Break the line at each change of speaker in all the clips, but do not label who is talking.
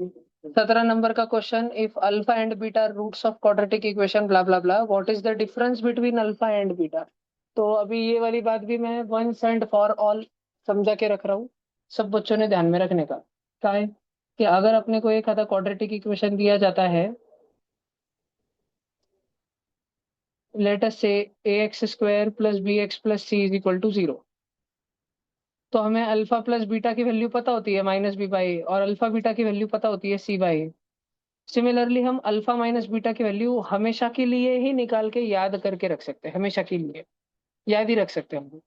17 number का question, if alpha and beta roots of quadratic equation blah blah blah, what is the difference between alpha and beta. तो अभी ये वाली बात भी मैं वंस एंड फॉर ऑल समझा के रख रहा हूँ, सब बच्चों ने ध्यान में रखने का। क्या है कि अगर अपने को एक आधा क्वाड्रेटिक इक्वेशन दिया जाता है, लेट अस से ax square plus bx plus c is equal to 0, तो हमें अल्फा प्लस बीटा की वैल्यू पता होती है माइनस बी बाई, और अल्फा बीटा की वैल्यू पता होती है सी बाई। सिमिलरली हम अल्फा माइनस बीटा की वैल्यू हमेशा के लिए ही निकाल के याद करके रख सकते हैं, हमेशा के लिए याद ही रख सकते हैं हम।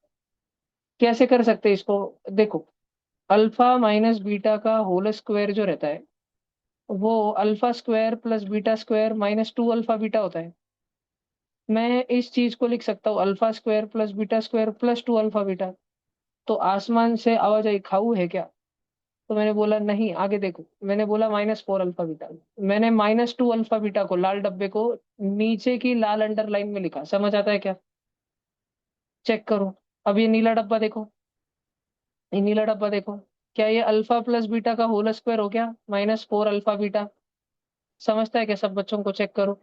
कैसे कर सकते हैं इसको, देखो, अल्फा माइनस बीटा का होल स्क्वायर जो रहता है, वो alpha square plus beta square minus 2 alpha beta होता है। मैं इस चीज को लिख सकता हूँ alpha square plus beta square plus 2 alpha beta. तो आसमान से आवाजाही खाऊ है क्या। तो मैंने बोला नहीं, आगे देखो, मैंने बोला -4 अल्फा बीटा। मैंने -2 अल्फा बीटा को, लाल डब्बे को, नीचे की लाल अंडरलाइन में लिखा, समझ आता है क्या। चेक करो। अब ये नीला डब्बा देखो, ये नीला डब्बा देखो, क्या ये अल्फा प्लस बीटा का होल स्क्वायर हो गया, -4 अल्फा बीटा। समझता है क्या सब बच्चों को, चेक करो,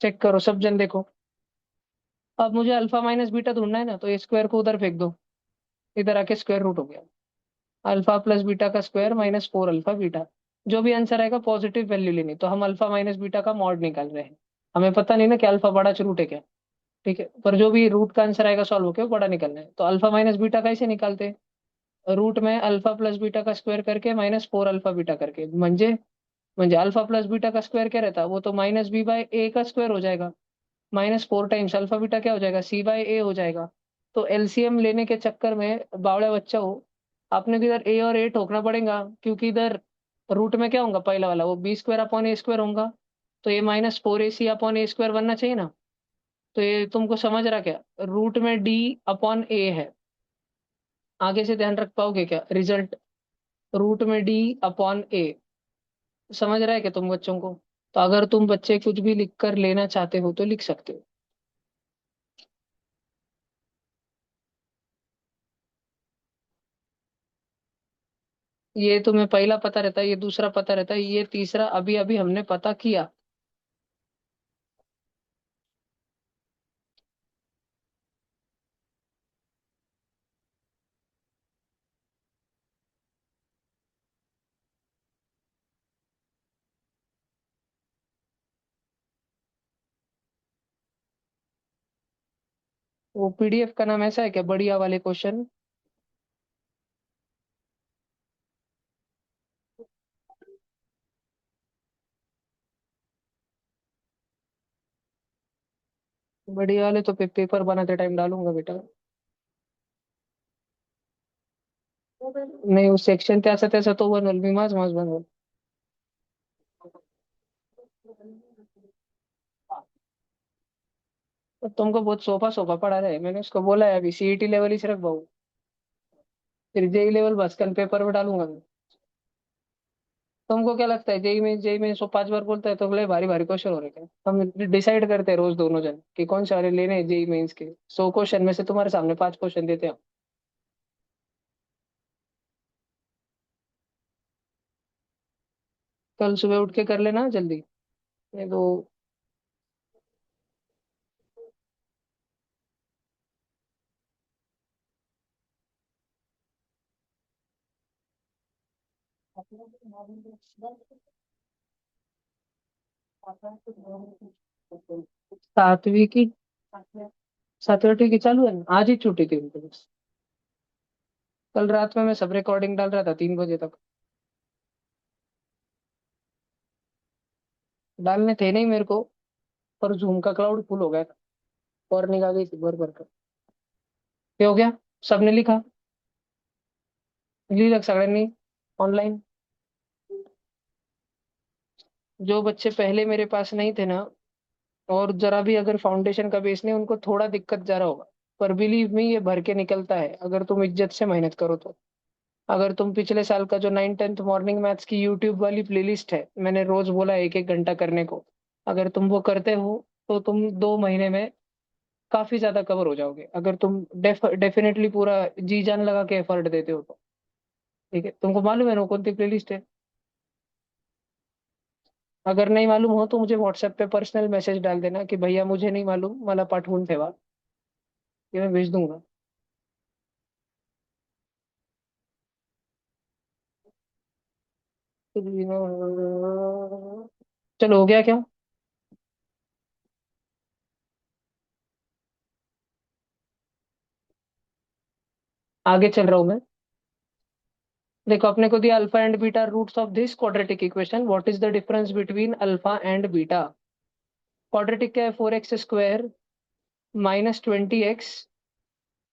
चेक करो सब जन देखो। अब मुझे अल्फा माइनस बीटा ढूंढना है ना, तो ये स्क्वायर को उधर फेंक दो, इधर आके स्क्वायर रूट हो गया, अल्फा प्लस बीटा का स्क्वायर -4 अल्फा बीटा। जो भी आंसर आएगा पॉजिटिव वैल्यू लेनी, तो हम अल्फा माइनस बीटा का मॉड निकाल रहे हैं। हमें पता नहीं ना कि अल्फा बड़ा रूट है क्या। ठीक है, पर जो भी रूट का आंसर आएगा सॉल्व होके वो बड़ा निकलना है, तो अल्फा माइनस बीटा कैसे निकालते हैं, रूट में अल्फा प्लस बीटा का स्क्वायर करके -4 अल्फा बीटा करके, म्हणजे अल्फा प्लस बीटा का स्क्वायर क्या रहता है, वो तो -b/a का स्क्वायर हो जाएगा, -4 टाइम्स अल्फा बीटा क्या हो जाएगा, c/a हो जाएगा। तो एलसीएम लेने के चक्कर में बावड़ा बच्चा हो, आपने तो इधर ए और ए ठोकना पड़ेगा, क्योंकि इधर रूट में क्या होगा, पहला वाला वो b² अपॉन a² होगा, तो ये -4ac/a² बनना चाहिए ना। तो ये तुमको समझ रहा क्या, रूट में d/a है, आगे से ध्यान रख पाओगे क्या रिजल्ट, रूट में d/a, समझ रहा है क्या तुम बच्चों को। तो अगर तुम बच्चे कुछ भी लिख कर लेना चाहते हो तो लिख सकते हो। ये तुम्हें पहला पता रहता है, ये दूसरा पता रहता है, ये तीसरा अभी अभी हमने पता किया। वो पीडीएफ का नाम ऐसा है क्या, बढ़िया वाले क्वेश्चन। बढ़िया वाले तो पेपर बनाते टाइम डालूंगा बेटा। नाही सेक्शन त्याचा त्याचा तो बनवल, मी माझ बनवल। तो तुमको बहुत सोफा सोफा पड़ा रहा है, मैंने उसको बोला है अभी सीईटी लेवल ही सिर्फ बहु, फिर जेई लेवल बस कल पेपर में डालूंगा मैं। तुमको क्या लगता है जेई में 105 बार बोलता है तो बोले भारी भारी क्वेश्चन हो रहे क्या, हम डिसाइड करते हैं रोज दोनों जन कि कौन से वाले लेने हैं जेई मेंस के, 100 क्वेश्चन में से तुम्हारे सामने 5 क्वेश्चन देते हैं। कल सुबह उठ के कर लेना जल्दी, नहीं तो। सातवीं की, सातवीं आठवीं की चालू है ना, आज ही छुट्टी थी उनको बस। कल रात में मैं सब रिकॉर्डिंग डाल रहा था 3 बजे तक, डालने थे नहीं मेरे को, पर जूम का क्लाउड फुल हो गया था, और निकाल गई थी भर भर कर। क्या हो गया, सबने लिखा, ली रख सगळ्यांनी ऑनलाइन। जो बच्चे पहले मेरे पास नहीं थे ना, और जरा भी अगर फाउंडेशन का बेस नहीं, उनको थोड़ा दिक्कत जा रहा होगा, पर बिलीव मी ये भर के निकलता है अगर तुम इज्जत से मेहनत करो तो। अगर तुम पिछले साल का जो 9th 10th मॉर्निंग मैथ्स की यूट्यूब वाली प्लेलिस्ट है, मैंने रोज बोला 1 1 घंटा करने को, अगर तुम वो करते हो तो तुम 2 महीने में काफी ज्यादा कवर हो जाओगे, अगर तुम डेफिनेटली पूरा जी जान लगा के एफर्ट देते हो तो। ठीक है, तुमको मालूम है ना कौन सी प्लेलिस्ट है? अगर नहीं मालूम हो तो मुझे व्हाट्सएप पे पर्सनल मैसेज डाल देना कि भैया मुझे नहीं मालूम, मला पाठवून ठेवा, ये मैं भेज दूंगा। चलो हो गया क्या? आगे चल रहा हूँ मैं। देखो अपने को दिया alpha and beta roots of this quadratic equation, what is the difference between alpha and beta? Quadratic क्या है? 4x² -20x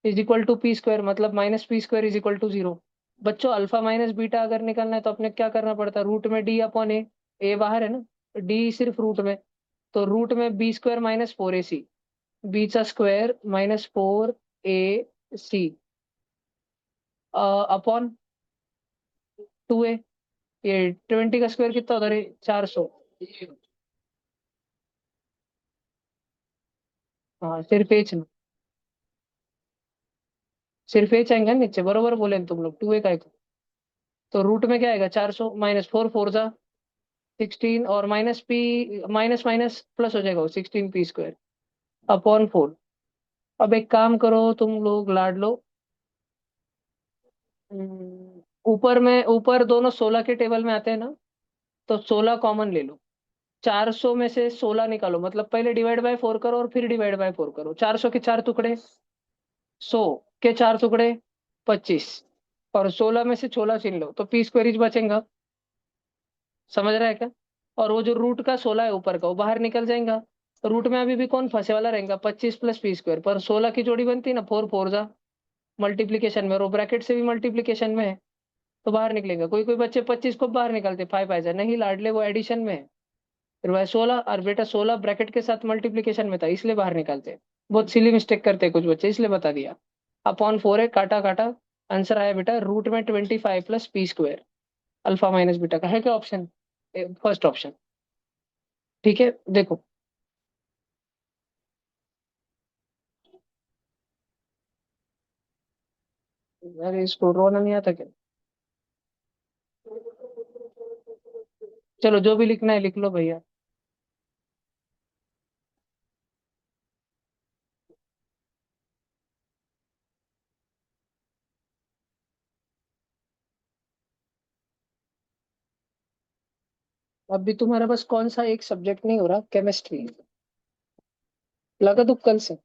is equal to p square, मतलब -p² इज इक्वल टू 0। बच्चों अल्फा माइनस बीटा अगर निकलना है तो अपने क्या करना पड़ता है? रूट में डी अपॉन ए, ए बाहर है ना, डी सिर्फ रूट में, तो रूट में b² -4ac, बी चा स्क्वायर -4ac अपॉन 2a। ये 20 का स्क्वायर कितना होता है? 400। हाँ सिर्फ एच ना, सिर्फ एच आएंगे ना नीचे, बरोबर बोले ना तुम लोग, 2a का एक। तो रूट में क्या आएगा? 400 -4 4 जा 16, और minus P, minus minus plus हो जाएगा वो 16p² अपॉन 4। अब एक काम करो तुम लोग लाडलो, ऊपर में, ऊपर दोनों 16 के टेबल में आते हैं ना, तो 16 कॉमन ले लो। 400 में से 16 निकालो, मतलब पहले डिवाइड बाय 4 करो और फिर डिवाइड बाय 4 करो। 400 के चार टुकड़े 100, के चार टुकड़े 25, और 16 में से 16 छीन लो तो p² बचेगा। समझ रहा है क्या? और वो जो रूट का 16 है ऊपर का, वो बाहर निकल जाएगा। तो रूट में अभी भी कौन फंसे वाला रहेगा? 25 प्लस p², पर 16 की जोड़ी बनती है ना, 4 4 जा मल्टीप्लीकेशन में, और वो ब्रैकेट से भी मल्टीप्लीकेशन में है, तो बाहर निकलेगा। कोई कोई बच्चे 25 को बाहर निकालते, 5 ऐसा नहीं लाडले, वो एडिशन में है। फिर वह 16, और बेटा 16 ब्रैकेट के साथ मल्टीप्लीकेशन में था, इसलिए बाहर निकालते हैं। बहुत सिली मिस्टेक करते हैं कुछ बच्चे, इसलिए बता दिया। अपॉन 4 है, काटा काटा, आंसर आया बेटा रूट में 25 plus p²। Alpha minus beta का है क्या ऑप्शन? First option. ठीक है देखो। अरे इसको रोना नहीं आता क्या? चलो जो भी लिखना है लिख लो भैया। अभी तुम्हारा बस कौन सा एक सब्जेक्ट नहीं हो रहा? केमिस्ट्री। लगा तो कल से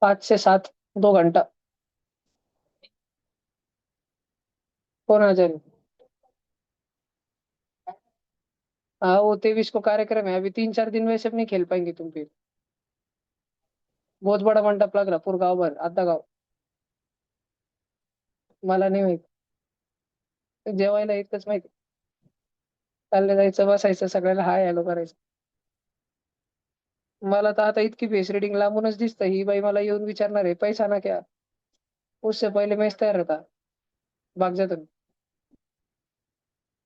5 से 7, 2 घंटा। कौन आ जाए? हाँ वो 23 को कार्यक्रम है, अभी 3 4 दिन वैसे भी नहीं खेल पाएंगे तुम फिर। बहुत बड़ा मंडप लग रहा, पूरा गाव भर, आधा गाव। मला नाही माहित, जेवायला इतकंच माहिती. चाललं जायचं, बसायचं, सगळ्याला हाय हॅलो करायचं. मला तर आता इतकी फेस रिडिंग लांबूनच दिसतं, ही बाई मला येऊन विचारणार आहे पैसा ना क्या. उससे पहिले मैच तयार होता, भाग जातो मी.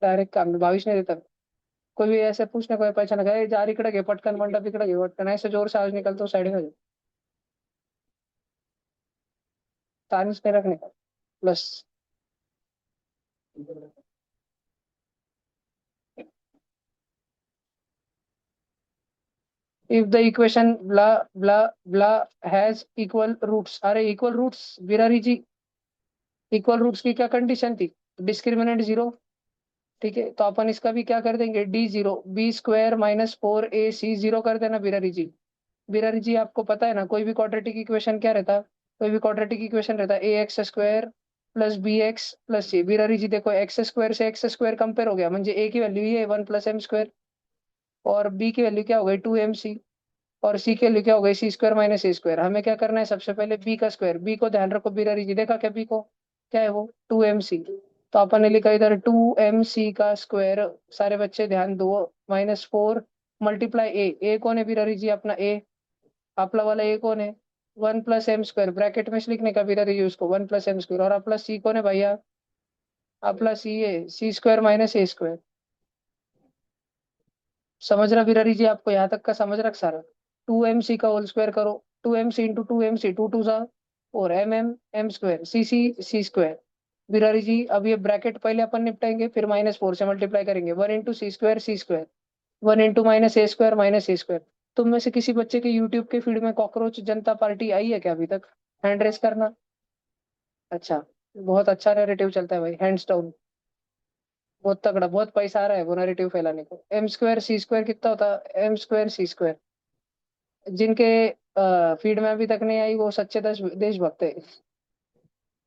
डायरेक्ट काम भाविश नहीं देता. कोई भी ऐसे पूछने को पहचाना गए जार इकडे घे पटकन, मंडप इकडे घे पटकन, ऐसे जोर से आवाज निकलता साइड में तानिश नहीं रखने का plus. If the equation blah blah blah has equal roots, अरे इक्वल रूट्स बिरारी जी, इक्वल रूट्स की क्या कंडीशन थी? डिस्क्रिमिनेंट 0। ठीक है, तो अपन इसका भी क्या कर देंगे? d0, b² -4ac 0 कर देना बिरारी जी। बिरारी जी आपको पता है ना, कोई भी क्वाड्रेटिक इक्वेशन क्या रहता? कोई भी क्वाड्रेटिक इक्वेशन रहता है ax² plus bx plus c। Birari ji देखो, x² से x² कंपेयर हो गया, म्हणजे a की वैल्यू ये 1 + m², और b की वैल्यू क्या हो गई 2mc, और c की वैल्यू क्या हो गई c² - a²। हमें क्या करना है? सबसे पहले b का स्क्वायर, b को ध्यान रखो बिरारी जी, देखा क्या b को? क्या है वो? 2mc। तो अपन ने लिखा इधर 2mc का स्क्वायर, सारे बच्चे ध्यान दो, -4 मल्टीप्लाई ए कौन है बिरारी जी? अपना ए, आपला वाला ए कौन है? 1 + m² ब्रैकेट में से लिखने का बिरारी जी उसको, 1 + m², और अपना सी कौन है भैया? अपना सी है c² - a²। समझ रहा बिरारी जी? आपको यहाँ तक का समझ रख सारा? 2mc का होल स्क्वायर करो, 2 MC into 2 MC, 2 2 सा 4 MM M² C बिरारी जी, अब ये ब्रैकेट पहले अपन निपटाएंगे, फिर -4 से मल्टीप्लाई करेंगे। 1 into C² C², 1 into -A² तुम में से किसी बच्चे के यूट्यूब के फीड में कॉकरोच जनता पार्टी आई है क्या अभी तक? हैंड रेस करना। अच्छा, बहुत अच्छा नैरेटिव चलता है भाई, हैंड्स डाउन। बहुत तगड़ा, बहुत पैसा आ रहा है वो नैरेटिव फैलाने को। M²C² कितना होता है? M²C²। जिनके फीड में अभी तक नहीं आई वो सच्चे देशभक्त है।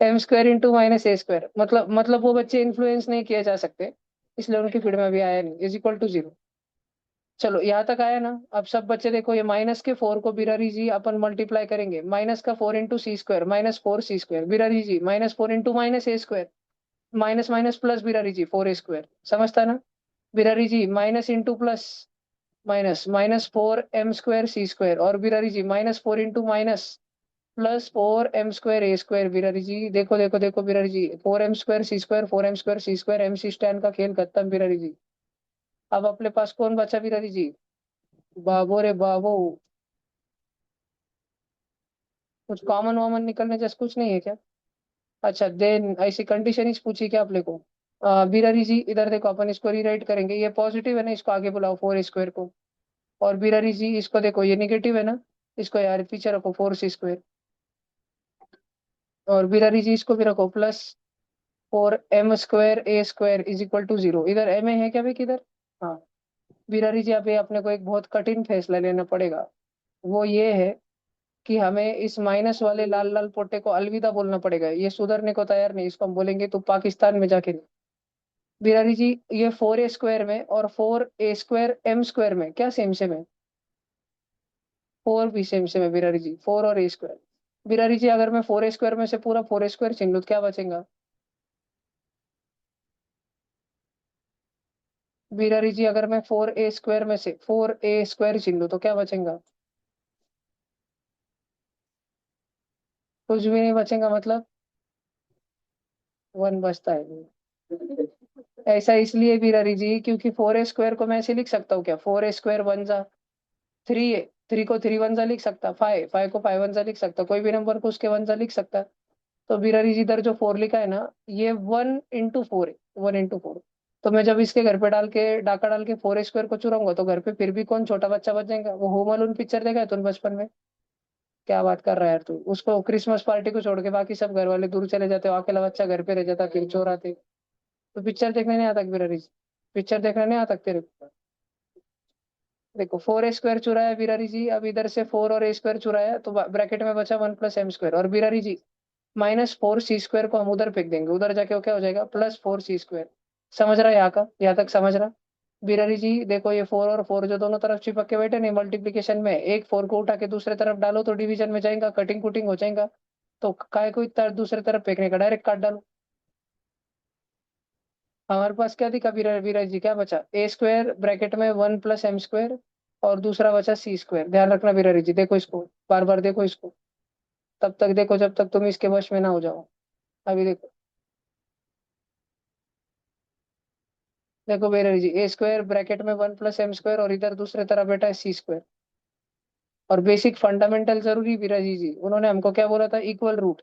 M² into -A², मतलब वो बच्चे इन्फ्लुएंस नहीं किए जा सकते, इसलिए उनकी फीड में अभी आया नहीं, =0। चलो यहाँ तक आया ना। अब सब बच्चे देखो, ये -4 को बिरारी जी अपन मल्टीप्लाई करेंगे। -4 into C², -4 C², Birari ji -4 into -A², minus minus plus Birari ji 4A², समझता ना? Birari ji minus into plus minus, -4M²C² और Birari ji -4 into minus +4M²A²। Birari ji देखो देखो देखो बिरारी जी, 4M²C², 4M²C², MC स्टैन का खेल खत्म बिरारी जी। अब अपने पास कौन बचा बिरारी जी? बाबो रे बाबो। कुछ कॉमन वॉमन निकलने जैसे कुछ नहीं है क्या? अच्छा, देन ऐसी कंडीशन ही पूछी क्या आपने को? बिरारी जी इधर देखो, अपन इसको रीराइट करेंगे, ये पॉजिटिव है ना, इसको आगे बुलाओ 4A² को। और बिरारी जी इसको देखो, ये निगेटिव है ना, इसको यार पीछे रखो 4C²। और बिरारी जी इसको भी रखो +4M²A² = 0। इधर एम ए है क्या भाई किधर? हाँ। बिरारी जी अभी अपने को एक बहुत कठिन फैसला लेना पड़ेगा। वो ये है कि हमें इस माइनस वाले लाल लाल पोटे को अलविदा बोलना पड़ेगा। ये सुधरने को तैयार नहीं, इसको हम बोलेंगे तो पाकिस्तान में जाके। बिरारी जी, ये 4A² में और 4A²M² में क्या सेम सेम है? 4 भी सेम सेम है बिरारी जी, 4 और A²। बिरारी जी अगर मैं 4A² में से पूरा 4A² छीन लूँ तो क्या बचेगा? बिरारी जी अगर मैं 4A² में से 4A² छीन लूँ तो क्या बचेगा? कुछ भी नहीं बचेगा, मतलब 1 बचता है। ऐसा इसलिए बिरारी जी क्योंकि 4A² को मैं ऐसे लिख सकता हूँ क्या? 4A²1 = 3 है, 3 को 3 × 1 लिख सकता, 5 को 5 × 1 लिख सकता, कोई भी नंबर को उसके 1 लिख सकता। तो बिरारी जी इधर जो 4 लिखा है ना, ये 1 into 4 है, 1 into 4। तो मैं जब इसके घर पे डाल के डाका डाल के 4A² को चुराऊंगा तो घर पे फिर भी कौन छोटा बच्चा बच जाएगा? वो होम अलोन पिक्चर देखा है तुम बचपन में? क्या बात कर रहा है यार तू? उसको क्रिसमस पार्टी को छोड़ के बाकी सब घर वाले दूर चले जाते हो, अकेला बच्चा घर पे रह जाता, फिर चोर आते। तो पिक्चर देखने नहीं आता बिरारी जी? पिक्चर देखने नहीं आता तेरे को? देखो 4A² चुराया बिरारी जी, अब इधर से 4 और A² चुराया तो ब्रैकेट में बचा 1 + M²। और बिरारी जी -4C² को हम उधर फेंक देंगे, उधर जाके वो क्या हो जाएगा? +4C²। समझ रहा है यहाँ का? यहाँ तक समझ रहा? बिरारी जी देखो, ये 4 और 4 जो दोनों तरफ चिपक के बैठे नहीं मल्टीप्लीकेशन में, एक 4 को उठा के दूसरे तरफ डालो तो डिवीजन में जाएगा, कटिंग कुटिंग हो जाएगा। तो काय को इतना दूसरे तरफ फेंकने का, डायरेक्ट काट डालो। हमारे पास क्या दिखा विराज जी, क्या बचा? A² ब्रैकेट में 1 + M² और दूसरा बचा C²। ध्यान रखना बिरारी जी, देखो इसको, बार बार देखो इसको, तब तक देखो जब तक तुम इसके वश में ना हो जाओ। अभी देखो, देखो बिरारी जी, A² ब्रैकेट में 1 + M² और इधर दूसरे तरफ बैठा है C²। और बेसिक फंडामेंटल जरूरी बिराजी जी, उन्होंने हमको क्या बोला था? Equal root.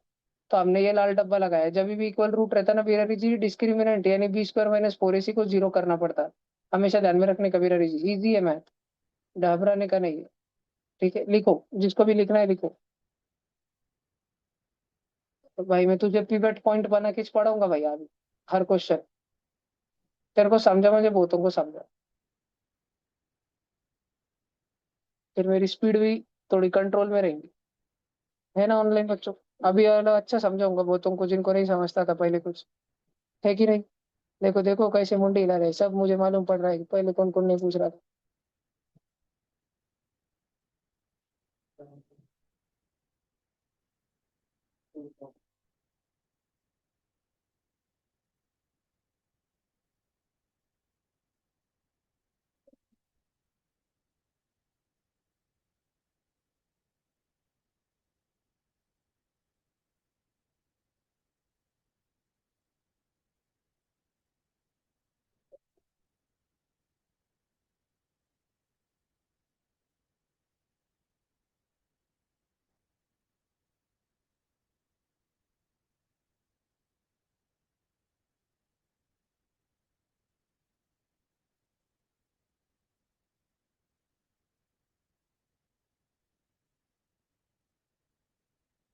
तो हमने ये लाल डब्बा लगाया, जब भी इक्वल रूट रहता ना बिरारी जी, डिस्क्रिमिनेंट यानी B² - 4AC को 0 करना पड़ता है। हमेशा ध्यान में रखने का बिरारी जी, इजी है मैथ, घबराने का नहीं है। ठीक है, लिखो जिसको भी लिखना है लिखो। तो भाई मैं तुझे पिवट पॉइंट बना के पढ़ाऊंगा भाई अभी, हर क्वेश्चन। तेरे को समझा, मुझे बहुतों को समझा, फिर मेरी स्पीड भी थोड़ी कंट्रोल में रहेगी, है ना ऑनलाइन बच्चों? अभी वाला अच्छा समझाऊंगा बहुतों को जिनको नहीं समझता था पहले कुछ, है कि नहीं? देखो देखो कैसे मुंडी हिला रहे, सब मुझे मालूम पड़ रहा है कि पहले कौन कौन नहीं पूछ रहा था।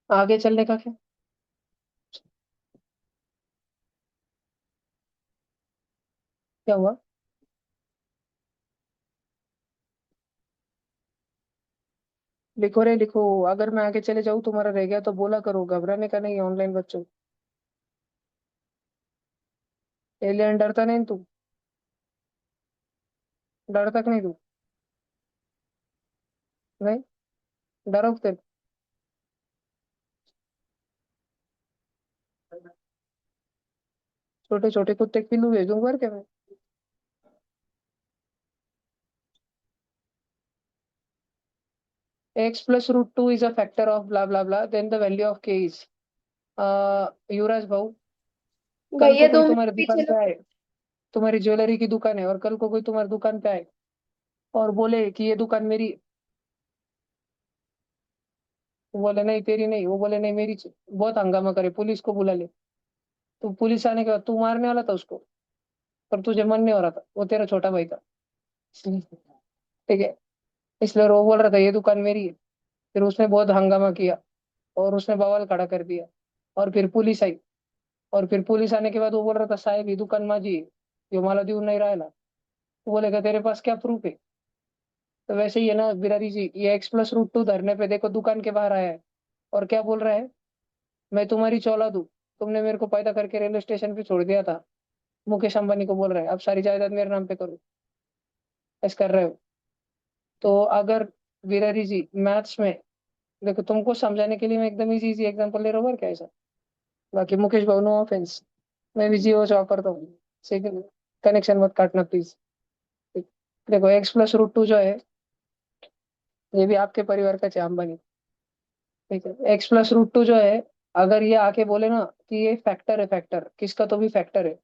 आगे चलने का क्या? क्या हुआ? लिखो रे लिखो। अगर मैं आगे चले जाऊँ तुम्हारा रह गया तो बोला करो, घबराने का नहीं है ऑनलाइन बच्चों। एलियन डरता नहीं तू? डर तक नहीं तू? नहीं? डरो तेरे? छोटे छोटे कुत्ते के पिल्लू भेज दूंगा क्या मैं? X plus root two is a factor of blah blah blah, then the value of k is. Yuvraj भाऊ, कल को
भैया
कोई
2 मिनट
तुम्हारी
पीछे
दुकान
लो।
पे आए, तुम्हारी ज्वेलरी की दुकान है, और कल को कोई तुम्हारी दुकान पे आए और बोले कि ये दुकान मेरी, वो बोले नहीं तेरी नहीं, वो बोले नहीं मेरी बहुत हंगामा करे, पुलिस को बुला ले। तो पुलिस आने के बाद तू मारने वाला था उसको, पर तुझे मन नहीं हो रहा था, वो तेरा छोटा भाई था इसलिए। ठीक है, इसलिए वो बोल रहा था ये दुकान मेरी है। फिर उसने बहुत हंगामा किया और उसने बवाल खड़ा कर दिया, और फिर पुलिस आई। और फिर पुलिस आने के बाद वो बोल रहा था साहेब ही दुकान माझी आहे, यो मला देऊन नाही राहिला। वो बोलेगा तेरे पास क्या प्रूफ है? तो वैसे ही है ना बिरारी जी, ये एक्स प्लस रूट टू धरने पे देखो दुकान के बाहर आया है और क्या बोल रहा है, मैं तुम्हारी चौला दूं, तुमने मेरे को पैदा करके रेलवे स्टेशन पे छोड़ दिया था। मुकेश अंबानी को बोल रहा है अब सारी जायदाद मेरे नाम पे करो, ऐसा कर रहे हो। तो अगर बिरारी जी मैथ्स में, देखो तुमको समझाने के लिए मैं एकदम इजी इजी एग्जांपल ले रहा हूँ और क्या ऐसा। बाकी मुकेश भाऊ नो ऑफेंस, मैं भी जियो से वापरता हूँ, सेकंड कनेक्शन मत काटना प्लीज। देखो एक्स प्लस रूट टू जो है, ये भी आपके परिवार का है अंबानी। ठीक है, एक्स प्लस रूट टू जो है, अगर ये आके बोले ना कि ये फैक्टर है, फैक्टर किसका तो भी फैक्टर है,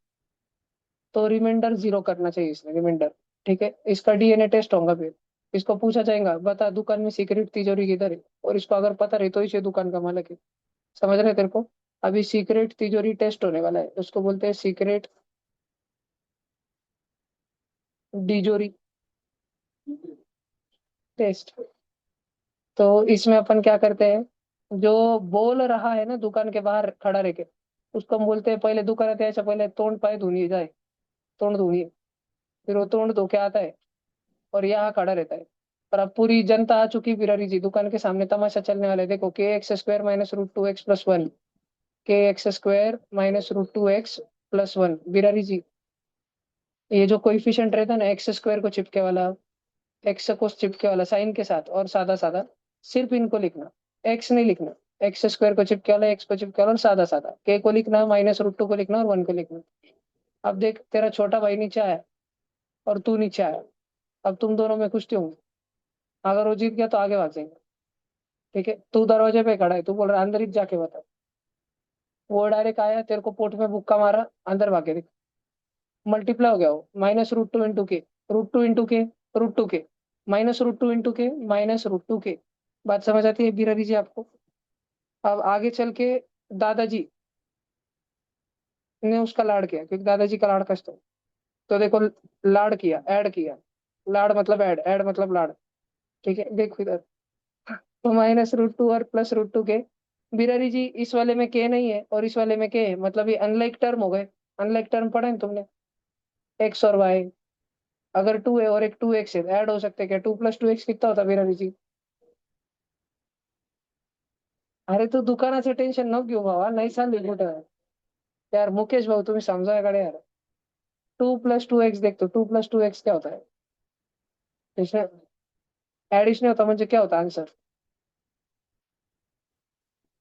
तो रिमाइंडर जीरो करना चाहिए इसमें, रिमाइंडर। ठीक है, इसका डीएनए टेस्ट होगा फिर। इसको पूछा जाएगा बता दुकान में सीक्रेट तिजोरी किधर है, और इसको अगर पता रहे तो इसे दुकान का मालिक है। समझ रहे तेरे को? अभी सीक्रेट तिजोरी टेस्ट होने वाला है, उसको बोलते हैं सीक्रेट डिजोरी टेस्ट। तो इसमें अपन क्या करते हैं, जो बोल रहा है ना दुकान के बाहर खड़ा रह के, उसको हम बोलते हैं पहले दुकान आते हैं पहले तोंड पाय धुनिए जाए, तोंड धुनिए। फिर वो तोंड धो के आता है और यहाँ खड़ा रहता है। पर अब पूरी जनता आ चुकी बिरारी जी, दुकान के सामने तमाशा चलने वाला है, देखो के X square minus root two X plus one, के X square minus root two X plus one. Birari ji, ये जो कोइफिशिएंट रहता है ना एक्स स्क्वायर को चिपके वाला, एक्स को चिपके वाला साइन के साथ और सादा सादा, सिर्फ इनको लिखना, एक्स नहीं लिखना। एक्स स्क्वायर को चिपके वाला, एक्स को चिपके वाला और सादा सादा, के को लिखना, माइनस रूट टू को लिखना और वन को लिखना। अब देख तेरा छोटा भाई नीचे आया और तू नीचे आया, अब तुम दोनों में कुश्ती होंगी। अगर वो जीत गया तो आगे भाग जाएंगे। ठीक है, तू दरवाजे पे खड़ा है, तू बोल रहा है अंदर ही जाके बता। वो डायरेक्ट आया, तेरे को पोट में बुक्का मारा, अंदर भागे, देख मल्टीप्लाई हो गया वो, माइनस रूट टू इंटू के, रूट टू इंटू के, रूट टू के, माइनस रूट टू इंटू के, माइनस रूट टू के। बात समझ आती है बिरारी जी आपको? अब आगे चल के दादाजी ने उसका लाड़ किया, क्योंकि दादाजी का लाड़ कष्ट है। तो देखो, लाड़ किया, ऐड किया, लाड़ मतलब ऐड, ऐड मतलब लाड़। ठीक है, देखो इधर, तो माइनस रूट टू और प्लस रूट टू के। बिरारी जी इस वाले में के नहीं है और इस वाले में के है, मतलब ये अनलाइक टर्म हो गए। अनलाइक टर्म पढ़ा है तुमने? एक्स और वाई, अगर टू है और एक टू एक्स है ऐड हो सकते हैं क्या? टू प्लस टू एक्स कितना होता बिरारी जी? अरे तू दुकानाचं टेन्शन नको घेऊ भावा, नाही चालली कुठं. यार मुकेश भाऊ तुम्ही समजाय कडे यार. टू प्लस टू एक्स देखते, टू प्लस टू एक्स क्या होता है? इसमें एडिशन होता म्हणजे क्या होता आंसर?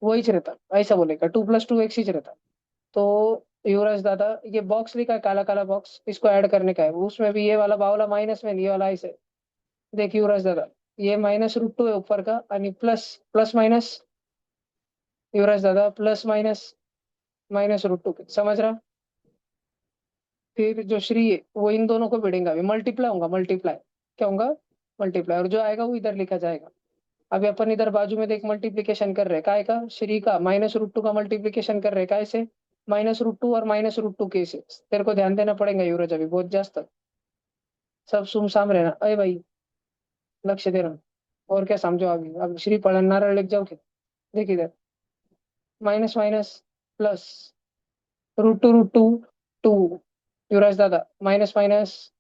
वही रहता, ऐसा बोलेगा टू प्लस टू एक्स ही रहता। तो युवराज दादा, ये बॉक्स लिखा है काला काला बॉक्स, इसको ऐड करने का है, उसमें भी ये वाला बावला माइनस में, ये वाला ऐसे। देख युवराज दादा, ये माइनस रूट टू है ऊपर का, आणि प्लस, प्लस माइनस, युवराज दादा plus minus, minus root two, समझ रहा? फिर जो श्री है वो इन दोनों को भिड़ेगा, अभी मल्टीप्लाई होगा, मल्टीप्लाई क्या होगा? मल्टीप्लाई, और जो आएगा वो इधर लिखा जाएगा। अभी अपन इधर बाजू में देख मल्टीप्लीकेशन कर रहे हैं, काय का? श्री का माइनस रूट टू का मल्टीप्लीकेशन कर रहे हैं, काय से? माइनस रूट टू और माइनस रूट टू के से। तेरे को ध्यान देना पड़ेगा युवराज, अभी बहुत जास्त सब सुमसाम रहना, अरे भाई लक्ष्य देना। और क्या समझो, अभी अब श्री पढ़ा नारा लिख जाओ क्या? देख इधर, minus minus plus root two two. Yuvraj दादा माइनस माइनस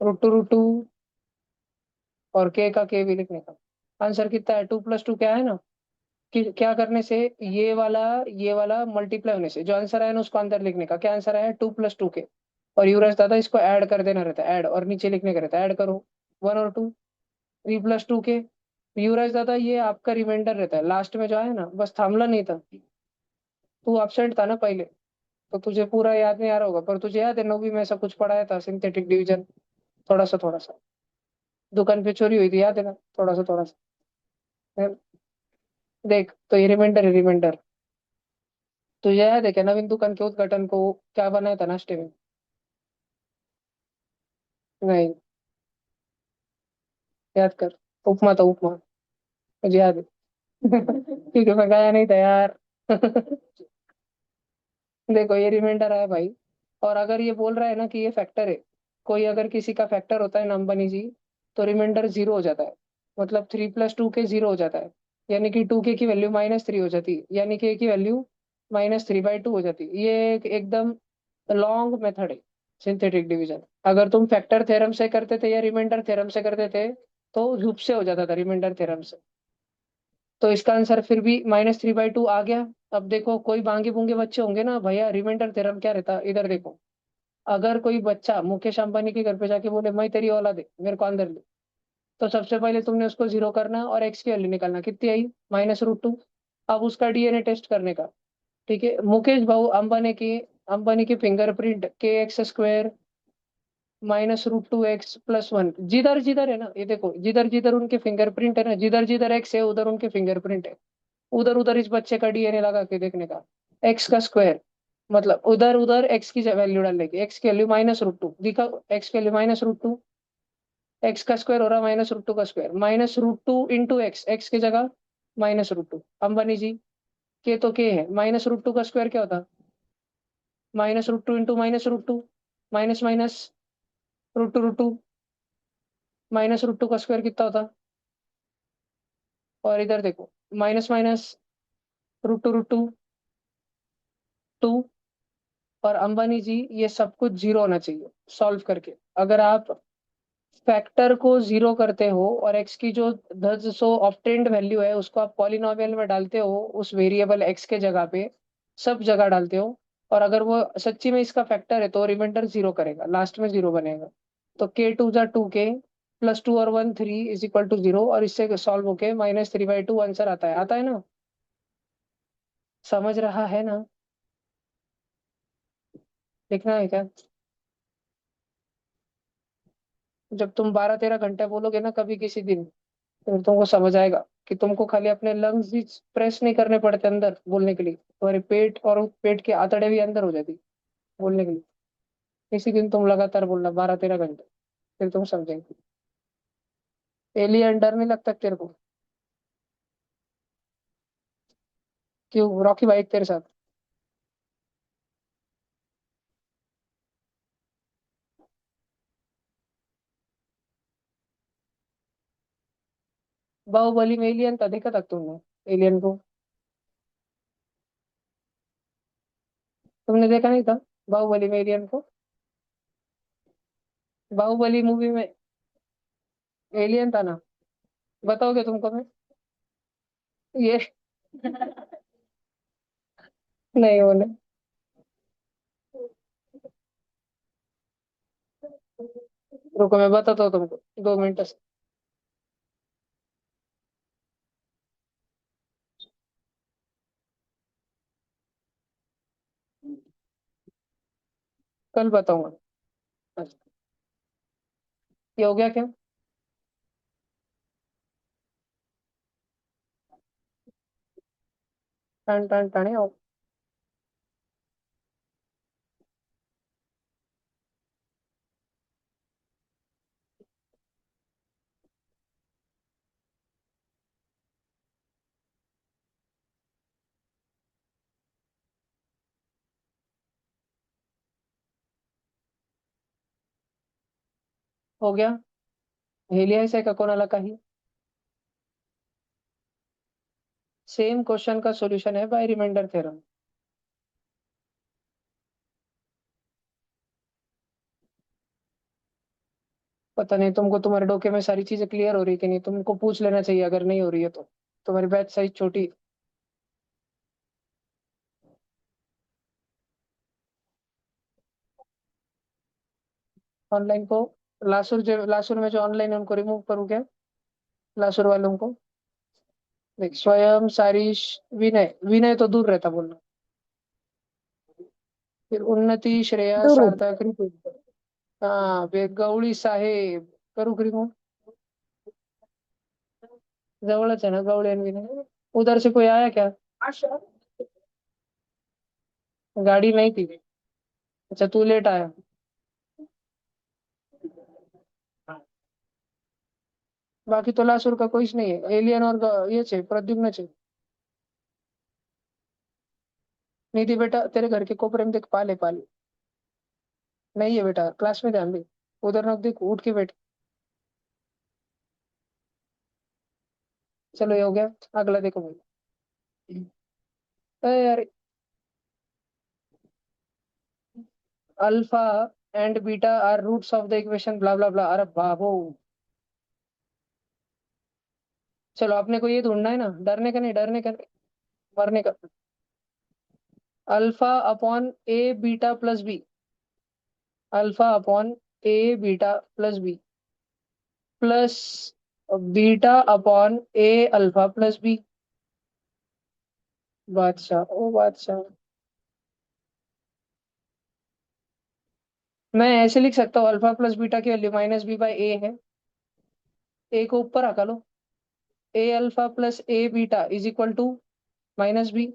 रूट टू और के का के भी लिखने का। आंसर कितना है? 2 + 2 क्या है ना, कि क्या करने से, ये वाला मल्टीप्लाई होने से जो आंसर आया ना उसको अंदर लिखने का। क्या आंसर आया? 2 + 2 के। और युवराज दादा इसको ऐड कर देना रहता है, ऐड, और नीचे लिखने का रहता है, ऐड करो 1 और 2, 3 + 2 के। युवराज दादा ये आपका रिमाइंडर रहता है लास्ट में जो है ना, बस थामला नहीं था। तू एब्सेंट था ना पहले, तो तुझे पूरा याद नहीं आ रहा होगा, पर तुझे याद है 9वीं में ऐसा कुछ पढ़ाया था, सिंथेटिक डिवीजन। थोड़ा सा दुकान पे चोरी हुई थी, याद है ना? थोड़ा सा। देख तो ये रिमाइंडर है, रिमाइंडर। तुझे याद है क्या नवीन दुकान के उद्घाटन को क्या बनाया था नाश्ते में? नहीं, याद कर। उपमा था, उपमा। मुझे याद है। क्योंकि मैं गया नहीं था यार। देखो ये रिमाइंडर है भाई। और अगर ये बोल रहा है ना कि ये फैक्टर है, कोई अगर किसी का फैक्टर होता है ना अंबानी जी, तो रिमाइंडर 0 हो जाता है। मतलब 3 + 2 के 0 हो जाता है। यानी कि 2 के की वैल्यू -3 हो जाती है, यानी कि की वैल्यू -3/2 हो जाती है। ये एकदम लॉन्ग मेथड है सिंथेटिक डिवीजन। अगर तुम फैक्टर थ्योरम से करते थे या रिमाइंडर थ्योरम से करते थे तो धूप से हो जाता था रिमाइंडर थ्योरम से। तो इसका आंसर फिर भी -3/2 आ गया। अब देखो कोई बांगे बूंगे बच्चे होंगे ना भैया, रिमाइंडर थ्योरम क्या रहता है इधर देखो। अगर कोई बच्चा मुकेश अंबानी के घर पे जाके बोले मैं तेरी औलाद है, मेरे को अंदर ले, तो सबसे पहले तुमने उसको 0 करना और एक्स की वैल्यू निकालना, कितनी आई? -√2। अब उसका डीएनए टेस्ट करने का। ठीक है, मुकेश भाऊ अंबानी की फिंगरप्रिंट kx² -√2x+1, जिधर जिधर है ना, ये देखो जिधर जिधर उनके फिंगरप्रिंट है ना, जिधर जिधर एक्स है उधर उनके फिंगरप्रिंट है। उधर उधर इस बच्चे का डीएनए लगा के देखने का। एक्स का स्क्वायर, मतलब उधर उधर एक्स की वैल्यू डालने की। एक्स की वैल्यू -√2 दिखा, एक्स की वैल्यू -√2, एक्स का स्क्वायर हो रहा -√2 का स्क्वायर, -√2 इंटू एक्स, एक्स की जगह -√2। अंबानी जी के तो के है, -√2 का स्क्वायर क्या होता? -√2 इंटू -√2, माइनस माइनस √2 -√2 का स्क्वायर कितना होता? और इधर देखो, माइनस माइनस √2 और अंबानी जी ये सब कुछ 0 होना चाहिए सॉल्व करके। अगर आप फैक्टर को 0 करते हो और एक्स की जो द सो ऑप्टेंड वैल्यू है उसको आप पॉलिनोमियल में डालते हो, उस वेरिएबल एक्स के जगह पे सब जगह डालते हो, और अगर वो सच्ची में इसका फैक्टर है तो रिमाइंडर 0 करेगा, लास्ट में 0 बनेगा। तो k2 + 2 k +2 और 1 3 = 0, और इससे सॉल्व होके -3/2 आंसर आता है ना? समझ रहा है ना? लिखना है क्या? जब तुम 12 13 घंटे बोलोगे ना कभी किसी दिन, फिर तुमको समझ आएगा कि तुमको खाली अपने लंग्स भी प्रेस नहीं करने पड़ते अंदर बोलने के लिए, तुम्हारे पेट और पेट के आंतड़े भी अंदर हो जाती बोलने के लिए। इसी दिन तुम लगातार बोलना 12 13 घंटे, फिर तुम समझेंगे। एलियन डर नहीं लगता तेरे को? क्यों, रॉकी भाई तेरे साथ? बाहुबली में एलियन था, देखा था तुमने एलियन को? तुमने देखा नहीं था बाहुबली में एलियन को? बाहुबली मूवी में एलियन था ना, बताओगे तुमको मैं? ये नहीं होने। रुको मैं बताता हूँ तुमको, 2 मिनट से। कल बताऊंगा। अच्छा, ये हो गया क्या? टन टन टने हो गया। हेलिया से का कोणाला काही सेम क्वेश्चन का सॉल्यूशन है बाय रिमाइंडर थ्योरम। पता नहीं तुमको तुम्हारे डोके में सारी चीजें क्लियर हो रही कि नहीं, तुमको पूछ लेना चाहिए अगर नहीं हो रही है तो। तुम्हारी बैच साइज छोटी। ऑनलाइन को लासुर में जो ऑनलाइन है उनको रिमूव करूँ क्या? लासुर वालों को। देख स्वयं, सारिश, विनय, विनय तो दूर रहता बोलना। फिर उन्नति, श्रेया,
दूर
सार्थक, रितु। हाँ गवळी साहेब करू रिमूव। जवळच है ना गवळी आणि विनय। उधर से कोई आया क्या? गाड़ी नहीं थी। अच्छा तू लेट आया। बाकी तो लासुर का कोई नहीं है, एलियन और ये छे प्रद्युम्न छे। निधि बेटा तेरे घर के कोपरे में देख, पाले पाले। नहीं है बेटा, क्लास में ध्यान दे। उधर ना देख, उठ के बैठ। चलो ये हो गया। अगला देखो भाई। यार, alpha and beta are roots of the equation blah blah blah, अरे बाबू। चलो अपने को ये ढूंढना है ना, डरने का नहीं, डरने का नहीं, मरने का। अल्फा अपॉन ए beta plus B. Alpha upon ए beta plus B plus beta upon ए अल्फा प्लस बी। बादशाह ओ बादशाह। मैं ऐसे लिख सकता हूँ, अल्फा प्लस बीटा की value minus B by A है। ए को ऊपर रखा लो। A alpha plus A beta is equal to minus B.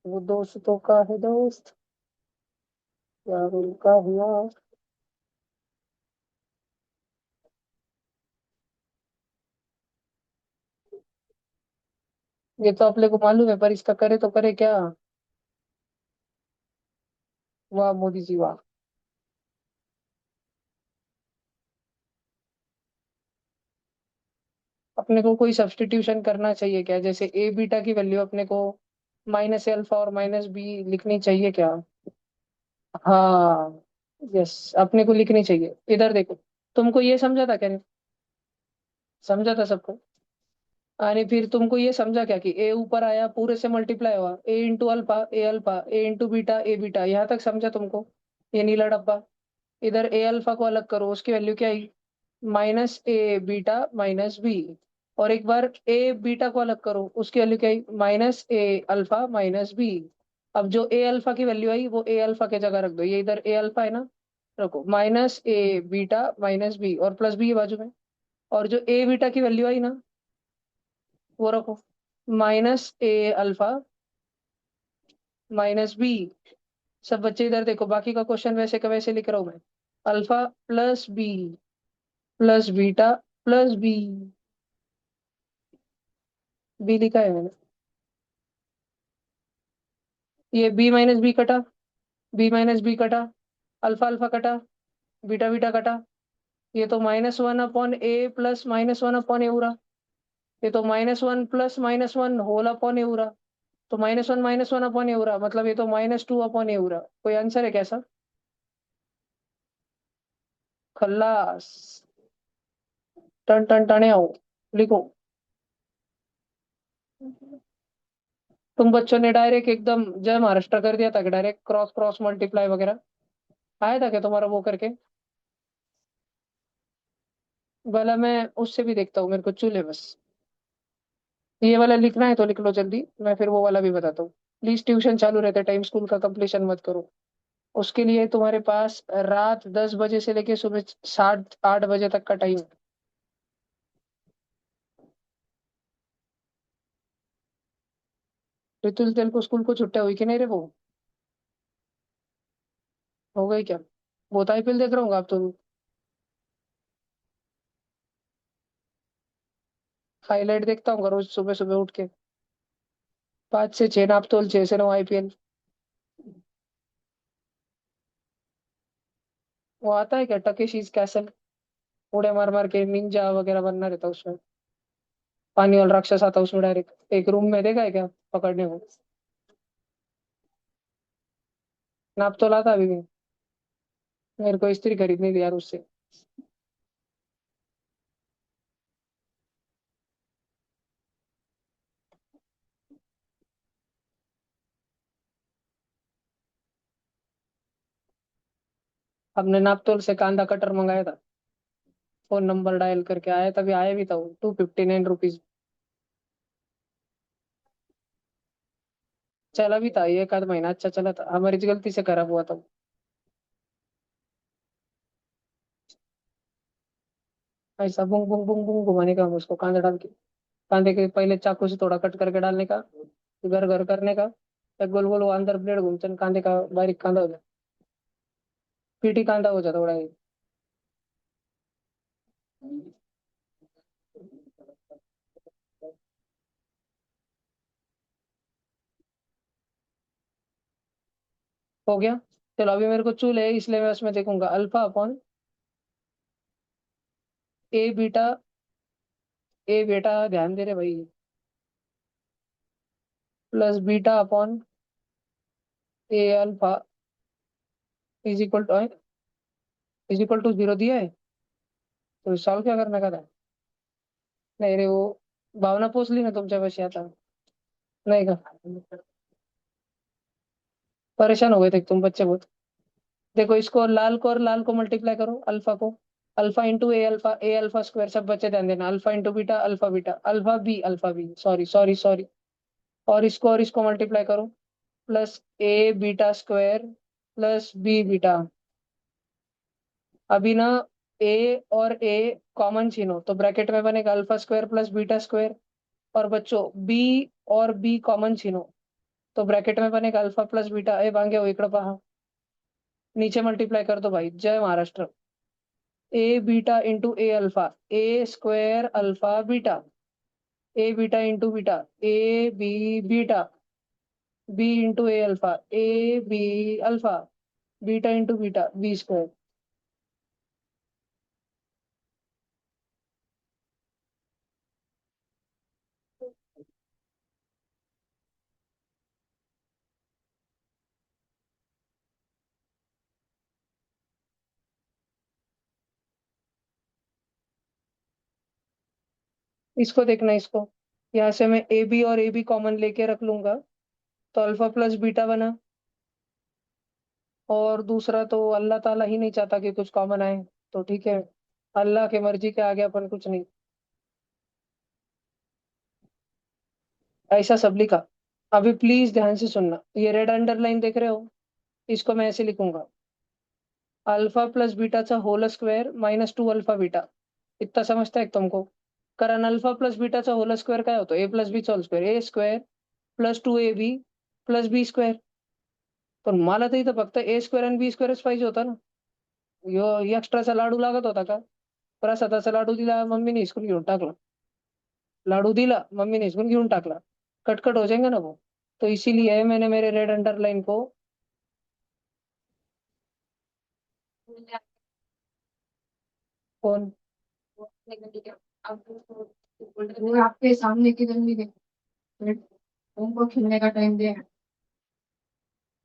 वो दोस्तों का है दोस्त, यार उनका हुआ। ये तो अपने को मालूम है, पर इसका करे तो करे क्या? वाह मोदी जी वाह। अपने को कोई सब्स्टिट्यूशन करना चाहिए क्या? जैसे ए बीटा की वैल्यू अपने को माइनस अल्फा और माइनस बी लिखनी चाहिए क्या? हाँ। यस, अपने को लिखनी चाहिए। इधर देखो, तुमको ये समझा था क्या नहीं? समझा था सबको। और फिर तुमको ये समझा क्या कि ए ऊपर आया पूरे से मल्टीप्लाई हुआ, ए into alpha, A alpha, A into beta, A beta, यहाँ तक समझा तुमको? ये नीला डब्बा। इधर ए अल्फा को अलग करो, उसकी वैल्यू क्या आई? Minus A beta minus B. और एक बार ए बीटा को अलग करो, उसकी वैल्यू क्या आई? Minus A alpha minus B. अब जो ए अल्फा की वैल्यू आई वो ए अल्फा के जगह रख दो, ये इधर ए अल्फा है ना, रखो minus A beta minus B और प्लस बी है बाजू में। और जो ए बीटा की वैल्यू आई ना, वो रखो minus A alpha minus B. सब बच्चे इधर देखो, बाकी का क्वेश्चन वैसे का वैसे लिख रहा हूं मैं। Alpha plus B plus beta plus B. B लिखा है मैंने। ये बी माइनस बी कटा, बी माइनस बी कटा, अल्फा अल्फा कटा, बीटा बीटा कटा। ये तो minus one upon A plus minus one upon A उरा। ये तो minus one plus minus one whole upon A उरा। तो माइनस वन अपॉन ए उरा, मतलब ये तो माइनस टू अपॉन ए उरा। कोई आंसर है कैसा? खल्लास। टन टन टने आओ। लिखो। तुम बच्चों ने डायरेक्ट एकदम जय महाराष्ट्र कर दिया था कि डायरेक्ट क्रॉस क्रॉस मल्टीप्लाई वगैरह आया था क्या तुम्हारा वो करके? भला मैं उससे भी देखता हूँ, मेरे को चूल्हे बस। ये वाला लिखना है तो लिख लो जल्दी, मैं फिर वो वाला भी बताता हूँ। प्लीज ट्यूशन चालू रहते टाइम स्कूल का कंप्लीशन मत करो। उसके लिए तुम्हारे पास रात 10 बजे से लेके सुबह 7 8 बजे तक का टाइम है। ऋतुल तेल को स्कूल को छुट्टिया हुई कि नहीं रे वो? हो गई क्या? वो तो आईपीएल देख रहा हूँ आप तो। हाईलाइट देखता हूँ रोज सुबह सुबह उठ के। 5 से 6 नापतोल, 6 से 9 आईपीएल। वो आता है क्या टकेशीज कैसल? उड़े मार मार के निंजा वगैरह बनना रहता उसमें। पानी वाला राक्षस आता उसमें डायरेक्ट एक रूम में, देखा है क्या पकड़ने को? नाप तो लाता अभी भी। मेरे को इस्त्री खरीदनी थी यार उससे। हमने नापतोल से कांदा कटर मंगाया था। फोन नंबर डायल करके आया, तभी आया भी था वो, 259 रुपीज। चला भी था ये, एक आध महीना अच्छा चला था, हमारी गलती से खराब हुआ था। ऐसा बुंग बुंग बुंग बुंग घुमाने का हम उसको, कांदा डाल के। कांदे के पहले चाकू से थोड़ा कट करके डालने का, घर घर करने का। एक गोल गोल वो अंदर ब्लेड घूमते कांदे का, बारीक कांदा हो जाए। पीटी कांदा हो जाता थोड़ा ये। हो गया। चलो अभी मेरे को चूल है, इसलिए मैं उसमें देखूंगा अल्फा अपॉन ए बीटा। ए बेटा ध्यान दे रहे भाई। Plus beta upon A alpha is equal to, is equal to 0 दिया है। तो सॉल्व क्या करने का था? नहीं रे वो, भावना पूछ ली ना तुमसे बस आता। नहीं का, परेशान हो गए थे तुम बच्चे बहुत। देखो इसको, लाल को और लाल को मल्टीप्लाई करो, अल्फा को। Alpha into A alpha square, सब बच्चे ध्यान देना, alpha into beta alpha B, sorry sorry sorry. और इसको मल्टीप्लाई करो, plus A beta square plus B beta. अभी ना ए और ए कॉमन छीनो तो ब्रैकेट में बनेगा alpha square plus beta square. और बच्चों बी और बी कॉमन छीनो तो ब्रैकेट में बनेगा अल्फा प्लस बीटा। ए भांगे हो इकड़ पहा, नीचे मल्टीप्लाई कर दो भाई, जय Maharashtra. A beta into A alpha, A square alpha beta. A beta into beta, A B beta. B into A alpha, A B alpha. Beta into beta, B square. इसको देखना, इसको यहाँ से मैं ए बी कॉमन लेके रख लूंगा तो अल्फा प्लस बीटा बना। और दूसरा तो अल्लाह ताला ही नहीं चाहता कि कुछ कॉमन आए, तो ठीक है, अल्लाह की मर्जी के आगे अपन कुछ नहीं। ऐसा सब लिखा। अभी प्लीज ध्यान से सुनना, ये रेड अंडरलाइन देख रहे हो, इसको मैं ऐसे लिखूंगा, अल्फा प्लस बीटाचा whole square minus 2 alpha beta. इतना समजता है तुमको? कारण अल्फा प्लस बीटाचा होल स्क्वेअर काय होतो? ए प्लस बीचा whole square, A square plus 2 A B plus B square. पण मला तर इथं फक्त ए स्क्वेअर आणि बी स्क्वेअरच पाहिजे होता ना. यो एक्स्ट्राचा लाडू लागत होता का? प्रसादाचा लाडू दिला, मम्मीने हिसकून घेऊन टाकला. लाडू दिला, मम्मीने हिसकून घेऊन टाकला. कटकट हो जाएगा ना वो. तो इसीलिए मैंने मेरे रेड अंडरलाइन को, कौन?
वो आपके सामने की गली में उनको खेलने का टाइम दे।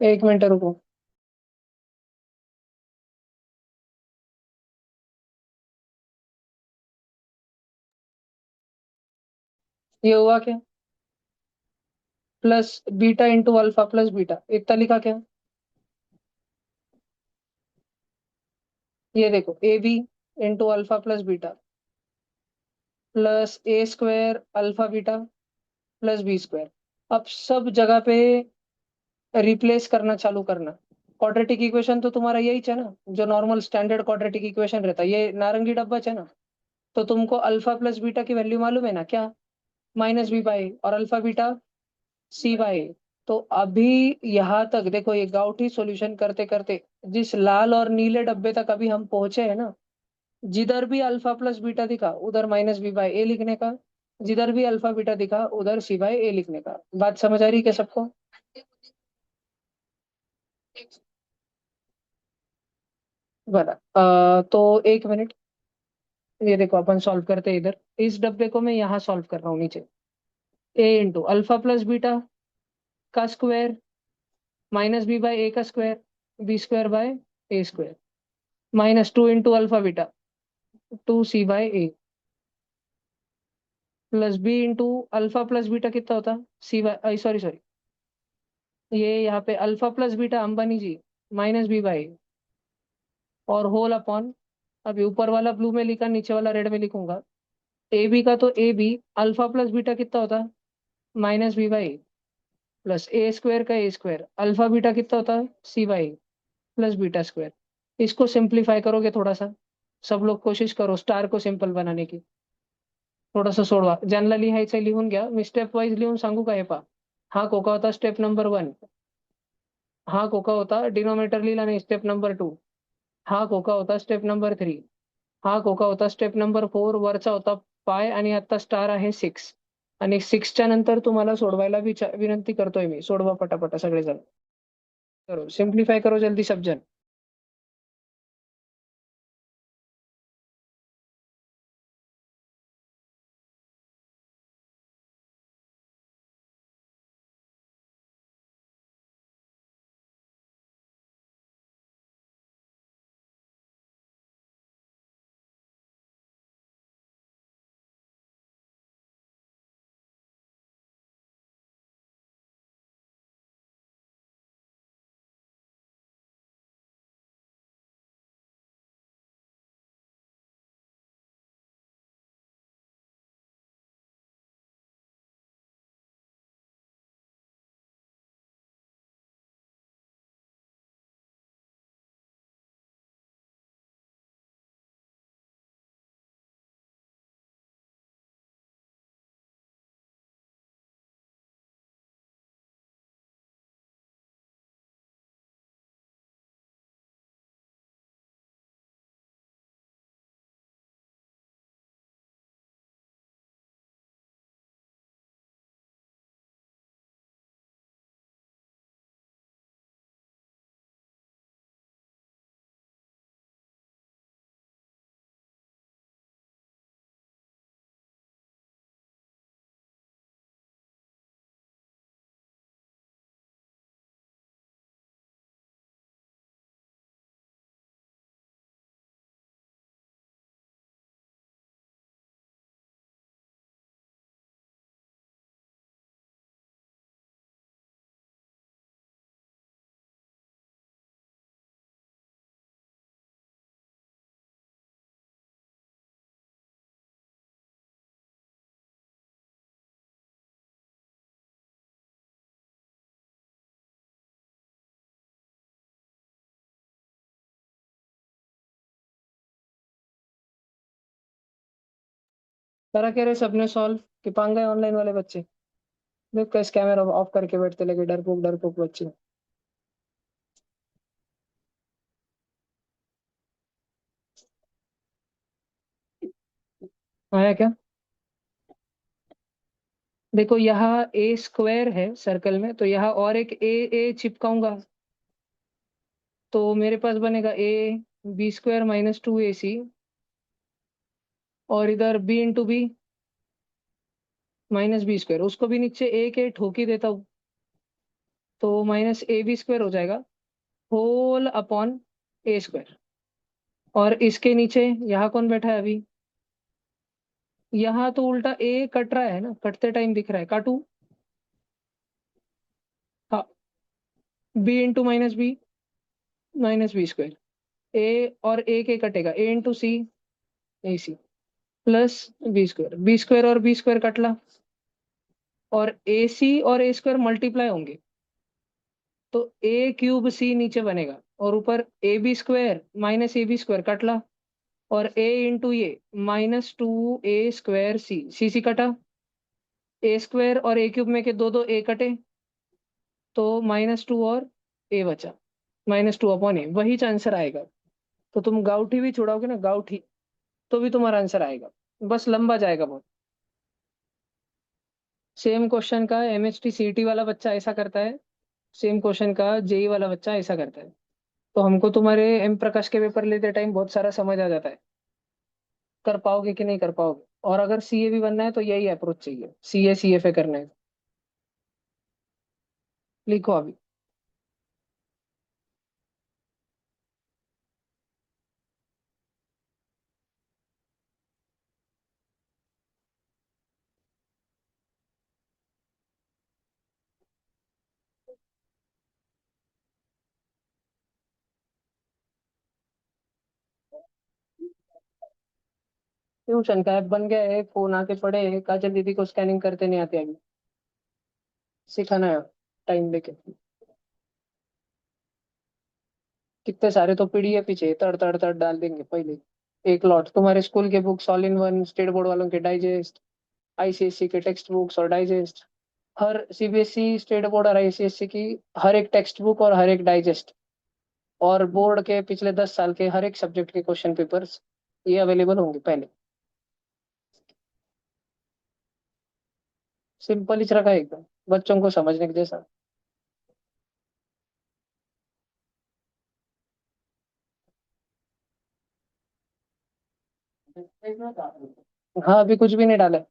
1 मिनट रुको। ये हुआ क्या? Plus beta into alpha plus beta, इतना लिखा क्या? ये देखो, a b into alpha plus beta plus a square alpha beta plus B square. अब सब जगह पे रिप्लेस करना चालू करना। क्वाड्रेटिक इक्वेशन तो तुम्हारा यही है ना, जो नॉर्मल स्टैंडर्ड क्वाड्रेटिक इक्वेशन रहता है, ये नारंगी डब्बा है ना। तो तुमको अल्फा प्लस बीटा की वैल्यू मालूम है ना क्या? माइनस बी बाई, और अल्फा बीटा सी बाई। तो अभी यहाँ तक देखो, ये गाउठी सॉल्यूशन करते करते जिस लाल और नीले डब्बे तक अभी हम पहुंचे हैं ना, जिधर भी अल्फा प्लस बीटा दिखा उधर माइनस बी बाई ए लिखने का, जिधर भी अल्फा बीटा दिखा उधर सी बाई ए लिखने का। बात समझ आ रही है क्या सबको? बना तो 1 मिनट। ये देखो अपन सॉल्व करते हैं इधर, इस डब्बे को मैं यहाँ सॉल्व कर रहा हूँ नीचे। A into alpha plus beta का square minus b by a का square, b square by a square, minus 2 into alpha beta 2c/a, plus b into alpha plus beta कितना होता, सी बाई, सॉरी सॉरी, ये यहाँ पे alpha plus beta Ambani ji, minus बी/a, और whole upon, अभी ऊपर वाला ब्लू में लिखा, नीचे वाला रेड में लिखूंगा। ए बी का तो a B, alpha plus beta कितना होता, माइनस बी/a, प्लस ए स्क्वायर का ए स्क्वायर, अल्फा बीटा कितना होता है, सी/a प्लस बीटा स्क्वायर। इसको सिंप्लीफाई करोगे थोड़ा सा, सब लोग कोशिश करो स्टार को सिंपल बनाने की, थोडंसं सोडवा. ज्यांना लिहायचं लिहून घ्या, मी स्टेप वाईज लिहून सांगू का, हे पहा. हा कोका होता स्टेप नंबर 1, हा कोका होता, डिनोमिनेटर लिहिला नाही, स्टेप नंबर 2, हा कोका होता स्टेप नंबर 3, हा कोका होता स्टेप नंबर 4, वरचा होता पाय, आणि आता स्टार आहे 6. आणि 6च्या नंतर तुम्हाला सोडवायला विनंती करतोय मी, सोडवा पटापटा सगळेजण. करो सिंप्लीफाई करो जल्दी सब जन. करा क्या रे सबने सॉल्व, कि पांगे ऑनलाइन वाले बच्चे, देख कैसे कैमरा ऑफ करके बैठते लगे, डरपोक डरपोक बच्चे. आया क्या? देखो यहाँ ए स्क्वायर है सर्कल में, तो यहाँ और एक ए चिपकाऊंगा, तो मेरे पास बनेगा ए बी स्क्वायर माइनस 2ac, और इधर b into b minus B square, उसको भी नीचे ए के ठोकी देता हूँ, तो माइनस ए बी स्क्वायर हो जाएगा, होल अपॉन ए स्क्वायर. और इसके नीचे यहाँ कौन बैठा है अभी, यहाँ तो उल्टा ए कट रहा है ना, कटते टाइम दिख रहा है, काटू. हाँ, B into minus B square, A और ए के कटेगा, A into C, A C, plus B square और बी स्क्वायर कटला, और ए सी और ए स्क्वायर मल्टीप्लाई होंगे, तो ए क्यूब सी नीचे बनेगा, और ऊपर A B square minus A B square कटला, और ए इंटू ये -2a² सी, सी सी कटा, ए स्क्वायर और ए क्यूब में के दो दो ए कटे, तो -2 और ए बचा, -2/a, वही आंसर आएगा. तो तुम गाउठी भी छुड़ाओगे ना, गाउठी, तो भी तुम्हारा आंसर आएगा, बस लंबा जाएगा बहुत. सेम क्वेश्चन का एमएचटी सीटी वाला बच्चा ऐसा करता है, सेम क्वेश्चन का जेई वाला बच्चा ऐसा करता है, तो हमको तुम्हारे एम प्रकाश के पेपर लेते टाइम बहुत सारा समझ आ जाता है. कर पाओगे कि नहीं कर पाओगे। और अगर सीए भी बनना है तो यही अप्रोच चाहिए, सीए सीएफए करना है। लिखो अभी। ट्यूशन का ऐप बन गया है, फोन आके पड़े हैं, काजल दीदी को स्कैनिंग करते नहीं आती अभी, सिखाना है टाइम लेके। कितने सारे तो पीडीएफ पीछे तड़ तड़ तड़ डाल देंगे पहले। एक लॉट तुम्हारे स्कूल के books all in one, state board वालों के डाइजेस्ट, आईसीएससी के टेक्स्ट बुक्स और डाइजेस्ट, हर सीबीएसई स्टेट बोर्ड और आईसीएससी की हर एक टेक्स्ट बुक और हर एक डाइजेस्ट, और बोर्ड के पिछले 10 साल के हर एक सब्जेक्ट के क्वेश्चन पेपर्स, ये अवेलेबल होंगे पहले। सिंपल ही रखा है एकदम, बच्चों को समझने के जैसा। हाँ अभी कुछ भी नहीं डाला है।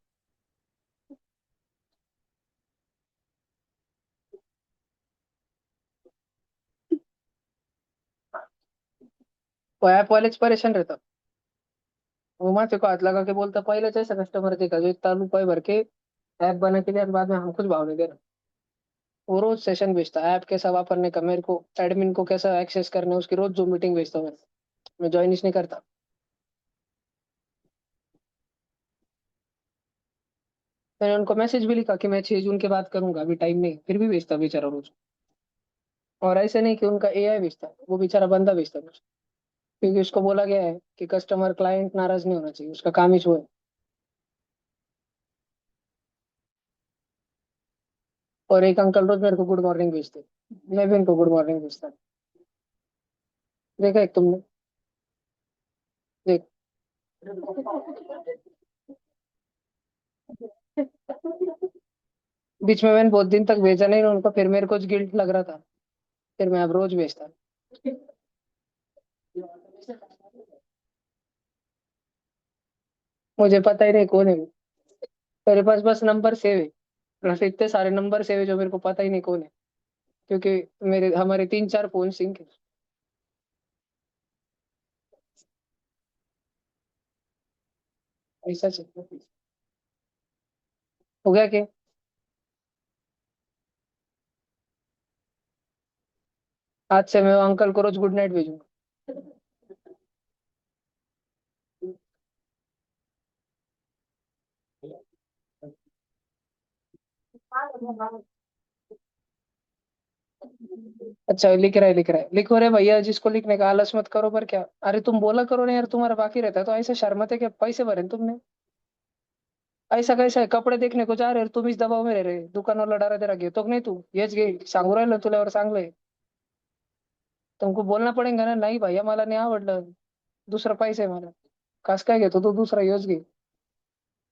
वो ऐप वाले से परेशान रहता। वो माँ तेरे को हाथ लगा के बोलता पहले जैसा कस्टमर देखा जो इतना रुपए भर के ऐप बना के लिया, और बाद में हम कुछ भाव नहीं दे रहे। वो रोज सेशन भेजता है, ऐप कैसा वापरने का, मेरे को एडमिन को कैसा एक्सेस करना है उसकी रोज जो मीटिंग भेजता हूँ मैं ज्वाइन नहीं करता। मैंने उनको मैसेज भी लिखा कि मैं 6 जून के बाद करूंगा, अभी टाइम नहीं, फिर भी भेजता बेचारा रोज। और ऐसे नहीं कि उनका एआई भेजता है, वो बेचारा बंदा भेजता है रोज। क्योंकि उसको बोला गया है कि कस्टमर क्लाइंट नाराज नहीं होना चाहिए, उसका काम ही वो है। और एक अंकल रोज मेरे को गुड मॉर्निंग भेजते, मैं भी उनको गुड मॉर्निंग भेजता। देखा एक तुमने? देख। बीच में मैंने बहुत दिन तक भेजा नहीं उनको, फिर मेरे को गिल्ट लग रहा था, फिर मैं अब रोज भेजता। मुझे पता ही नहीं कौन है वो। मेरे पास बस नंबर सेव है, बस इतने सारे नंबर सेव है जो मेरे को पता ही नहीं कौन है। क्योंकि मेरे हमारे 3 4 फोन सिंक है। ऐसा चल। हो गया कि आज से मैं वो अंकल को रोज गुड नाइट भेजूंगा। अच्छा लिख रहा है लिखो रे भैया, जिसको लिखने का आलस मत करो, पर क्या, अरे तुम बोला करो ना यार, तुम्हारा बाकी रहता है तो ऐसे शर्मते के पैसे भरे हैं तुमने। ऐसा कैसा है, कपडे देखने को जा रहे हो, तुम इस दबाव में रह रहे, दुकान वाला डरा दे घेतो की नाही तू, हेच घे सांगू राहिलो तुला और चांगलंय। तुमको बोलना पडेगा ना, नाही भैया मला नाही आवडलं, दुसरा पैसे आहे मला, कस काय घेतो तू दूसरा योच घे।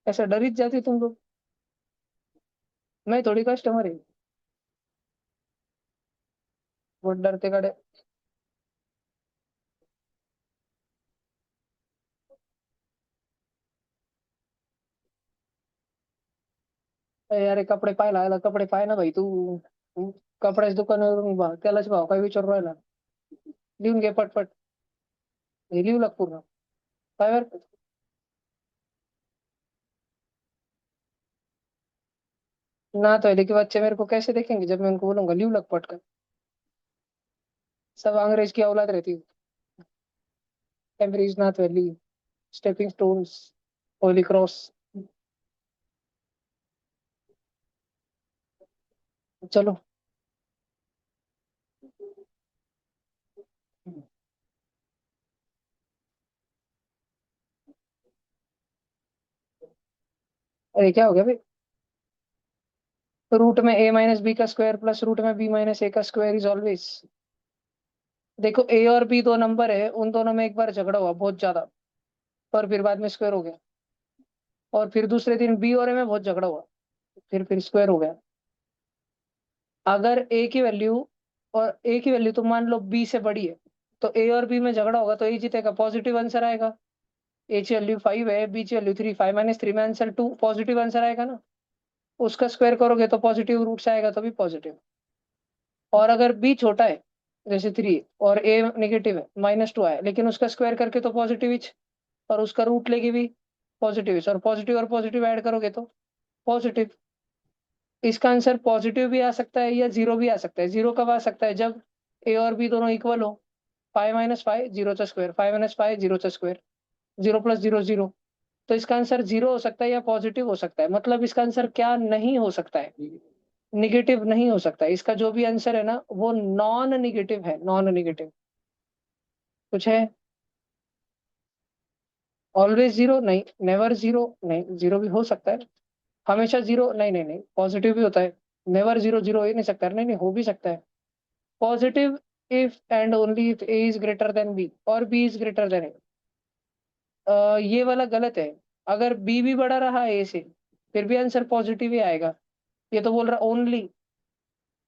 ऐसा डरीत जाते तुम लोग। मैं थोड़ी कस्टमर है, वो डरते खड़े। अरे यार कपडे पाहायला आला, कपडे पाय ना भाई तू कपड्याच्या दुकानावरून त्यालाच भाव काय विचारू राहिला, लिहून घे पटपट, हे लिहू लाग पूर्ण काय बर। ना तो के बच्चे मेरे को कैसे देखेंगे जब मैं उनको बोलूंगा लिव लग पटकर। सब अंग्रेज की औलाद रहती है। Cambridge, Nath valley, stepping stones, holy cross. चलो। अरे क्या हो गया भाई। रूट में a माइनस बी का स्क्वायर प्लस रूट में b माइनस ए का स्क्वायर इज ऑलवेज। देखो a और b दो नंबर है, उन दोनों में एक बार झगड़ा हुआ बहुत ज्यादा, पर फिर बाद में स्क्वायर हो गया। और फिर दूसरे दिन b और a में बहुत झगड़ा हुआ, फिर स्क्वायर हो गया। अगर a की वैल्यू तो मान लो b से बड़ी है, तो a और b में झगड़ा होगा तो a जीतेगा, पॉजिटिव आंसर आएगा। ए की वैल्यू 5 है, बी की वैल्यू 3, 5 - 3 में आंसर 2, पॉजिटिव आंसर आएगा ना। उसका स्क्वायर करोगे तो पॉजिटिव रूट से आएगा, तो भी पॉजिटिव। और अगर बी छोटा है, जैसे 3, और ए नेगेटिव है, -2 आया, लेकिन उसका स्क्वायर करके तो पॉजिटिव ही, और उसका रूट लेके भी पॉजिटिव, और पॉजिटिव ऐड करोगे तो पॉजिटिव। इसका आंसर पॉजिटिव भी आ सकता है या जीरो भी आ सकता है। जीरो कब आ सकता है? जब ए और बी दोनों इक्वल हो। 5 - 5 जीरो का स्क्वायर, 5 - 5 जीरो का स्क्वायर, 0 + 0 0। तो इसका आंसर जीरो हो सकता है या पॉजिटिव हो सकता है। मतलब इसका आंसर क्या नहीं हो सकता है? निगेटिव नहीं हो सकता है। इसका जो भी आंसर है ना, वो नॉन निगेटिव है, नॉन निगेटिव। कुछ है? ऑलवेज जीरो नहीं, नेवर जीरो नहीं, जीरो भी हो सकता है। हमेशा जीरो नहीं, नहीं नहीं, पॉजिटिव भी होता है। नेवर जीरो, जीरो हो ही नहीं सकता, नहीं नहीं, हो भी सकता है positive. If and only if a is greater than b और b is greater than a. ये वाला गलत है। अगर बी भी बड़ा रहा ए से, फिर भी आंसर पॉजिटिव ही आएगा। ये तो बोल रहा ओनली,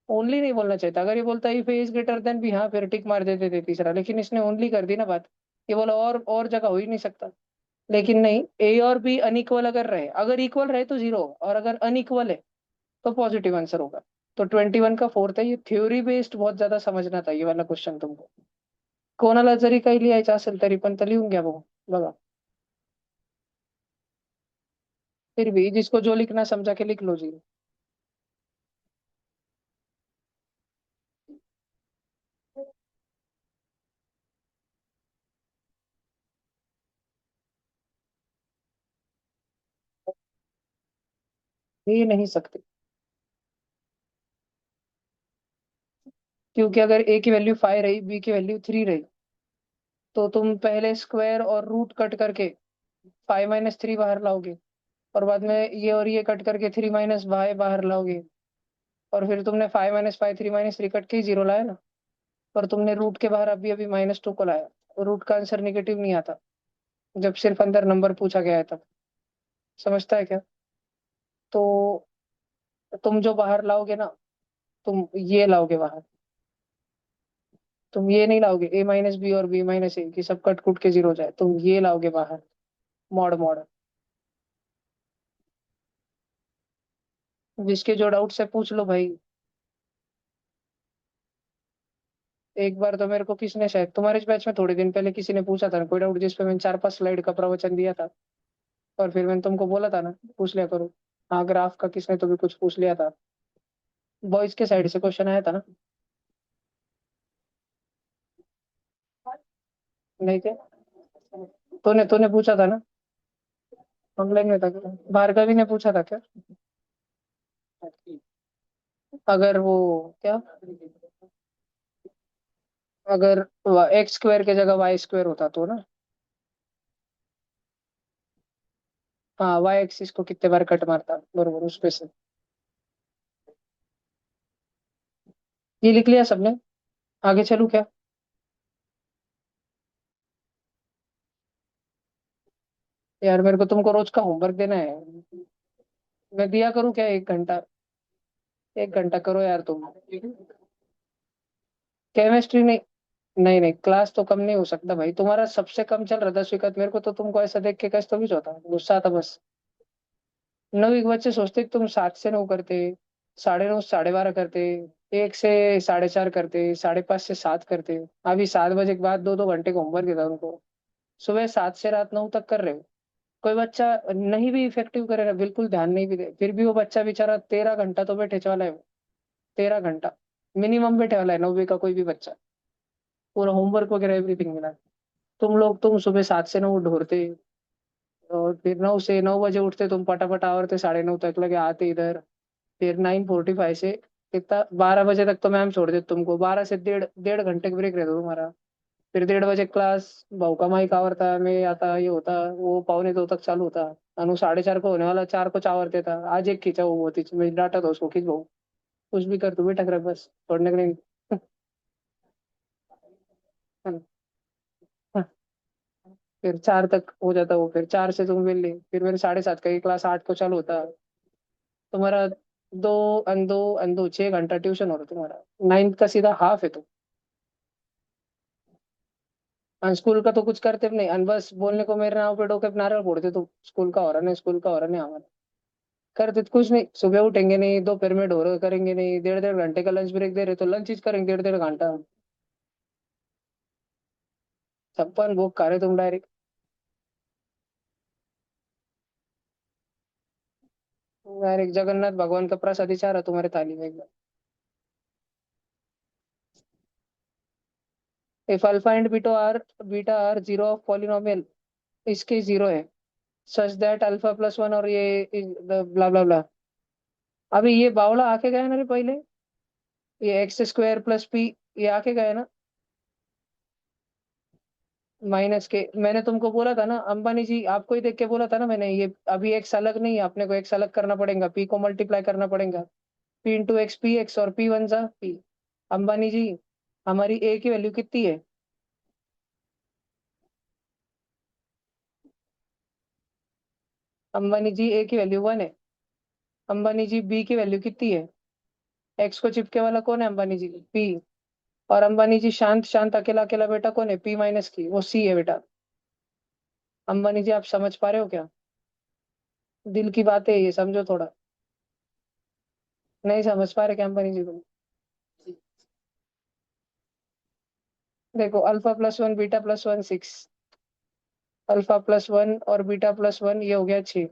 ओनली नहीं बोलना चाहिए था। अगर ये बोलता if a is greater than b, हाँ फिर टिक मार देते थे तीसरा, लेकिन इसने ओनली कर दी ना बात। ये बोला और जगह हो ही नहीं सकता। लेकिन नहीं, ए और बी अनइक्वल अगर रहे, अगर इक्वल रहे तो जीरो होगा, और अगर अनइक्वल है तो पॉजिटिव आंसर होगा। तो 21 का फोर्थ है। ये थ्योरी बेस्ड बहुत ज्यादा समझना था ये वाला क्वेश्चन तुमको। कोणाला जरी काही लिहायचं असेल तरी पण तर लिहून घ्या भाऊ, बघा। फिर भी जिसको जो लिखना समझा के लिख लो जी। ये नहीं सकते, क्योंकि अगर ए की वैल्यू 5 रही, बी की वैल्यू 3 रही, तो तुम पहले स्क्वायर और रूट कट करके 5 - 3 बाहर लाओगे, और बाद में ये और ये कट करके 3 - y बाहर लाओगे। और फिर तुमने 5 - 5 3 - 3 कट के ही जीरो लाया ना। पर तुमने रूट के बाहर अभी अभी -2 को लाया। रूट का आंसर निगेटिव नहीं आता जब सिर्फ अंदर नंबर पूछा गया है तब। समझता है क्या? तो तुम जो बाहर लाओगे ना, तुम ये लाओगे बाहर। तुम ये नहीं लाओगे a - b और b - a कि सब कट कुट के जीरो हो जाए, तुम ये लाओगे बाहर। Mod mod. जिसके जो डाउट से पूछ लो भाई। एक बार तो मेरे को किसने, शायद तुम्हारे बैच में थोड़े दिन पहले किसी ने पूछा था ना कोई डाउट, जिसपे मैंने 4 5 स्लाइड का प्रवचन दिया था। और फिर मैंने तुमको बोला था ना, पूछ लिया करो। हाँ, ग्राफ का किसने तो भी कुछ पूछ लिया था। बॉयज के साइड से क्वेश्चन आया था ना। नहीं थे? तूने तूने पूछा था ना? ऑनलाइन में था क्या? भार्गवी ने पूछा था क्या? अगर वो क्या, अगर x² की जगह y² होता तो ना। हाँ, y एक्सिस को कितने बार कट मारता, बरोबर उस पे से। ये लिख लिया सबने? आगे चलूं क्या? यार मेरे को तुमको रोज का होमवर्क देना है। मैं दिया करूँ क्या 1 घंटा? 1 घंटा करो यार तुम। केमिस्ट्री नहीं, नहीं नहीं, क्लास तो कम नहीं हो सकता भाई। तुम्हारा सबसे कम चल रहा था स्वीकृत, मेरे को तो तुमको ऐसा देख के कैसे तो भी होता, गुस्सा आता बस। 9 के बच्चे सोचते कि तुम 7 से 9 करते, 9:30 से 12:30 करते, 1 से 4:30 करते, 5:30 से 7 करते। अभी 7 बजे के बाद 2 2 घंटे का होमवर्क देता उनको। सुबह 7 से रात 9 तक कर रहे हो। कोई बच्चा नहीं भी इफेक्टिव करेगा, बिल्कुल ध्यान नहीं भी दे, फिर भी वो बच्चा बेचारा 13 घंटा तो बैठे वाला है वो। 13 घंटा मिनिमम बैठे वाला है 9वीं का कोई भी बच्चा, पूरा होमवर्क वगैरह एवरीथिंग मिला। तुम सुबह 7 से 9 ढोरते, और फिर 9 से 9 बजे उठते तुम, पटापट आवरते 9:30 तक लगे आते इधर। फिर 9:45 से कितना, 12 बजे तक तो मैम छोड़ देते तुमको। 12 से डेढ़ डेढ़ घंटे का ब्रेक रहता तुम्हारा। फिर 1:30 बजे क्लास, भाऊ का माइक आवरता, मैं आता, ये होता वो 1:45 तक चालू होता। अनु 4:30 को होने वाला, 4 को चावरते था। आज एक खींचा, वो बहुत ही मैं डांटा था उसको, खींच भाऊ, कुछ भी कर, तू भी टक रख बस, छोड़ने के नहीं। फिर 4 तक हो जाता वो, फिर 4 से तुम मिल ली, फिर मेरे 7:30 का, क्लास 8 को चालू होता तुम्हारा। दो अंदो अंदो 6 घंटा ट्यूशन हो रहा तुम्हारा। 9th का सीधा हाफ है तो। स्कूल का तो कुछ करते भी नहीं बस बोलने को मेरे नाम पे डोके पे नारियल फोड़ते तो स्कूल का हो रहा नहीं, स्कूल का हो रहा नहीं हमारा। करते तो कुछ नहीं, सुबह उठेंगे नहीं, दोपहर में ढोर करेंगे नहीं, 1.5 1.5 घंटे का लंच ब्रेक दे रहे तो लंच ही करेंगे 1.5 1.5 घंटा। छप्पन भोग खा रहे तुम डायरेक्ट। डायरेक्ट जगन्नाथ भगवान का प्रसाद ही चाह रहा तुम्हारे थाली में एकदम। If alpha and beta are zero of polynomial, इसके जीरो है, such that alpha plus one और ये ब्ला ब्ला ब्ला। अभी ये बावला आके गया ना रे पहले, ये एक्स स्क्वायर प्लस पी, ये आके गया ना माइनस के। मैंने तुमको बोला था ना अंबानी जी, आपको ही देख के बोला था ना मैंने, ये अभी एक्स अलग नहीं है, अपने को एक्स अलग करना पड़ेगा, पी को मल्टीप्लाई करना पड़ेगा। P into x P x और पी वन जा पी। अंबानी जी, हमारी ए की वैल्यू कितनी है? अंबानी जी ए की वैल्यू 1 है। अंबानी जी बी की वैल्यू कितनी है? एक्स को चिपके वाला कौन है? अंबानी जी पी। और अंबानी जी शांत शांत अकेला अकेला बेटा कौन है? पी माइनस की, वो सी है बेटा। अंबानी जी आप समझ पा रहे हो क्या? दिल की बात है ये, समझो थोड़ा। नहीं समझ पा रहे क्या अंबानी जी को? देखो alpha plus one beta plus one 6, alpha plus one और बीटा प्लस वन ये हो गया 6।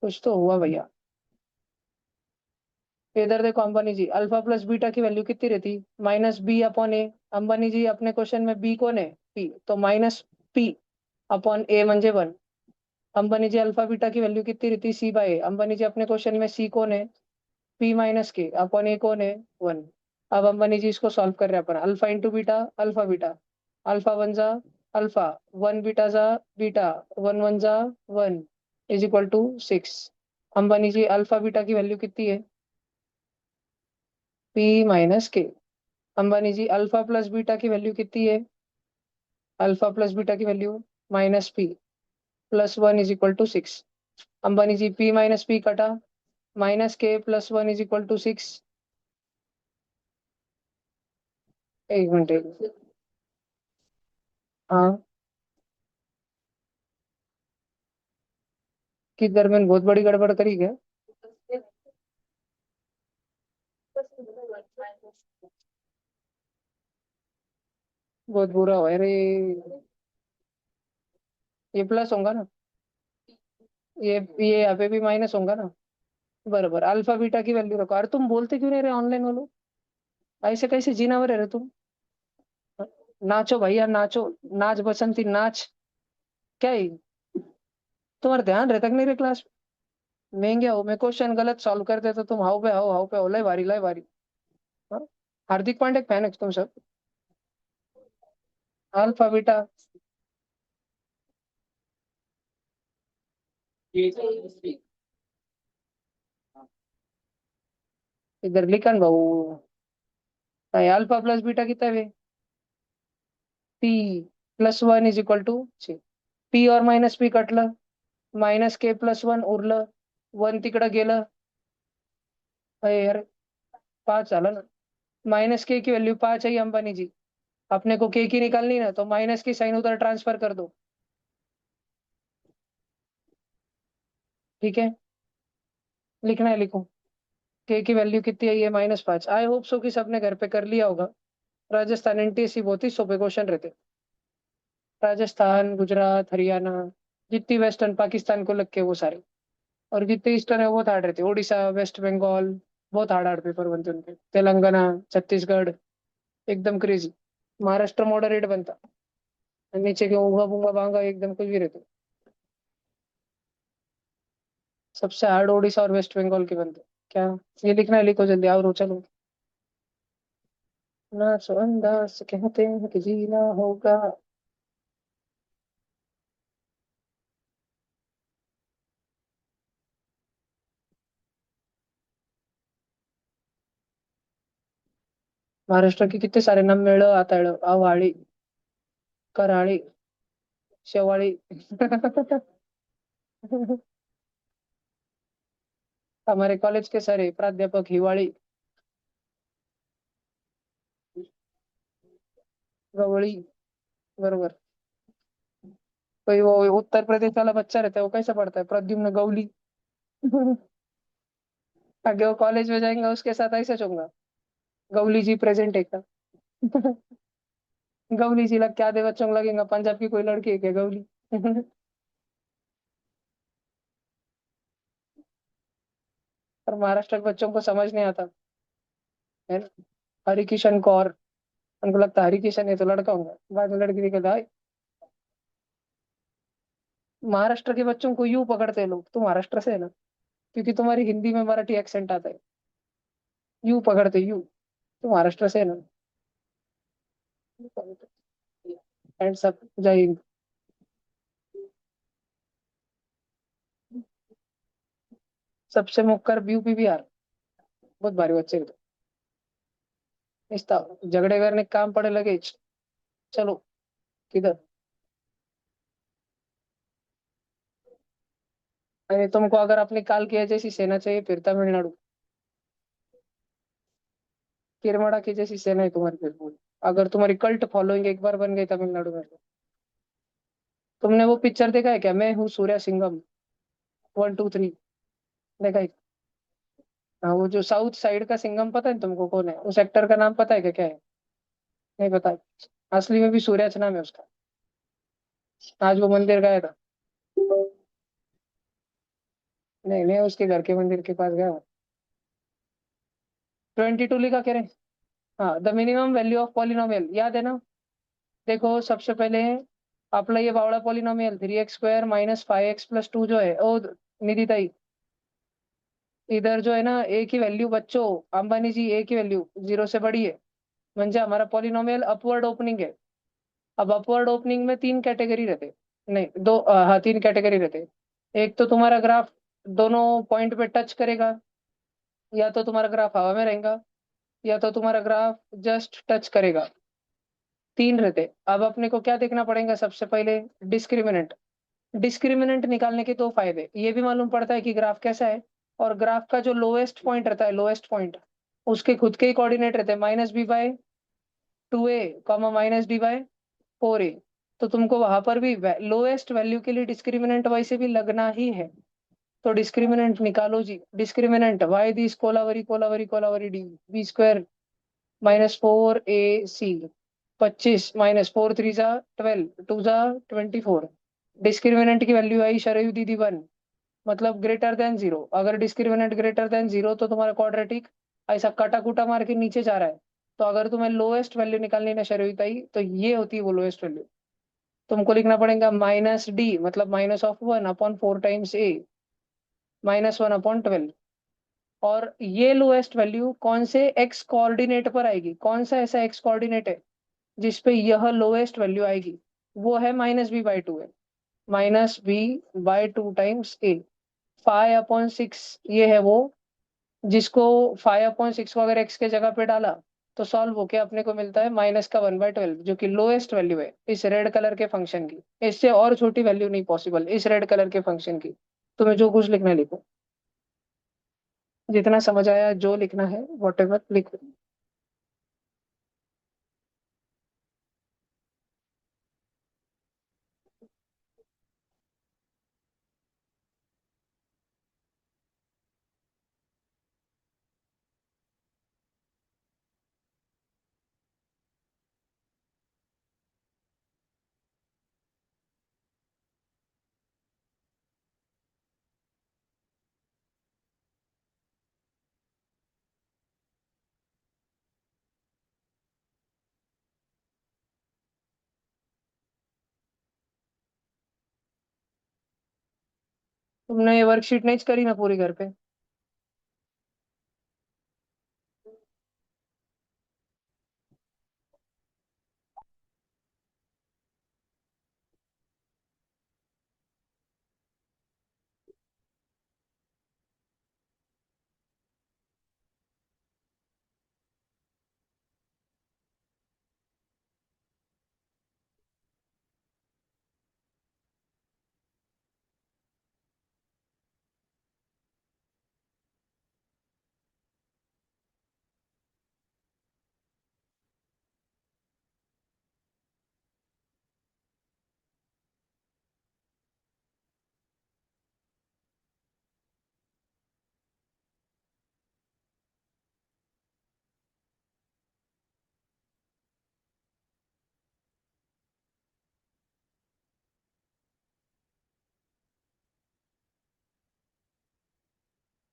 कुछ तो हुआ भैया। इधर देखो Ambani ji, alpha plus beta की वैल्यू कितनी रहती? माइनस बी अपॉन ए। अंबानी जी अपने क्वेश्चन में बी कौन है? पी, तो माइनस पी अपॉन ए म्हणजे 1। अंबानी जी अल्फा बीटा की वैल्यू कितनी रहती? सी बाय ए। अंबानी जी अपने क्वेश्चन में सी कौन है? पी माइनस के अपॉन ए कौन है? 1। अब अंबानी जी इसको सॉल्व कर रहे हैं अपन, alpha into beta, alpha beta, alpha one जा अल्फा, वन बीटा जा बीटा, वन वन जा 1 is equal to 6। Ambani ji alpha beta की वैल्यू कितनी है? P minus K. Ambani ji alpha plus beta की वैल्यू कितनी है? अल्फा प्लस बीटा की value minus P plus 1 is equal to 6। Ambani ji P minus P कटा, माइनस के प्लस 1 इज इक्वल टू 6। एक मिनट एक मिनट। हाँ, किधर मैंने बहुत बड़ी गड़बड़ करी क्या? बहुत बुरा हुआ अरे। ये प्लस होगा ना? ये यहाँ पे भी माइनस होगा ना? बराबर। अल्फा बीटा की वैल्यू रखो। और तुम बोलते क्यों नहीं रहे ऑनलाइन वालों? ऐसे कैसे जीना हुआ रहे तुम? नाचो भैया नाचो, नाच बसंती नाच। क्या है? तुम्हारा ध्यान रहता कि नहीं रे क्लास में? महंगे हो, मैं क्वेश्चन गलत सॉल्व कर देता, तुम हाउ पे हो, लय भारी। हाँ? हार्दिक पांड्या के फैन है तुम सब? Alpha beta. इधर लिखन भाऊ, अल्फा प्लस बीटा कितना है? P plus one is equal to 6। P और माइनस पी कटलं, माइनस के प्लस वन उरलं, वन तिकडं गेलं. अरे यार, 5 झालं ना. माइनस के की वैल्यू 5 है अंबानी जी, अपने को के की निकालनी ना, तो माइनस की साइन उधर ट्रांसफर कर दो। ठीक है, लिखना है लिखो। के की वैल्यू कितनी है? ये -5। आई होप सो कि सबने घर पे कर लिया होगा। राजस्थान एनटीएससी बहुत ही सोपे क्वेश्चन रहते। राजस्थान, गुजरात, हरियाणा, जितनी वेस्टर्न पाकिस्तान को लग के वो सारे, और जितने ईस्टर्न है वो बहुत हार्ड रहते। उड़ीसा, वेस्ट बंगाल, बहुत हार्ड हार्ड पेपर बनते उनके। तेलंगाना, छत्तीसगढ़, एकदम क्रेजी। महाराष्ट्र मॉडरेट बनता, नीचे के ऊंगा बूंगा बांगा एकदम कुछ भी रहते। सबसे हार्ड उड़ीसा और वेस्ट बंगाल के बनते। क्या? ये लिखना है लिखो जल्दी, और चलो। नाचो अंदाज कहते हैं कि जीना होगा। महाराष्ट्र के कितने सारे नाम, मेळ आताळ, आव्हाळी, कराळी, शेवाळी. हमारे कॉलेज के सारे प्राध्यापक हिवाळी, गवळी, बरोबर। कोई वो उत्तर प्रदेश वाला बच्चा रहता है, वो कैसा पढ़ता है, प्रद्युम्न गौली। आगे वो कॉलेज में जाएंगे, उसके साथ ऐसे चूंगा, गौली जी प्रेजेंट है क्या? गौली जी लग क्या दे बच्चों को लगेगा, पंजाब की कोई लड़की है क्या गौली? और महाराष्ट्र के बच्चों को समझ नहीं आता है ना। हरिकिशन कौर, उनको लगता है हरिकिशन है तो लड़का होगा, बाद में लड़की निकलता है। महाराष्ट्र के बच्चों को यूं पकड़ते हैं लोग, तुम महाराष्ट्र से है ना, क्योंकि तुम्हारी हिंदी में मराठी एक्सेंट आता है, यूं पकड़ते यूं, तुम महाराष्ट्र से है ना। एंड सब जय हिंद। सबसे मुक्कर यूपी बिहार, बहुत भारी बच्चे हैं तो। इस्ता झगड़े करने के काम पड़े लगे, चलो किधर। अरे तुमको अगर अपनी काल की जैसी सेना चाहिए, फिर तमिलनाडु, किरमड़ा की जैसी सेना है तुम्हारी फिर पूरी। अगर तुम्हारी कल्ट फॉलोइंग एक बार बन गई तमिलनाडु में तो। तुमने वो पिक्चर देखा है क्या, मैं हूँ सूर्या सिंघम, 1 2 3, देखा है? हाँ, वो जो साउथ साइड का सिंघम, पता है तुमको कौन है, उस एक्टर का नाम पता है क्या, क्या है? नहीं पता है? असली में भी सूर्याच नाम है उसका। आज वो मंदिर गया था। नहीं नहीं, उसके घर के मंदिर के पास गया हूँ। 22 लिखा कह रहे हैं। हाँ, the minimum value of polynomial याद है ना। देखो सबसे पहले आपला ये बावड़ा पॉलिनोमियल 3x² -5x+2 जो है, ओ निधि ताई, इधर जो है ना ए की व्हॅल्यू बच्चो, अंबानी जी ए की व्हॅल्यू 0 से बड़ी है, म्हणजे हमारा पॉलिनोमियल अपवर्ड ओपनिंग है। अब अपवर्ड ओपनिंग में तीन कैटेगरी रहते, नहीं दो, हाँ तीन कैटेगरी रहते। एक तो तुम्हारा ग्राफ दोनों पॉइंट पे टच करेगा, या तो तुम्हारा ग्राफ हवा में रहेगा, या तो तुम्हारा ग्राफ जस्ट टच करेगा। तीन रहते। अब अपने को क्या देखना पड़ेगा सबसे पहले, डिस्क्रिमिनेंट। डिस्क्रिमिनेंट निकालने के दो फायदे, ये भी मालूम पड़ता है कि ग्राफ कैसा है, और ग्राफ का जो लोएस्ट पॉइंट रहता है, लोएस्ट पॉइंट, उसके खुद के ही कोऑर्डिनेट रहते हैं, -b/2a, -d/4a। तो तुमको वहां पर भी लोएस्ट वैल्यू के लिए डिस्क्रिमिनेंट वैसे भी लगना ही है। तो डिस्क्रिमिनेंट निकालो जी, discriminant why the kolaveri kolaveri kolaveri di, b² -4ac, 25 -4 3 = 12, 2 = 24। Discriminant की वैल्यू आई शरयू दीदी 1, मतलब ग्रेटर देन जीरो। अगर डिस्क्रिमिनेंट ग्रेटर देन जीरो तो तुम्हारा क्वाड्रेटिक ऐसा कटा कुटा मार के नीचे जा रहा है। तो अगर तुम्हें लोएस्ट वैल्यू निकालनी है ना शरयुताई, तो ये होती है वो लोएस्ट वैल्यू। तुमको लिखना पड़ेगा -d, मतलब -1/4 टाइम्स a, -1/12। और ये लोएस्ट वैल्यू कौन से एक्स कोऑर्डिनेट पर आएगी, कौन सा ऐसा एक्स कोऑर्डिनेट है जिसपे यह लोएस्ट वैल्यू आएगी, वो है -b/2 है, -b/2 टाइम्स a। 5/6 ये है वो, जिसको 5/6 को अगर एक्स के जगह पे डाला तो सॉल्व होके अपने को मिलता है -1/12, जो कि लोएस्ट वैल्यू है इस रेड कलर के फंक्शन की। इससे और छोटी वैल्यू नहीं पॉसिबल इस रेड कलर के फंक्शन की। तुम्हें जो कुछ लिखना है लिखो, जितना समझ आया जो लिखना है वॉट एवर लिखो। तुमने ये वर्कशीट नहीं करी ना पूरी घर पे?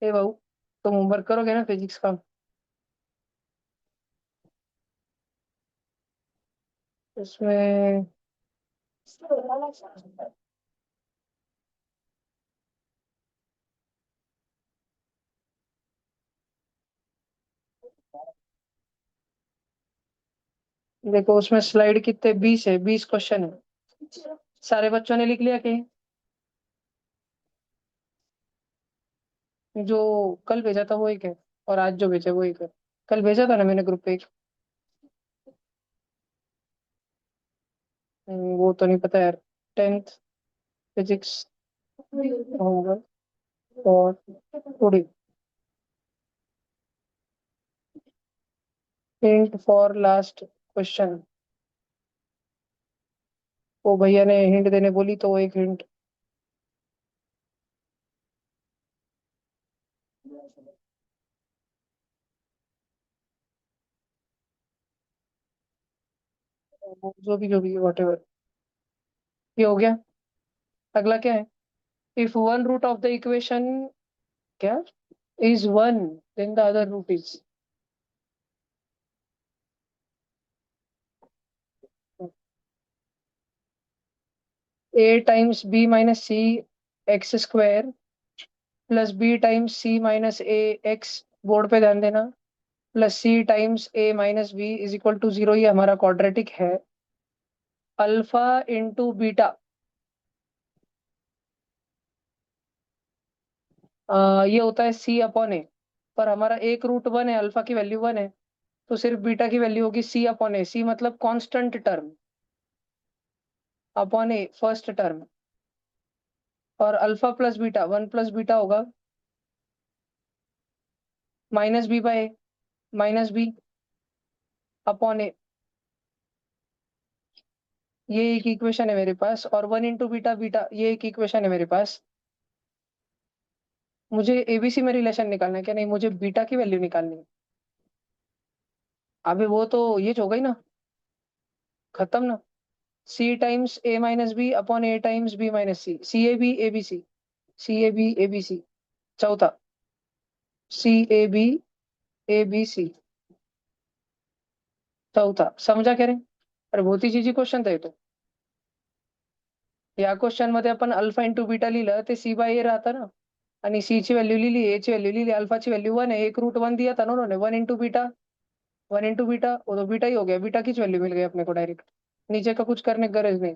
ए बाबू, तुम होमवर्क करोगे ना फिजिक्स का? इसमें देखो, उसमें स्लाइड कितने, 20 है, 20 क्वेश्चन है। सारे बच्चों ने लिख लिया कि जो कल भेजा था वो एक है, और आज जो भेजा वो एक है। कल भेजा था ना मैंने ग्रुप पे एक। वो तो नहीं पता यार। 10th फिजिक्स होगा, और थोड़ी हिंट फॉर लास्ट क्वेश्चन। वो भैया ने हिंट देने बोली तो वो एक हिंट। जो भी वॉट एवर। ये हो गया। अगला क्या है? If one root of the equation, क्या, is one, then the other root is. A times B minus C X square plus B times C minus A X, board पे ध्यान देना, plus C times A minus B is equal to zero. ये हमारा quadratic है। Alpha into beta, ये होता है सी upon ए। पर हमारा एक रूट वन है, अल्फा की वैल्यू वन है, तो सिर्फ बीटा की वैल्यू होगी सी अपॉन ए। सी मतलब कांस्टेंट टर्म, अपॉन ए फर्स्ट टर्म। और alpha plus beta, one plus beta होगा minus b by A, minus B upon ए। ये एक इक्वेशन है मेरे पास, और वन इंटू बीटा बीटा, ये एक इक्वेशन है मेरे पास। मुझे एबीसी में रिलेशन निकालना है क्या? नहीं, मुझे बीटा की वैल्यू निकालनी है। अबे वो तो ये हो गई ना, खत्म ना। C times A minus B upon A times B minus C, C A B A B C, C A B A B C. चौथा, C A B A B C, चौथा। समझा क्या रे? अरे बहुत ही इजी क्वेश्चन था ये तो। या क्वेश्चन मध्ये आपण अल्फा इंटू बीटा लिहिलं ते सी बाय ए राहतं ना, आणि सी ची व्हॅल्यू लिहिली, ए ची व्हॅल्यू लिहिली, अल्फा ची वैल्यू वन है, एक रूट वन दिया था ना उन्होंने, one into beta, one into beta, वो तो बीटा ही हो गया, बीटा की वैल्यू मिल गई अपने को डायरेक्ट। नीचे का कुछ करने की गरज नहीं।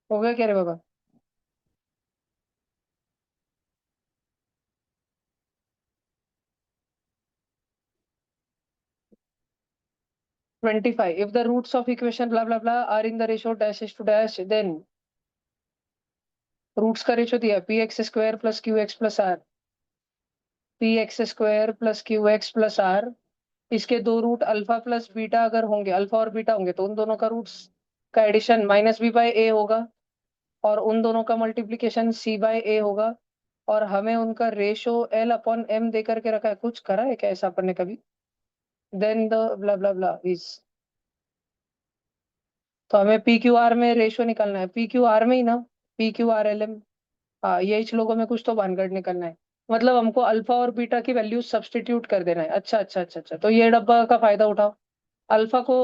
हो गया क्या रे बाबा? 25, if the roots of equation blah blah blah are in the ratio dash is to dash, then roots का रेशियो दिया p x square plus q x plus r, p x square plus q x plus r. इसके दो root alpha plus beta अगर होंगे, alpha और beta होंगे, तो उन दोनों का रूट्स का एडिशन माइनस बी बाय ए होगा, और उन दोनों का मल्टीप्लीकेशन सी बाय ए होगा। और हमें उनका रेशो एल अपॉन एम दे करके रखा है। कुछ करा है क्या ऐसा अपन ने कभी? Then the blah blah blah is. तो हमें पी क्यू आर में रेशो निकालना है, पी क्यू आर में ही ना, p q r l m. हाँ, ये इस लोगों में कुछ तो भानगढ़ निकलना है। मतलब हमको अल्फा और बीटा की वैल्यू सब्स्टिट्यूट कर देना है। अच्छा अच्छा अच्छा अच्छा, तो ये डब्बा का फायदा उठाओ। अल्फा को,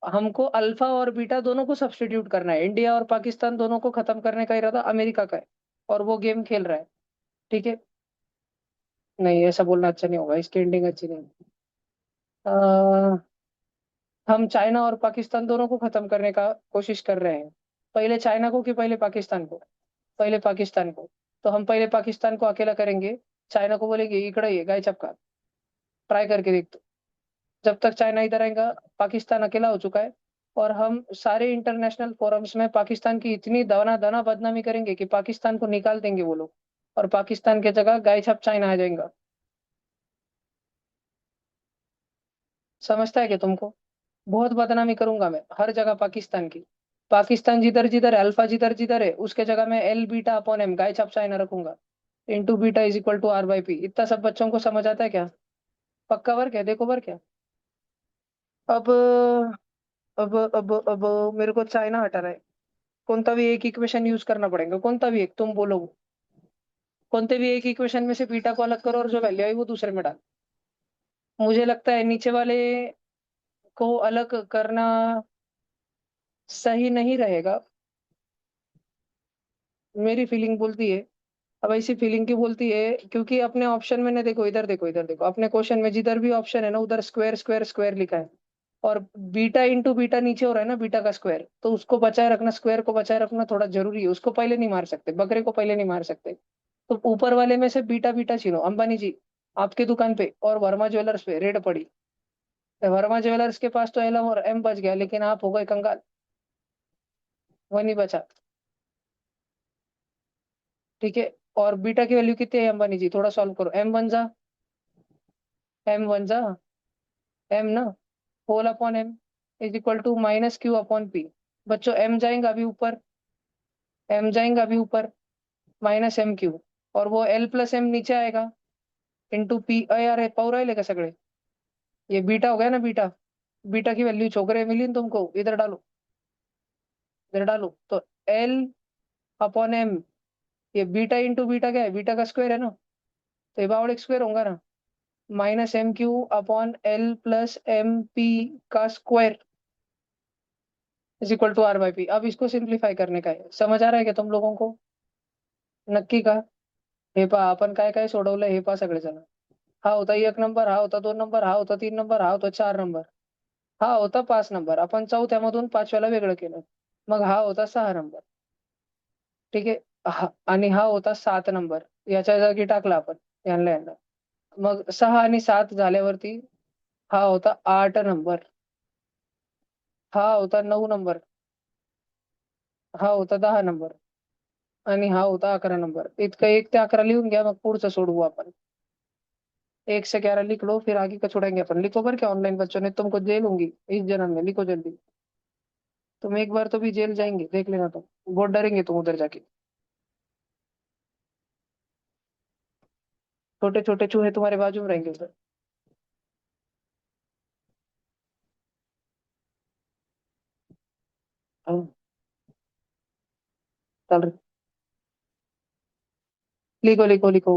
हमको अल्फा और बीटा दोनों को सब्स्टिट्यूट करना है। इंडिया और पाकिस्तान दोनों को खत्म करने का इरादा अमेरिका का है, और वो गेम खेल रहा है। ठीक है। नहीं, ऐसा बोलना अच्छा नहीं होगा, इसकी एंडिंग अच्छी नहीं। अ, हम चाइना और पाकिस्तान दोनों को खत्म करने का कोशिश कर रहे हैं। पहले चाइना को कि पहले पाकिस्तान को? पहले पाकिस्तान को। तो हम पहले पाकिस्तान को अकेला करेंगे। चाइना को बोलेंगे इकड़ा ये गाय चपका, ट्राई करके देख तो। जब तक चाइना इधर आएगा, पाकिस्तान अकेला हो चुका है। और हम सारे इंटरनेशनल फोरम्स में पाकिस्तान की इतनी दना दना बदनामी करेंगे कि पाकिस्तान को निकाल देंगे वो लोग। और पाकिस्तान की जगह गाय छाप चाइना आ जाएगा। समझता है कि तुमको? बहुत बदनामी करूंगा मैं हर जगह पाकिस्तान की। पाकिस्तान जिधर जिधर है, अल्फा जिधर जिधर है, उसके जगह मैं एल बीटा अपॉन एम गाय छाप चाइना रखूंगा। Into beta is equal to are by p. इतना सब बच्चों को समझ आता है क्या? पक्का वर्क है, देखो वर्क है। अब अब मेरे को चाइना हटाना है। कोणता भी एक इक्वेशन यूज करना पड़ेगा, कोणता भी एक तुम बोलो। कोणते भी एक इक्वेशन में से बीटा को अलग करो और जो वैल्यू आई वो दूसरे में डाल। मुझे लगता है नीचे वाले को अलग करना सही नहीं रहेगा। मेरी फीलिंग बोलती है। अब ऐसी फीलिंग की बोलती है क्योंकि अपने ऑप्शन में ने देखो, इधर देखो, इधर देखो, अपने क्वेश्चन में जिधर भी ऑप्शन है ना उधर स्क्वायर स्क्वायर स्क्वायर लिखा है। और बीटा इंटू बीटा नीचे हो रहा है ना, बीटा का स्क्वायर, तो उसको बचाए रखना, स्क्वायर को बचाए रखना थोड़ा जरूरी है। उसको पहले नहीं मार सकते, बकरे को पहले नहीं मार सकते। तो ऊपर वाले में से बीटा बीटा छीनो। अंबानी जी, आपकी दुकान पे और वर्मा ज्वेलर्स पे रेड पड़ी। वर्मा ज्वेलर्स के पास तो एल और एम बच गया, लेकिन आप हो गए कंगाल। वह नहीं बचा। ठीक है। और बीटा की वैल्यू कितनी है अंबानी जी? थोड़ा सॉल्व करो। एम वन जा, एम वन जा, एम ना, whole upon m is equal to minus q upon p. बच्चों एम जाएगा अभी ऊपर, एम जाएगा अभी ऊपर, माइनस एम क्यू। और वो एल प्लस एम नीचे आएगा, इंटू पी। यार पावर आएगा सगळे। ये बीटा हो गया ना, बीटा। बीटा की वैल्यू छोकरे मिली न तुमको, इधर डालो, इधर डालो तो एल अपॉन एम। ये बीटा इंटू बीटा क्या है? बीटा का स्क्वायर है ना, तो ये बावड़ स्क्वायर होगा ना। Minus M Q upon L plus M P का square is equal to are by P. अब इसको सिंप्लीफाई करने का है। समझ आ रहा है क्या तुम लोगों को? नक्की का? हे पा आपण काय काय सोडवलं हे पा सगळेजण. हा होता एक नंबर, हा होता दोन नंबर, हा होता तीन नंबर, हा होता चार नंबर, हा होता पाच नंबर. आपण चौथ्यामधून पाचव्याला वेगळं केलं. मग हा होता सहा नंबर. ठीक आहे. आणि हा होता सात नंबर. याच्या जागी टाकला आपण यांना यांना. मग सहा आणि सात झाल्यावरती हा होता आठ नंबर, हा होता नऊ नंबर, हा होता दहा नंबर, आणि हा होता अकरा नंबर. इतकं एक ते अकरा लिहून घ्या, मग पुढचं सोडवू आपण. एक से 11 लिख लो, फिर आगे का छोड़ेंगे अपन। लिखो पर क्या ऑनलाइन बच्चों ने, तुमको जेल होंगी इस जन्म में। लिखो जल्दी। तुम एक बार तो भी जेल जाएंगे, देख लेना तुम। बहुत डरेंगे तुम उधर जाके। छोटे छोटे चूहे तुम्हारे बाजू में रहेंगे उधर। हाँ, चल रहे। लिखो लिखो लिखो।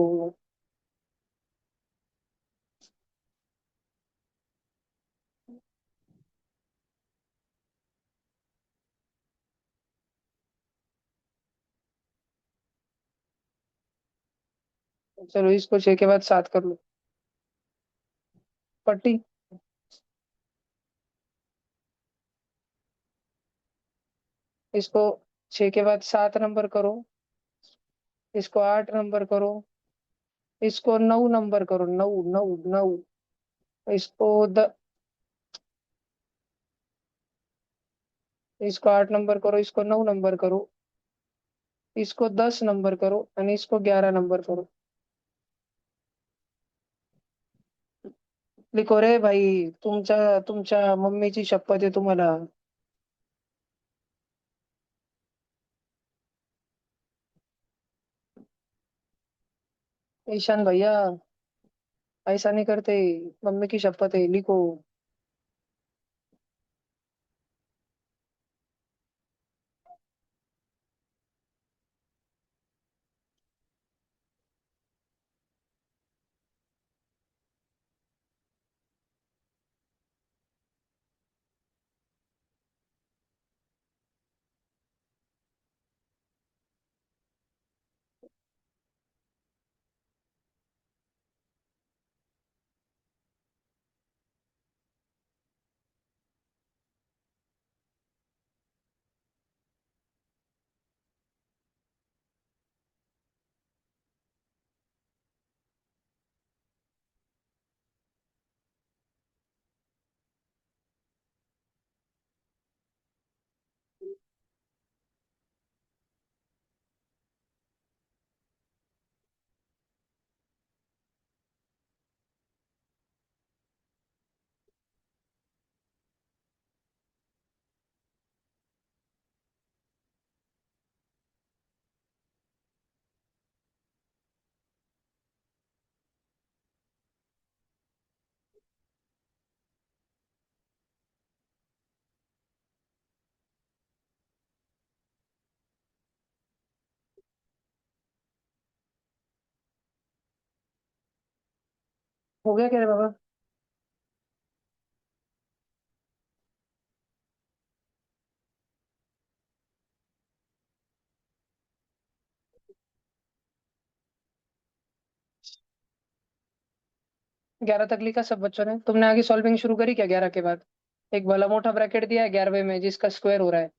चलो इसको छह के बाद सात कर लो। पट्टी। इसको छह के बाद सात नंबर करो, इसको आठ नंबर करो, इसको नौ नंबर करो, नौ नौ नौ। इसको इसको आठ नंबर करो, इसको नौ नंबर करो, इसको 10 नंबर करो, आणि इसको 11 नंबर करो। लिखो रे भाई, तुमच्या तुमच्या मम्मीची शपथ आहे तुम्हाला। ईशान भैया, ऐसा नहीं करते। मम्मी की शपथ है, लिखो। हो गया क्या रे बाबा? 11 तक लिखा सब बच्चों ने? तुमने आगे सॉल्विंग शुरू करी क्या 11 के बाद? एक भला मोटा ब्रैकेट दिया है 11वें में जिसका स्क्वायर हो रहा है,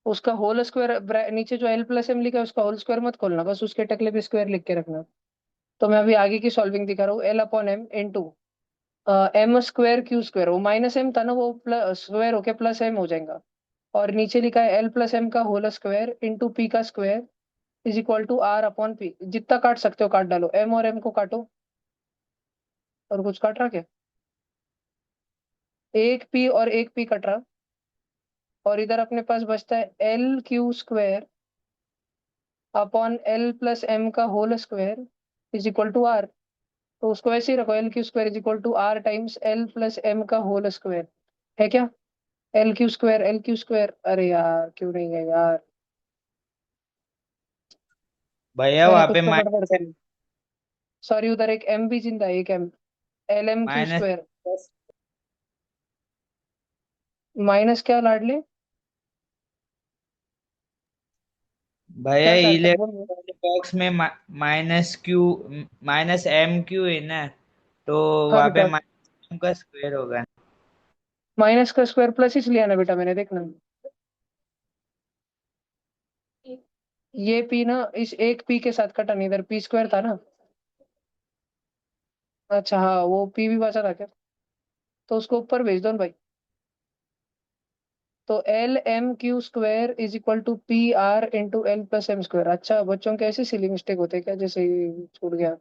उसका होल स्क्वायर, नीचे जो एल प्लस एम लिखा है उसका होल स्क्वायर मत खोलना, बस उसके टकले पे स्क्वायर लिख के रखना। तो मैं अभी आगे की सॉल्विंग दिखा रहा हूँ। L upon m into m square q square, वो माइनस एम था ना, वो प्लस स्क्वायर होके प्लस एम हो जाएगा। और नीचे लिखा है एल प्लस एम का होल स्क्वायर इंटू पी का square is equal to r upon p. जितना काट सकते हो काट डालो, एम और एम को काटो। और कुछ काट रहा क्या? एक पी और एक पी कट रहा। और इधर अपने पास बचता है L Q square upon L plus M का whole square is equal to R. तो उसको ऐसे ही रखो, L Q square is equal to R times L plus M का होल स्क्वायर। है क्या? L Q square, L Q square, अरे यार क्यों नहीं है यार?
भैया
मैंने
वहां
कुछ
पे
तो गड़बड़ करी। सॉरी, उधर एक एम भी जिंदा है, एक m. L m q
minus.
Square minus क्या लाडले?
भैया
क्या चाहता है बोल।
इलेक्ट्रॉनिक बॉक्स में minus q, minus M q है ना, तो
हाँ
वहां पे
बेटा,
माइनस एम का स्क्वायर होगा।
माइनस का स्क्वायर प्लस इसलिए आना बेटा, मैंने देखना। ये पी ना इस एक पी के साथ कटा नहीं, इधर पी स्क्वायर था ना। अच्छा हाँ, वो पी भी बचा था क्या? तो उसको ऊपर भेज दो ना भाई। तो l m q square is equal to p r into l plus m square. अच्छा बच्चों के ऐसे सिली मिस्टेक होते हैं क्या, जैसे ही छूट गया।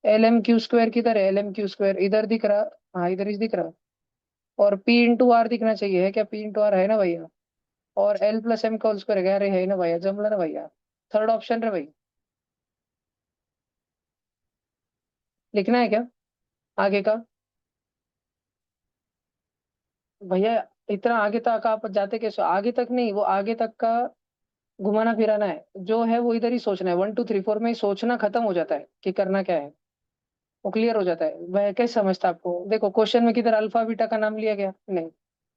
एल एम क्यू स्क्वायर किधर है? एल एम क्यू स्क्वायर इधर दिख रहा। हाँ इधर ही दिख रहा। और पी इंटू आर दिखना चाहिए, है क्या? पी इंटू आर है ना भैया? और एल प्लस एम का होल स्क्वायर है, अरे है ना भैया, जमला ना भैया। थर्ड ऑप्शन है भाई। लिखना है क्या आगे का? भैया इतना आगे तक आप जाते कैसे? आगे तक नहीं, वो आगे तक का घुमाना फिराना है जो है, वो इधर ही सोचना है। 1 2 3 4 में ही सोचना खत्म हो जाता है कि करना क्या है। वो क्लियर हो जाता है। वह कैसे समझता आपको? देखो क्वेश्चन में किधर अल्फा बीटा का नाम लिया गया नहीं।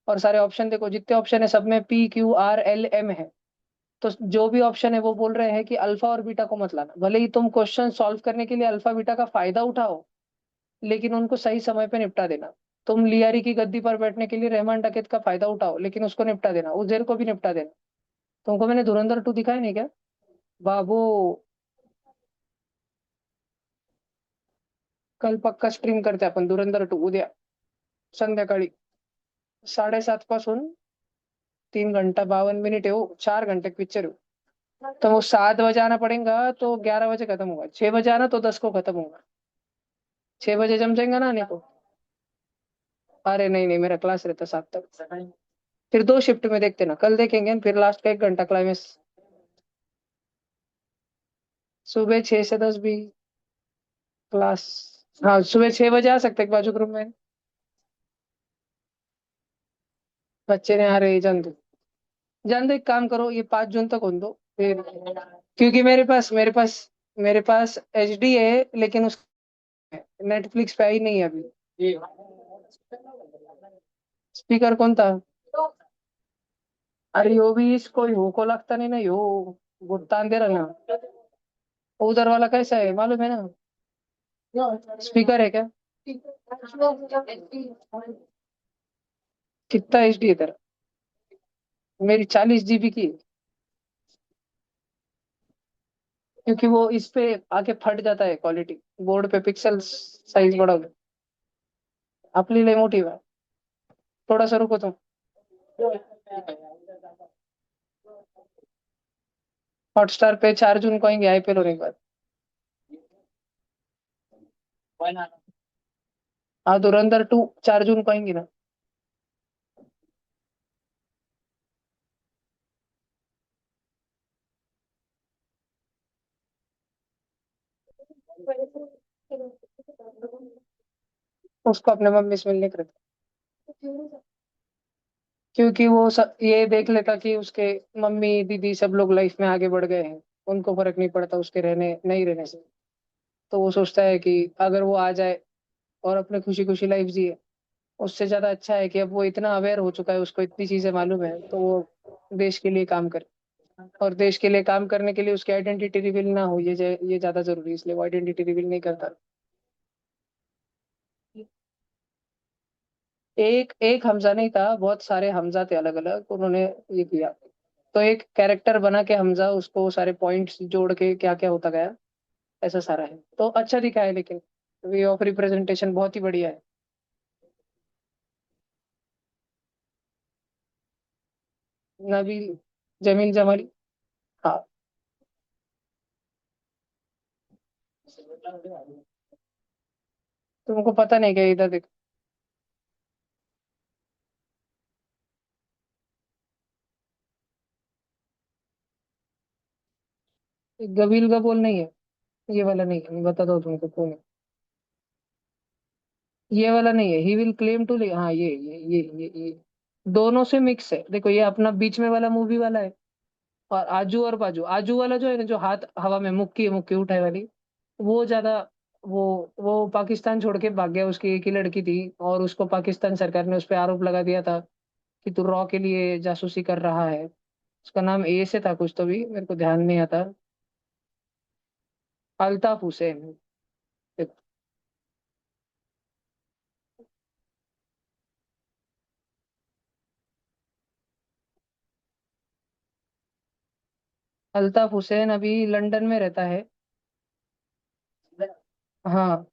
और सारे ऑप्शन देखो, जितने ऑप्शन है सब में p q r l m है। तो जो भी ऑप्शन है वो बोल रहे हैं कि अल्फा और बीटा को मत लाना। भले ही तुम क्वेश्चन सॉल्व करने के लिए अल्फा बीटा का फायदा उठाओ, लेकिन उनको सही समय पे निपटा देना। तुम लियारी की गद्दी पर बैठने के लिए रहमान डकैत का फायदा उठाओ, लेकिन उसको निपटा देना, उजेर को भी निपटा देना। तुमको मैंने धुरंधर 2 दिखाया नहीं क्या बाबू? कल पक्का स्ट्रीम करते आपण धुरंधर 2 उद्या संध्याकाळी 7:30 पासून 3 घंटा 52 मिनट है वो, 4 घंटे पिक्चर है। तो वो 7 बजे आना पड़ेगा तो 11 बजे खत्म होगा, 6 बजे आना तो 10 को खत्म होगा। 6 बजे जम जाएगा ना आने को? अरे नहीं नहीं, मेरा क्लास रहता 7 तक। फिर 2 शिफ्ट में देखते ना, कल देखेंगे फिर लास्ट का 1 घंटा क्लाइमेक्स। सुबह 6 से 10 भी क्लास। हाँ सुबह 6 बजे आ सकते हैं बाजू ग्रुप में। बच्चे ने आ रहे जान दो। जान दो, एक काम करो, ये 5 जून तक होने दो फिर। क्योंकि मेरे पास एच डी है, लेकिन उस नेटफ्लिक्स पे आई नहीं है अभी। स्पीकर कौन था? अरे यो भी इसको यो को लगता नहीं ना, यो भुगतान दे रहा ना। उधर वाला कैसा है मालूम है ना? स्पीकर है क्या? कितना एच डी है तेरा? मेरी 40 GB की है। क्योंकि वो इस पे आके फट जाता है क्वालिटी, बोर्ड पे पिक्सल साइज बड़ा हो गया। आपली लय मोठी बा। थोड़ा सा रुको तुम। हॉटस्टार पे 4 जून को आएंगे आईपीएल होने के बाद। हाँ धुरंधर 2 4 जून को आएंगी ना। उसको अपने मम्मी से मिलने के लिए। क्योंकि वो ये देख लेता कि उसके मम्मी दीदी सब लोग लाइफ में आगे बढ़ गए हैं, उनको फर्क नहीं पड़ता उसके रहने नहीं रहने से। तो वो सोचता है कि अगर वो आ जाए और अपने खुशी खुशी लाइफ जिए। उससे ज्यादा अच्छा है कि अब वो इतना अवेयर हो चुका है, उसको इतनी चीजें मालूम है, तो वो देश के लिए काम करे। और देश के लिए काम करने के लिए उसकी आइडेंटिटी रिवील ना हो, ये ज्यादा जरूरी है, इसलिए वो आइडेंटिटी रिवील नहीं करता। एक एक हमजा नहीं था, बहुत सारे हमजा थे अलग अलग, उन्होंने ये किया। तो एक कैरेक्टर बना के हमजा, उसको सारे पॉइंट्स जोड़ के क्या क्या होता गया, ऐसा सारा है। तो अच्छा दिखा है, लेकिन वे ऑफ रिप्रेजेंटेशन बहुत ही बढ़िया है। नबील जमील जमाली। हाँ। तुमको पता नहीं क्या, इधर देख। गबील का बोल नहीं है, ये वाला नहीं है, मैं बताता हूँ तुमको कौन है। ये वाला नहीं है, ही विल क्लेम टू, हाँ ये दोनों से मिक्स है। देखो, ये अपना बीच में वाला मूवी वाला है। और आजू और बाजू, आजू वाला जो है ना, जो हाथ हवा में मुक्की मुक्की उठाए वाली, वो ज्यादा, वो वो पाकिस्तान छोड़ के भाग गया। उसकी एक ही लड़की थी, और उसको पाकिस्तान सरकार ने उस पर आरोप लगा दिया था कि तू रॉ के लिए जासूसी कर रहा है। उसका नाम ए से था कुछ, तो भी मेरे को ध्यान नहीं आता। अल्ताफ हुसैन। अल्ताफ हुसैन अभी लंदन में रहता है। हाँ।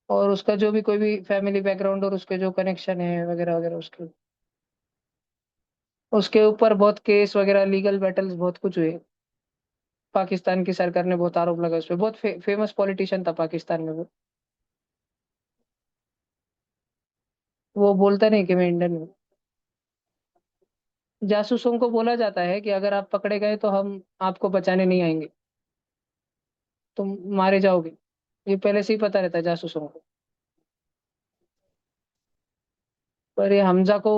और उसका जो भी कोई भी फैमिली बैकग्राउंड और उसके जो कनेक्शन है वगैरह वगैरह, उसके उसके ऊपर बहुत केस वगैरह, लीगल बैटल्स बहुत कुछ हुए। पाकिस्तान की सरकार ने बहुत आरोप लगा उस पर। बहुत फेमस पॉलिटिशियन था पाकिस्तान में वो। वो बोलता नहीं कि मैं इंडियन हूँ। जासूसों को बोला जाता है कि अगर आप पकड़े गए तो हम आपको बचाने नहीं आएंगे, तुम मारे जाओगे। ये पहले से ही पता रहता है जासूसों को। पर ये हमजा को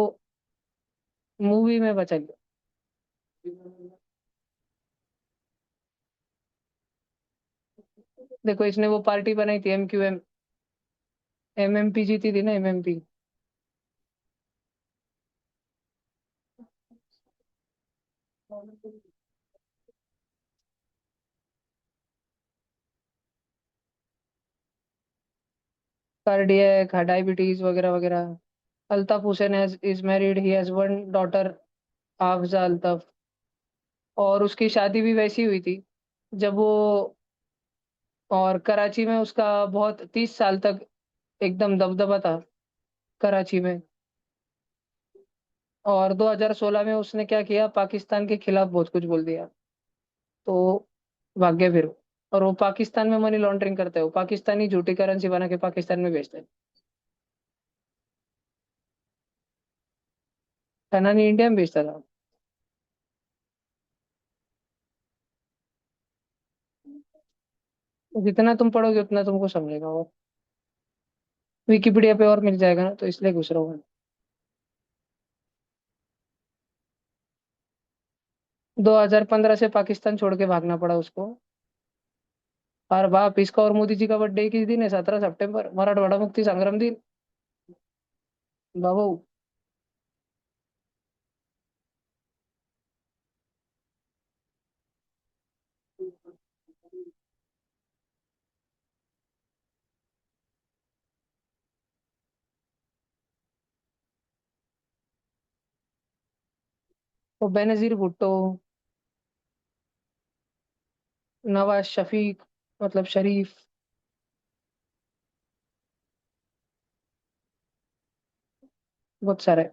मूवी में बचा लिया। देखो, इसने वो पार्टी बनाई थी, MQM। MMP जीती थी ना, MMP। कार्डियक, डायबिटीज वगैरह वगैरह। Altaf Hussain is married, he has one daughter, Hafza Altaf. और उसकी शादी भी वैसी हुई थी जब वो, और कराची में उसका बहुत 30 साल तक एकदम दबदबा था कराची में। और 2016 में उसने क्या किया, पाकिस्तान के खिलाफ बहुत कुछ बोल दिया, तो भाग गया फिर वो। और वो पाकिस्तान में मनी लॉन्ड्रिंग करते हो, पाकिस्तानी झूठी करेंसी बना के पाकिस्तान में बेचते हैं। खाना नहीं, इंडिया में बेचता था। जितना तुम पढ़ोगे उतना तुमको समझेगा। और विकिपीडिया पे और मिल जाएगा ना, तो इसलिए घुस रहा हूँ मैं। 2015 से पाकिस्तान छोड़ के भागना पड़ा उसको। और बाप, इसका और मोदी जी का बर्थडे किस दिन है? 17 सितंबर, मराठवाड़ा मुक्ति संग्राम दिन। बाबू। वो बेनजीर भुट्टो, नवाज शफीक, मतलब शरीफ, बहुत सारे।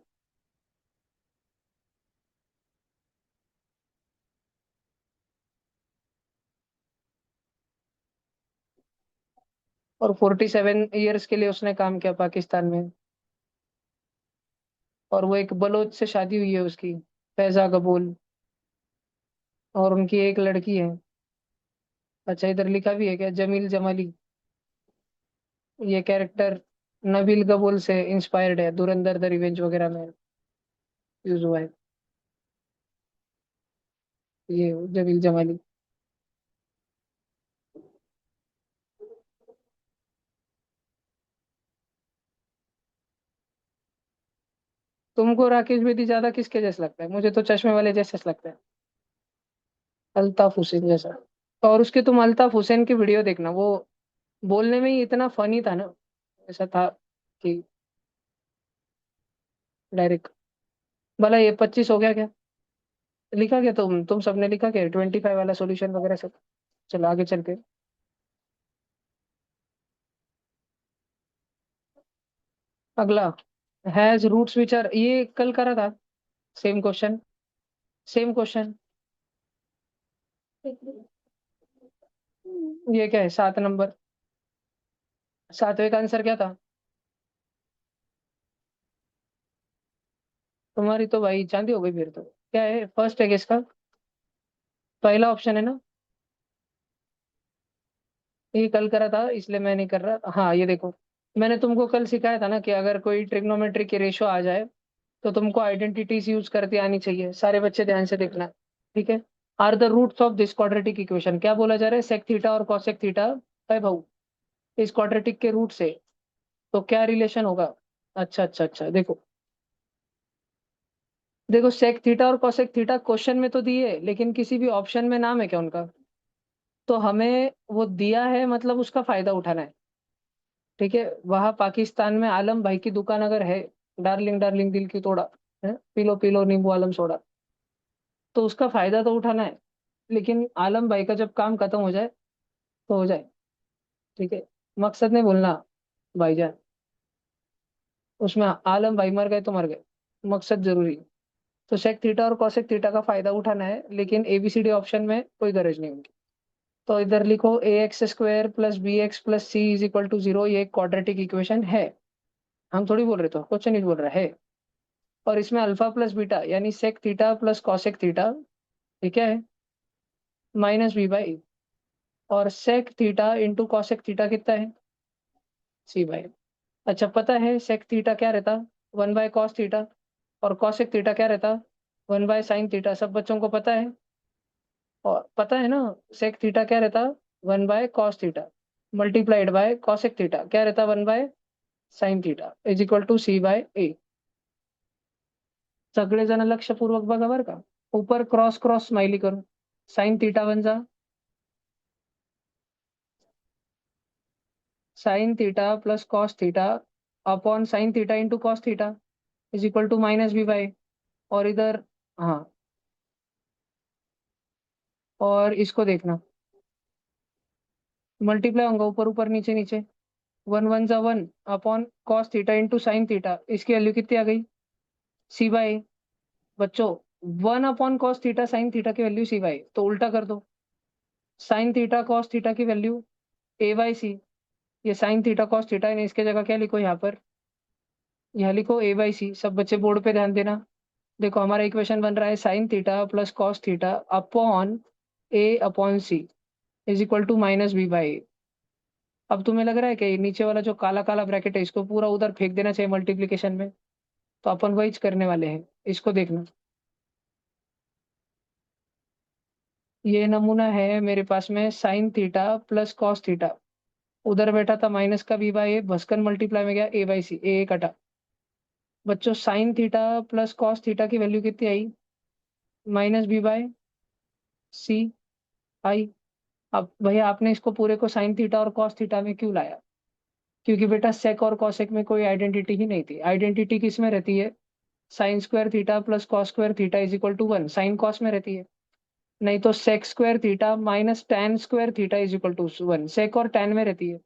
और 47 ईयर्स के लिए उसने काम किया पाकिस्तान में। और वो एक बलोच से शादी हुई है उसकी, फैजा कबूल। और उनकी एक लड़की है। अच्छा, इधर लिखा भी है क्या, जमील जमाली। ये कैरेक्टर नबील कबूल से इंस्पायर्ड है, धुरंधर द रिवेंज वगैरह में यूज हुआ है। ये जमील जमाली। तुमको राकेश बेदी ज्यादा किसके जैसा लगता है? मुझे तो चश्मे वाले जैसे लगता है, अल्ताफ हुसैन जैसा। और उसके तुम अल्ताफ हुसैन की वीडियो देखना, वो बोलने में ही इतना फनी था ना, ऐसा था कि डायरेक्ट। भला ये 25 हो गया क्या? लिखा क्या तुम सबने लिखा क्या 25 वाला सॉल्यूशन वगैरह सब? चलो आगे चलते। अगला, हैज रूट्स विच आर, ये कल करा था। Same question, same question. ये क्या है? 7 नंबर, 7वें का आंसर क्या था? तुम्हारी तो भाई चांदी हो गई फिर तो। क्या है फर्स्ट है किसका? पहला ऑप्शन है ना? ये कल करा था इसलिए मैं नहीं कर रहा। हाँ ये देखो, मैंने तुमको कल सिखाया था ना कि अगर कोई ट्रिग्नोमेट्री की रेशो आ जाए तो तुमको आइडेंटिटीज यूज करती आनी चाहिए। सारे बच्चे ध्यान से देखना, ठीक है? Are the roots of this quadratic equation, क्या बोला जा रहा है? सेक थीटा और कॉसेक थीटा है भाऊ, इस क्वाड्रेटिक के रूट से, तो क्या रिलेशन होगा? अच्छा अच्छा अच्छा, देखो देखो, सेक थीटा और कॉसेक थीटा क्वेश्चन में तो दिए, लेकिन किसी भी ऑप्शन में नाम है क्या उनका? तो हमें वो दिया है मतलब उसका फायदा उठाना है, ठीक है? वहां पाकिस्तान में आलम भाई की दुकान अगर है, डार्लिंग डार्लिंग दिल की तोड़ा, है, पीलो पीलो नींबू आलम सोडा, तो उसका फायदा तो उठाना है। लेकिन आलम भाई का जब काम खत्म हो जाए तो हो जाए, ठीक है? मकसद नहीं भूलना भाईजान, उसमें आलम भाई मर गए तो मर गए, मकसद जरूरी है। तो सेक थीटा और कॉसेक थीटा का फायदा उठाना है, लेकिन एबीसीडी ऑप्शन में कोई गरज नहीं उनकी। तो इधर लिखो A X square plus B X plus C is equal to 0, ये एक क्वाड्रेटिक इक्वेशन है। हम थोड़ी बोल रहे, तो क्वेश्चन नहीं बोल रहा है। और इसमें अल्फा प्लस बीटा यानी sec theta plus cosec theta, ठीक है, माइनस बी बाई, और sec theta into cosec theta कितना है? C by. अच्छा, पता है सेक थीटा क्या रहता? 1/cos theta. और कॉसेक थीटा क्या रहता? 1/sin theta. सब बच्चों को पता है? और पता है ना, सेक थीटा क्या रहता? 1/cos theta multiplied by cosec theta क्या रहता? 1/sin theta is equal to C/A। सगळेजण लक्षपूर्वक बघा बरं का, ऊपर क्रॉस क्रॉस स्माइली करून, साइन थीटा बन जा, sine theta plus cos theta upon sine theta into cos theta is equal to minus B by. और इधर, हाँ, और इसको देखना, मल्टीप्लाई होगा ऊपर ऊपर नीचे नीचे, 1 1 जा 1 upon cos theta into sine theta, इसकी वैल्यू कितनी आ गई? C/A। बच्चों, 1/cos थीटा साइन थीटा की वैल्यू C/A, तो उल्टा कर दो, साइन थीटा कॉस थीटा की वैल्यू A/C। ये साइन थीटा कॉस थीटा है, इसके जगह क्या लिखो यहाँ पर? यहाँ लिखो A/C। सब बच्चे बोर्ड पे ध्यान देना। देखो हमारा इक्वेशन बन रहा है sine theta plus cos theta upon A/C is equal to minus B by. अब तुम्हें लग रहा है कि नीचे वाला जो काला काला ब्रैकेट है इसको पूरा उधर फेंक देना चाहिए मल्टीप्लीकेशन में? तो अपन वही करने वाले हैं, इसको देखना। ये नमूना है मेरे पास में sign theta plus cos theta, उधर बैठा था माइनस का बी बाई ए, भस्कन मल्टीप्लाई में गया A/C, ए कटा। बच्चों sign theta plus cos theta की वैल्यू कितनी आई? माइनस B/C आई। अब भैया आपने इसको पूरे को साइन थीटा और कॉस थीटा में क्यों लाया? क्योंकि बेटा सेक और कॉसेक में कोई आइडेंटिटी ही नहीं थी। आइडेंटिटी किस में रहती है? Sine square theta plus cos square theta is equal to 1, sine cos में रहती है। नहीं तो sec square theta minus tan square theta is equal to 1, sec और टैन में रहती है।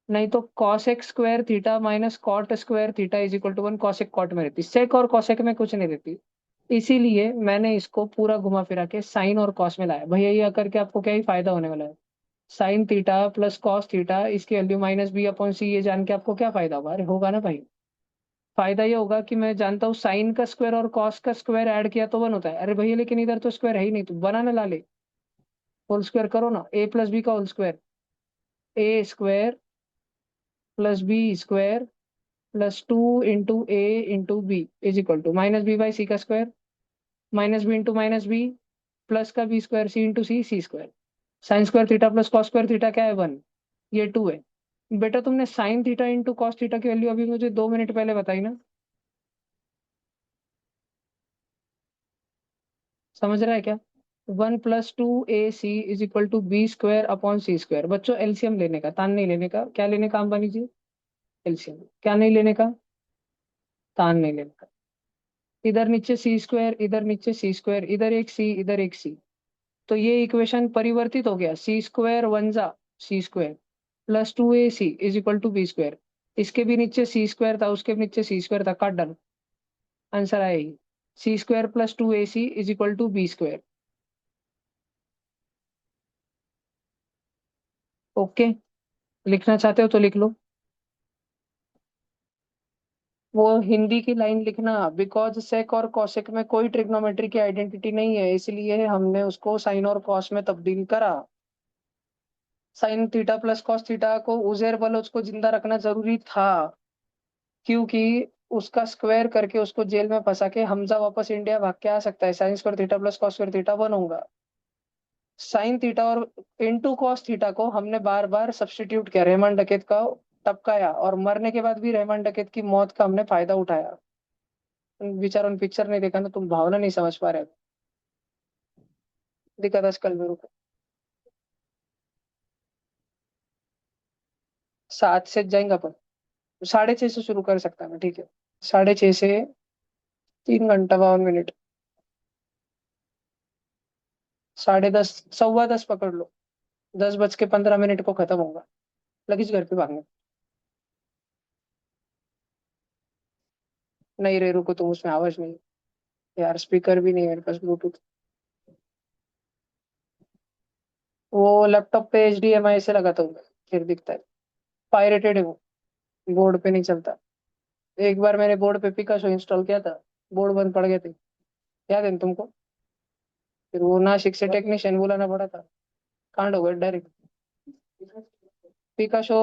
नहीं तो cosec square theta minus cot square theta is equal to 1, cosec cot में रहती है। सेक और कॉसेक में कुछ नहीं रहती। इसीलिए मैंने इसको पूरा घुमा फिरा के साइन और कॉस में लाया। भैया ये करके आपको क्या ही फायदा होने वाला है? Sine theta plus cos theta इसकी वैल्यू -B/C, ये जान के आपको क्या फायदा होगा? अरे होगा ना भाई, फायदा ये होगा कि मैं जानता हूँ साइन का स्क्वायर और कॉस का स्क्वायर ऐड किया तो 1 होता है। अरे भैया लेकिन इधर तो स्क्वायर है ही नहीं, तो बनाना ला ले, होल स्क्वायर करो ना, A+B का whole square, A² plus B² plus 2 × A × B is equal to -B/C का स्क्वायर, -B × -B प्लस का B² C × C sign square theta plus cos square theta क्या है? 1, ये 2 है। बेटा तुमने sign theta into cos theta की value अभी मुझे 2 मिनट पहले बताई ना? समझ रहा है क्या? 1 + 2 AC = B² अपॉन C²। बच्चों एलसीएम लेने का, तान नहीं लेने का। क्या लेने का अंबानी जी? एलसीएम। क्या नहीं लेने का? तान नहीं लेने का। इधर नीचे C², इधर नीचे C², इधर एक C, इधर एक C। तो ये इक्वेशन परिवर्तित हो गया। C², 1 जा C² +2AC = B²। इसके भी नीचे C² था, उसके भी नीचे C² था, काट डालो। आंसर आया ही। C² + 2AC = B²। ओके, लिखना चाहते हो तो लिख लो। वो हिंदी की लाइन लिखना। बिकॉज सेक और कॉसेक में कोई ट्रिग्नोमेट्री की आइडेंटिटी नहीं है, इसलिए हमने उसको साइन और कॉस में तब्दील करा। Sign theta plus cos theta को उजेर बलोच को जिंदा रखना जरूरी था, क्योंकि उसका स्क्वायर करके उसको जेल में फंसा के हमजा वापस इंडिया भाग के आ सकता है। Sine square theta plus cos square theta बनूंगा। साइन थीटा और इनटू कॉस थीटा को हमने बार बार सब्स्टिट्यूट किया, रहमान डकैत का टपकाया, और मरने के बाद भी रहमान डकैत की मौत का हमने फायदा उठाया। बेचारों ने पिक्चर नहीं देखा ना, तुम भावना नहीं समझ पा रहे हो। दिखा 10 कल मेरे को। 7 से जाएंगे अपन। 6:30 से शुरू कर सकता मैं, ठीक है। 6:30 से 3 घंटा 52 मिनट। 10:30, 10:15 पकड़ लो। 10:15 को खत्म होगा। लगीच घर पे भागने। नहीं रे, रुको, तुम उसमें आवाज नहीं। यार स्पीकर भी नहीं है मेरे पास, ब्लूटूथ। वो लैपटॉप पे HDMI से लगाता हूँ मैं, फिर दिखता है। पायरेटेड है वो, बोर्ड पे नहीं चलता। एक बार मैंने बोर्ड पे पिकासो इंस्टॉल किया था, बोर्ड बंद पड़ गए थे, याद है ना तुमको? फिर वो नासिक से टेक्नीशियन बुलाना पड़ा था। कांड हो गया डायरेक्ट। पिकासो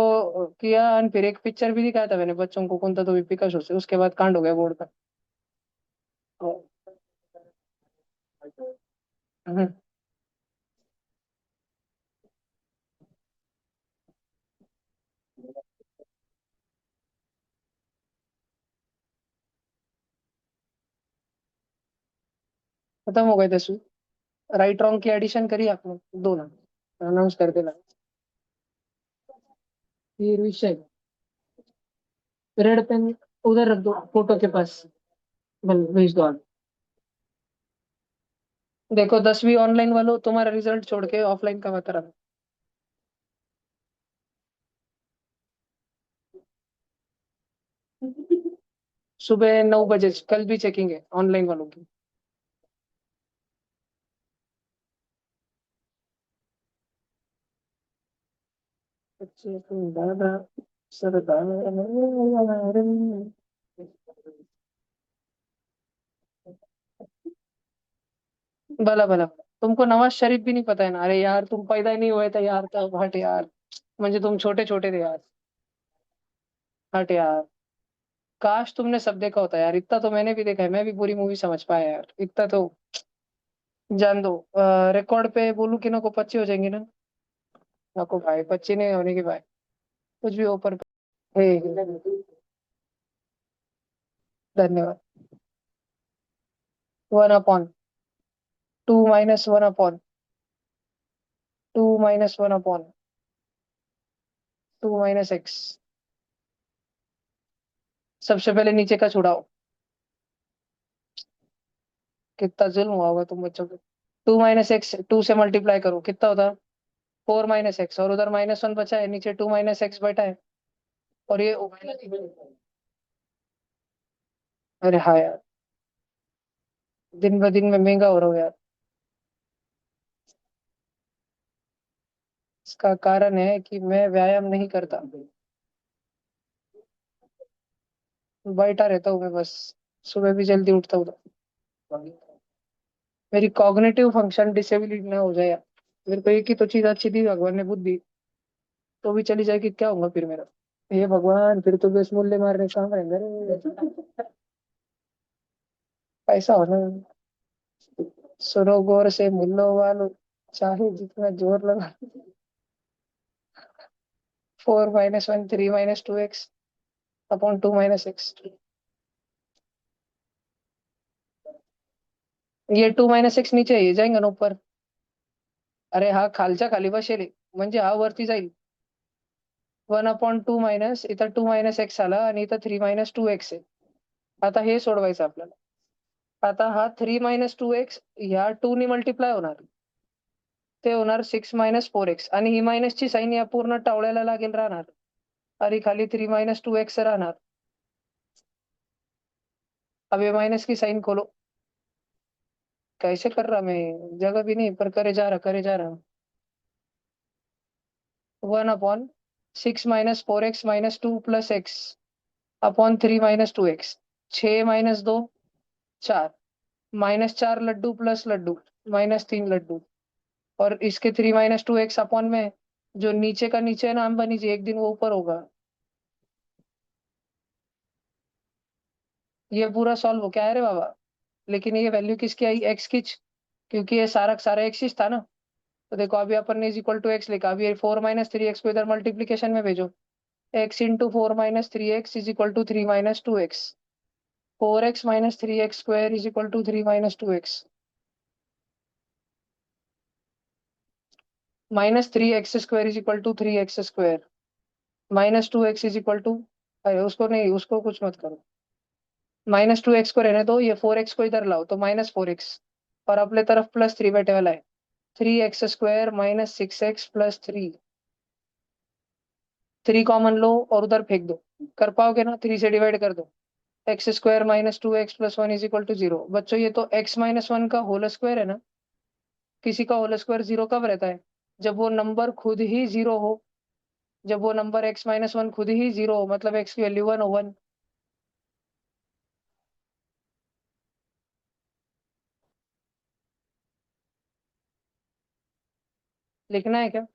किया, और फिर एक पिक्चर भी दिखाया था मैंने बच्चों को, कौन था तो भी पिकासो से, उसके बाद कांड हो गया बोर्ड का। हम्म, खत्म हो गए 10वीं। राइट रॉन्ग की एडिशन करी आपने? दो ना, अनाउंस कर देना। फिर विषय, रेड पेन उधर रख दो फोटो के पास। भेज दो आप। देखो 10वीं ऑनलाइन वालों, तुम्हारा रिजल्ट छोड़ के ऑफलाइन का बता रहा। सुबह 9 बजे कल भी चेकिंग है ऑनलाइन वालों की। दादा सरदार। भला भला, तुमको नवाज शरीफ भी नहीं पता है ना? अरे यार, तुम पैदा ही नहीं हुए थे यार, तब हट यार। म्हणजे तुम छोटे छोटे थे यार। हट यार। काश तुमने सब देखा होता यार, इतना तो मैंने भी देखा है, मैं भी पूरी मूवी समझ पाया यार, इतना तो। जान दो। रिकॉर्ड पे बोलूं कि ना को 25 हो जाएंगे ना? ना को भाई, 25 नहीं होने की भाई। कुछ भी ऊपर। हे, धन्यवाद। 1/2 - 1/2 - 1/2 - x। सबसे पहले नीचे का छुड़ाओ। कितना जुल्म हुआ होगा तुम बच्चों पे। 2 - x 2 से मल्टीप्लाई करो, कितना होता? 4 - x, और उधर -1 बचा है, नीचे 2 - x बैठा है। और ये, अरे हाँ यार, दिन ब दिन में महंगा हो रहा है यार। इसका कारण है कि मैं व्यायाम नहीं करता, बैठा रहता हूँ मैं बस। सुबह भी जल्दी उठता हूँ तो मेरी कॉग्निटिव फंक्शन डिसेबिलिटी ना हो जाए यार। मेरे को एक ही तो चीज अच्छी दी भगवान ने, बुद्धि। तो भी चली जाएगी, क्या होगा फिर मेरा? हे भगवान, फिर तो बेस मूल्य मारने काम रहेंगे रे। पैसा होना। सुनो गौर से मिलो वालो, चाहे जितना जोर लगा। 4 - 1 3 - 2x अपॉन 2 - x। ये 2 - x नीचे ये जाएंगे ना ऊपर. अरे हा खालच्या खाली बसेल आहे. म्हणजे हा वरती जाईल. 1/2 मायनस इथं 2 - x आला आणि इथं 3 - 2x आहे. आता हे सोडवायचं आपल्याला. आता हा 3 - 2x ह्या 2 ने मल्टिप्लाय होणार. ते होणार 6 - 4x आणि ही मायनसची साईन या पूर्ण टावळ्याला लागेल राहणार. आणि खाली 3 - 2x राहणार. अब ये माइनस की साइन खोलो. कैसे कर रहा मैं, जगह भी नहीं पर करे जा रहा. 1/6 - 4x - 2 + x अपॉन 3 - 2x. 6 - 2 4. -4 लड्डू प्लस लड्डू. -3 लड्डू. और इसके 3 - 2x अपॉन में जो नीचे का नीचे है ना अंबानी जी, एक दिन वो ऊपर होगा. ये पूरा सॉल्व हो क्या है रे बाबा. लेकिन ये वैल्यू किसकी आई, एक्स की. क्योंकि ये सारा का सारा एक्स था ना. तो देखो अभी अपन ने इज इक्वल टू एक्स लिखा. अभी ये 4 - 3x को इधर मल्टीप्लीकेशन में भेजो. x × 4 - 3x = 3 - 2x. 4x - 3x² = 3 - 2x. -3x² = 3x². -2x अरे उसको नहीं, उसको कुछ मत करो. -2x को रहने दो. ये 4x को इधर लाओ तो -4x. और अपने तरफ +3 बैठे वाला है. 3x² - 6x + 3. 3 कॉमन लो और उधर फेंक दो. कर पाओगे ना, 3 से डिवाइड कर दो. x² - 2x + 1 = 0. बच्चों ये तो x - 1 का होल स्क्वायर है ना. किसी का होल स्क्वायर 0 कब रहता है, जब वो नंबर खुद ही 0 हो. जब वो नंबर x - 1 खुद ही 0 हो, मतलब x की वैल्यू 1 हो 1. लिखना है क्या.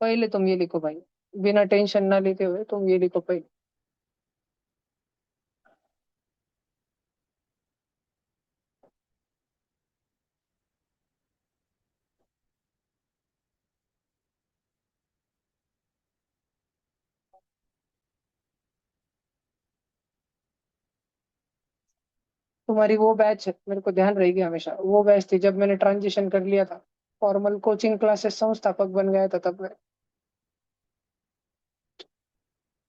पहले तुम ये लिखो भाई. बिना टेंशन ना लेते हुए तुम ये लिखो पहले. तुम्हारी वो बैच मेरे को ध्यान रहेगी हमेशा. वो बैच थी जब मैंने ट्रांजिशन कर लिया था. फॉर्मल कोचिंग क्लासेस संस्थापक बन गया था तब मैं.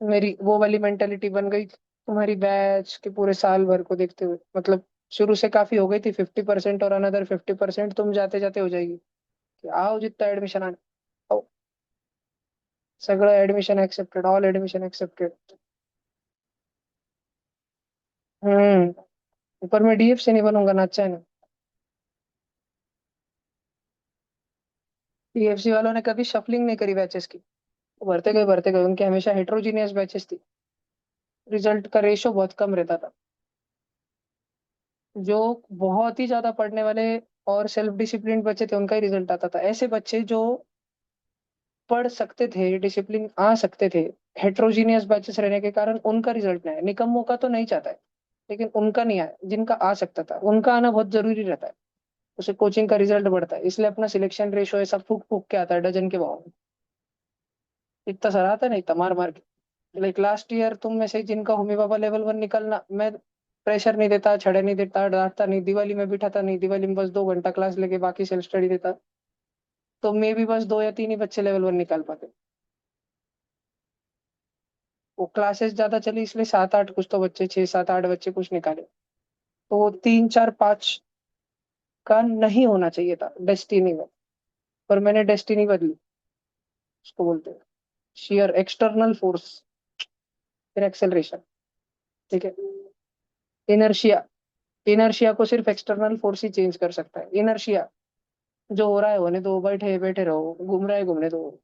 मेरी वो वाली मेंटेलिटी बन गई थी. तुम्हारी बैच के पूरे साल भर को देखते हुए, मतलब शुरू से काफी हो गई थी 50% और अनदर 50% तुम जाते जाते हो जाएगी. कि आओ जितना एडमिशन आने. आओ. सगळं admission accepted, all admission accepted. ऊपर मैं डीएफ से नहीं बनूंगा ना, अच्छा है ना. डीएफसी वालों ने कभी शफलिंग नहीं करी बैचेस की. वो भरते गए उनके हमेशा हेट्रोजीनियस बैचेस थी. रिजल्ट का रेशो बहुत कम रहता था. जो बहुत ही ज्यादा पढ़ने वाले और सेल्फ डिसिप्लिन बच्चे थे उनका ही रिजल्ट आता था. ऐसे बच्चे जो पढ़ सकते थे, डिसिप्लिन आ सकते थे, हेट्रोजीनियस बैचेस रहने के कारण उनका रिजल्ट नहीं आया. निकम्मों का तो नहीं चाहता है, लेकिन उनका नहीं आया. जिनका आ सकता था उनका आना बहुत जरूरी रहता है. उसे कोचिंग का रिजल्ट बढ़ता है. इसलिए अपना सिलेक्शन रेशो ऐसा फूक फूक के आता है डजन के भाव में. इतना सर आता नहीं था मार मार के. लाइक लास्ट ईयर तुम में से जिनका होमी बाबा लेवल 1 निकलना, मैं प्रेशर नहीं देता, छड़े नहीं देता, डांटता नहीं, दिवाली में बिठाता नहीं. दिवाली में बस 2 घंटा क्लास लेके बाकी सेल्फ स्टडी देता. तो मे भी बस 2 या 3 ही बच्चे लेवल 1 निकाल पाते. वो क्लासेस ज्यादा चली इसलिए 7 8 कुछ तो बच्चे, 6 7 8 बच्चे कुछ निकाले. तो वो 3 4 5 का नहीं होना चाहिए था डेस्टिनी में. पर मैंने डेस्टिनी बदली. उसको बोलते हैं शियर एक्सटर्नल फोर्स, फिर एक्सेलरेशन. ठीक है. इनर्शिया. इनर्शिया को सिर्फ एक्सटर्नल फोर्स ही चेंज कर सकता है. इनर्शिया जो हो रहा है होने दो. बैठे बैठे रहो, घूम रहा है घूमने दो.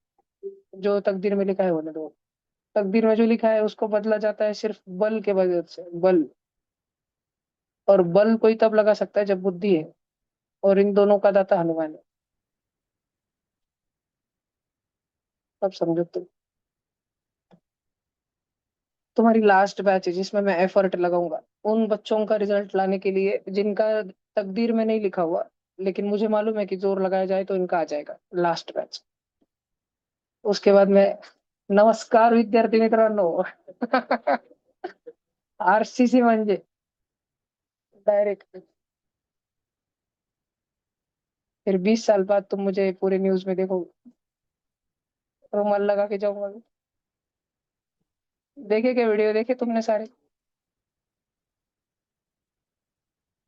जो तकदीर में लिखा है होने दो. तकदीर में जो लिखा है उसको बदला जाता है सिर्फ बल के वजह से. बल. और बल कोई तब लगा सकता है जब बुद्धि है. और इन दोनों का दाता हनुमान है. तब समझो तुम. तुम्हारी लास्ट बैच है जिसमें मैं एफर्ट लगाऊंगा उन बच्चों का रिजल्ट लाने के लिए जिनका तकदीर में नहीं लिखा हुआ, लेकिन मुझे मालूम है कि जोर लगाया जाए तो इनका आ जाएगा लास्ट बैच। उसके बाद मैं, नमस्कार विद्यार्थी मित्रांनो, आरसीसी म्हणजे डायरेक्ट। फिर 20 साल बाद तुम मुझे पूरे न्यूज में देखो, रुमाल लगा के जाऊंगा। देखे क्या वीडियो देखे तुमने सारे?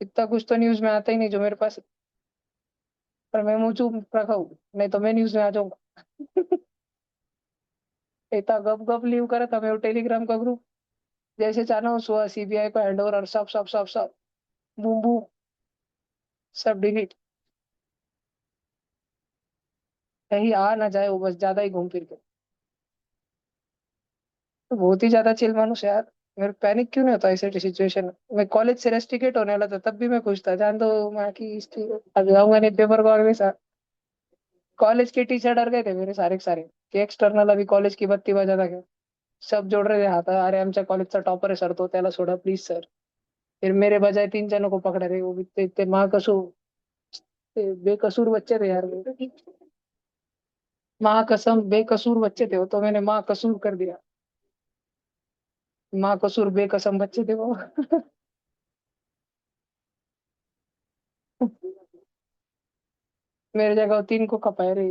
इतना कुछ तो न्यूज में आता ही नहीं जो मेरे पास, पर मैं मुंह चुप रखा हूँ, नहीं तो मैं न्यूज में आ जाऊंगा। इतना गप गप लीव करा था मैं वो टेलीग्राम का ग्रुप, जैसे चाहना हो सुबह सीबीआई को हैंड ओवर, और सब सब सब सब बूम बूम, सब डिलीट। कहीं आ ना जाए वो, बस ज्यादा ही घूम फिर के। तो बहुत ही ज्यादा चिल मानुस है यार। मेरे पैनिक क्यों नहीं होता ऐसे सिचुएशन में? मैं कॉलेज से रेस्टिकेट होने वाला था तब भी मैं खुश था, जान दो मैं की हिस्ट्री, अब जाऊंगा नहीं पेपर को आगे साथ। कॉलेज के टीचर डर गए थे मेरे सारे के सारे, कि एक्सटर्नल अभी कॉलेज की बत्ती बजा क्या। सब जोड़ रहे थे हाथ, अरे आमच्या कॉलेजचा टॉपर आहे सर तो, त्याला सोडा प्लीज सर। फिर मेरे बजाय 3 जनों को पकड़ रहे, वो भी इतने इतने माँ कसूर, बेकसूर बच्चे थे यार वो। माँ कसम बेकसूर बच्चे थे वो, तो मैंने माँ कसूर कर दिया। माँ कसूर बेकसम बच्चे थे वो। मेरे जगह वो 3 को खपाए रे,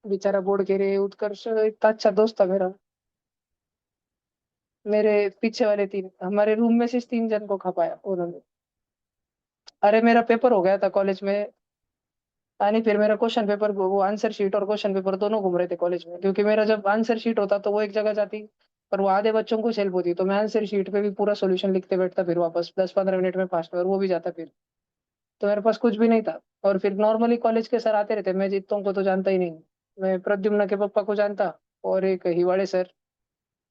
बेचारा बोर्ड के रे। उत्कर्ष इतना अच्छा दोस्त था मेरा। मेरे पीछे वाले 3, हमारे रूम में से 3 जन को खपाया उन्होंने। अरे मेरा पेपर हो गया था कॉलेज में, यानी फिर मेरा क्वेश्चन पेपर, वो आंसर शीट और क्वेश्चन पेपर दोनों घूम रहे थे कॉलेज में, क्योंकि मेरा जब आंसर शीट होता तो वो एक जगह जाती, पर वो आधे बच्चों को हेल्प होती, तो मैं आंसर शीट पे भी पूरा सोल्यूशन लिखते बैठता, फिर वापस 10-15 मिनट में फास्ट में, और वो भी जाता फिर। तो मेरे पास कुछ भी नहीं था। और फिर नॉर्मली कॉलेज के सर आते रहते, मैं जितों को तो जानता ही नहीं। मैं प्रद्युम्न के पापा को जानता, और एक हिवाड़े सर,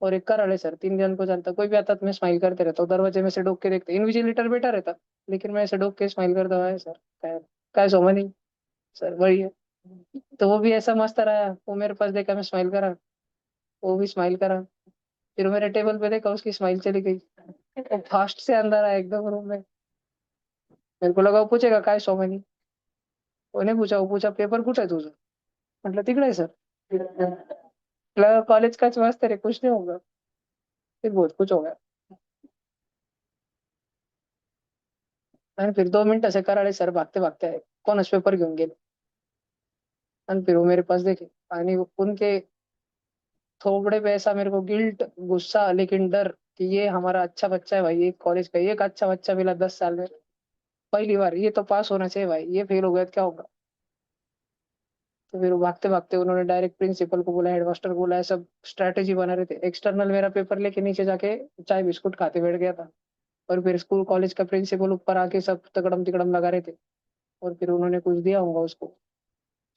और एक कराड़े सर, 3 जन को जानता। कोई भी आता तो मैं स्माइल करते रहता हूँ, दरवाजे में से डोक के देखते, इनविजिलेटर बैठा रहता, लेकिन मैं ऐसे डोक के स्माइल करता हुआ, सर काय सोमा, सर वही है। तो वो भी ऐसा मस्त रहा, वो मेरे पास देखा, मैं स्माइल करा, वो भी स्माइल करा। फिर मेरे टेबल पे देखा, उसकी स्माइल चली गई। वो फास्ट से अंदर आया एकदम रूम में। मेरे को लगा वो पूछेगा काय सो मैनी, वो नहीं पूछा, वो पूछा पेपर कुठे आहे तुझं? म्हटलं तिकडे आहे सर। म्हटलं कॉलेज काच मस्त रे, कुछ नहीं होगा। फिर बहुत कुछ हो गया। आणि फिर 2 मिनिट असे कराळे सर भागते भागते आहे, कोणाच पेपर घेऊन गेले, आणि फिर वो मेरे पास देखे, आणि उनके थोबड़े पे ऐसा मेरे को गिल्ट, गुस्सा, लेकिन डर, कि ये हमारा अच्छा बच्चा है भाई, एक कॉलेज का एक अच्छा बच्चा मिला 10 साल में, पहली बार। ये तो पास होना चाहिए भाई, ये फेल हो गया तो क्या होगा? तो फिर वो भागते भागते उन्होंने डायरेक्ट प्रिंसिपल को बोला, हेडमास्टर को बोला, सब स्ट्रैटेजी बना रहे थे। एक्सटर्नल मेरा पेपर लेके नीचे जाके चाय बिस्कुट खाते बैठ गया था, और फिर स्कूल कॉलेज का प्रिंसिपल ऊपर आके सब तगड़म तिगड़म लगा रहे थे। और फिर उन्होंने कुछ दिया होगा उसको,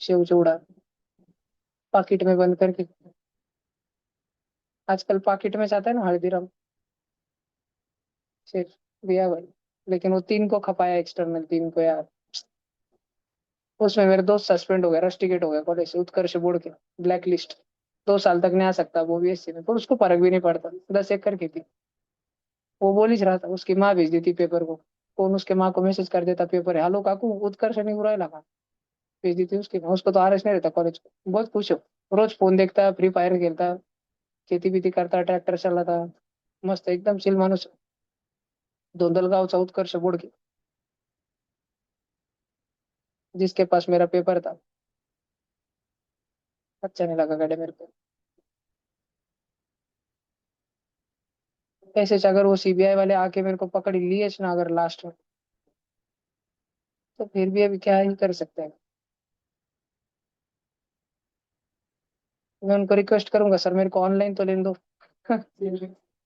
सेव चूड़ा, पाकिट में बंद करके। आजकल पाकिट में जाता है ना हल्दीराम, सिर्फ दिया भाई। लेकिन वो 3 को खपाया, एक्सटर्नल 3 को यार। उसमें मेरे दोस्त सस्पेंड हो गया, रस्टिकेट हो गया कॉलेज से, उत्कर्ष बोर्ड के ब्लैक लिस्ट। 2 साल तक नहीं आ सकता वो भी एससी में, पर उसको फर्क भी नहीं पड़ता, 10 एकड़ की थी। वो बोल ही रहा था, उसकी माँ भेज देती पेपर को, कौन उसके माँ को मैसेज कर देता, पेपर है हालो काकू उत्कर्ष नहीं बुरा लगा, भेज देती उसकी माँ। उसको तो आरएस नहीं रहता कॉलेज को, बहुत खुश हो। रोज फोन देखता है, फ्री फायर खेलता है, खेती बीती करता, ट्रैक्टर चलाता, मस्त एकदम चिल माणूस। धोंदलगावचा उत्कर्ष बोर्ड के, जिसके पास मेरा पेपर था। अच्छा नहीं लगा गड़े मेरे को। ऐसे अगर वो सीबीआई वाले आके मेरे को पकड़ लिए ना अगर लास्ट में, तो फिर भी अभी क्या ही कर सकते हैं। मैं उनको रिक्वेस्ट करूंगा, सर मेरे को ऑनलाइन तो लेने दो।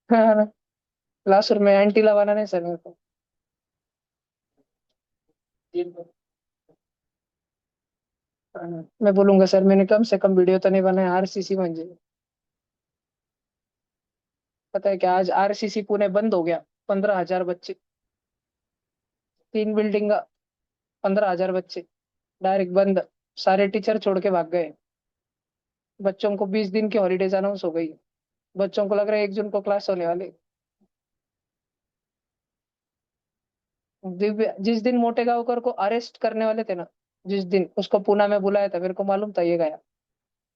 हाँ ना, लास्ट में एंटी लगाना नहीं सर मेरे को। हाँ, मैं बोलूंगा सर मैंने कम से कम वीडियो तो नहीं बनाया आरसीसी म्हणजे। पता है क्या, आज आरसीसी पुणे बंद हो गया। 15,000 बच्चे, 3 बिल्डिंग, 15,000 बच्चे डायरेक्ट बंद। सारे टीचर छोड़ के भाग गए। बच्चों को 20 दिन की हॉलीडेज अनाउंस हो गई। बच्चों को लग रहा है 1 जून को क्लास होने वाले। दिव्या जिस दिन मोटे गांवकर को अरेस्ट करने वाले थे ना, जिस दिन उसको पुणे में बुलाया था, मेरे को मालूम था ये गया।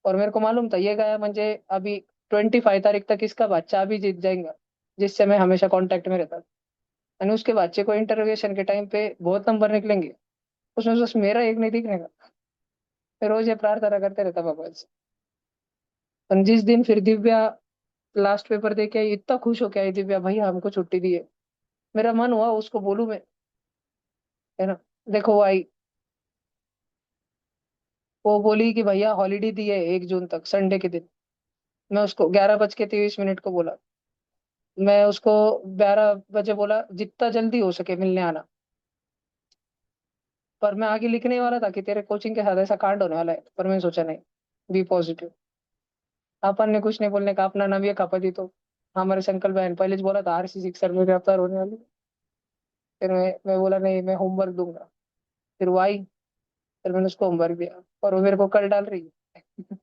और मेरे को मालूम था ये गया म्हणजे अभी 25 तारीख तक इसका बच्चा भी जीत जाएगा, जिससे मैं हमेशा कांटेक्ट में रहता था। और उसके बच्चे को इंटरोगेशन के टाइम पे बहुत नंबर निकलेंगे, उसमें बस मेरा एक नहीं दिखने का। मैं रोज ये प्रार्थना करते रहता भगवान से। और जिस दिन फिर दिव्या लास्ट पेपर दे के आई, इतना खुश हो के आई दिव्या, भैया हमको छुट्टी दी है। मेरा मन हुआ उसको बोलूं मैं, है ना। देखो वो आई, वो बोली कि भैया हॉलीडे दी है 1 जून तक, संडे के दिन। मैं उसको 11:23 को बोला। मैं उसको 12 बजे बोला जितना जल्दी हो सके मिलने आना। पर मैं आगे लिखने वाला था कि तेरे कोचिंग के साथ ऐसा कांड होने वाला है, पर मैंने सोचा नहीं, बी पॉजिटिव। अपन ने कुछ नहीं बोलने का, अपना नाम ये खपा तो हमारे संकल्प बहन पहले ही बोला था RC सर में गिरफ्तार होने वाली। फिर मैं बोला नहीं, मैं होमवर्क दूंगा। फिर वो आई, फिर मैंने उसको होमवर्क दिया और वो मेरे को कल डाल रही है।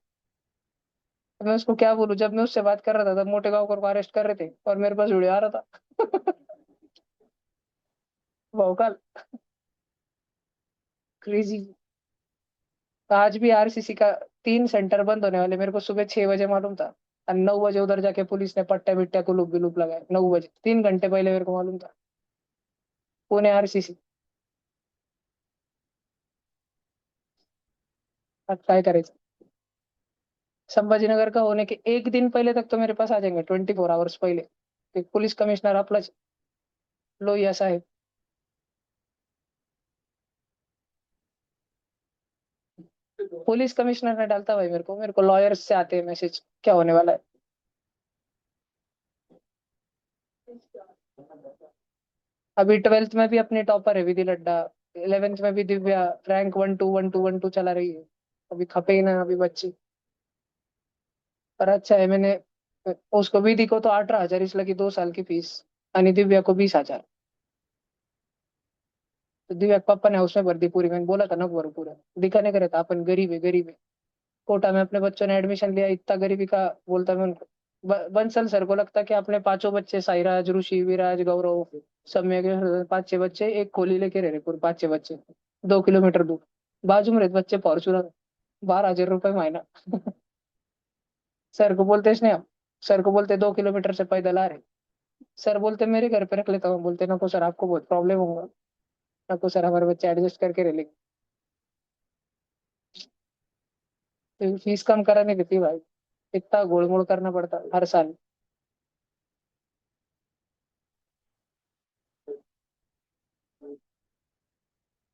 तो मैं उसको क्या बोलूं, जब मैं उससे बात कर रहा था तब मोटे गाँव को अरेस्ट कर रहे थे और मेरे पास वीडियो आ रहा था। भौकाल, क्रेजी। आज भी RCC का 3 सेंटर बंद होने वाले, मेरे को सुबह 6 बजे मालूम था। और 9 बजे उधर जाके पुलिस ने पट्टे बिट्टे कुलूप बिलूप लगाए, 9 बजे, 3 घंटे पहले मेरे को मालूम था। पुणे RCC। अब काय करायचं। संभाजीनगर का होने के एक दिन पहले तक तो मेरे पास आ जाएंगे, 24 आवर्स पहले, कि पुलिस कमिश्नर आपलाच लोहिया साहेब। पुलिस कमिश्नर ने डालता भाई, मेरे को लॉयर्स से आते हैं मैसेज क्या होने वाला है। अभी 12th में भी अपनी टॉपर है विधि लड्डा, 11th में भी दिव्या, रैंक 1 2 1 2 1 2 चला रही है। अभी खपे ही ना अभी बच्ची। पर अच्छा है, मैंने उसको विधि को तो 18 हजार इस लगी 2 साल की फीस, आणि दिव्या को 20 हजार। तो दिव्या के पापा ने उसमें भर दी पूरी, मैंने बोला था ना भरो पूरा। दिखाने का रहता अपन गरीब है, गरीब है। कोटा में अपने बच्चों ने एडमिशन लिया, इतना गरीबी का बोलता मैं उनको। बंसल सर को लगता कि अपने पांचों बच्चे, साईराज, ऋषि, विराज, गौरव, सम्यक, 5 6 बच्चे एक खोली लेके रह रहे, पूरे 5 6 बच्चे 2 किलोमीटर दूर। बाजू में रहते बच्चे फॉर्चूनर, 12 हजार रुपये महीना। सर को बोलते इसने हम, सर को बोलते 2 किलोमीटर से पैदल आ रहे। सर बोलते मेरे घर पे रख लेता हूँ, बोलते ना को सर आपको बहुत प्रॉब्लम होगा, ना को सर हमारे बच्चे एडजस्ट करके रह लेंगे। तो फीस कम करा नहीं देती भाई, इतना गोलमोल करना पड़ता हर साल।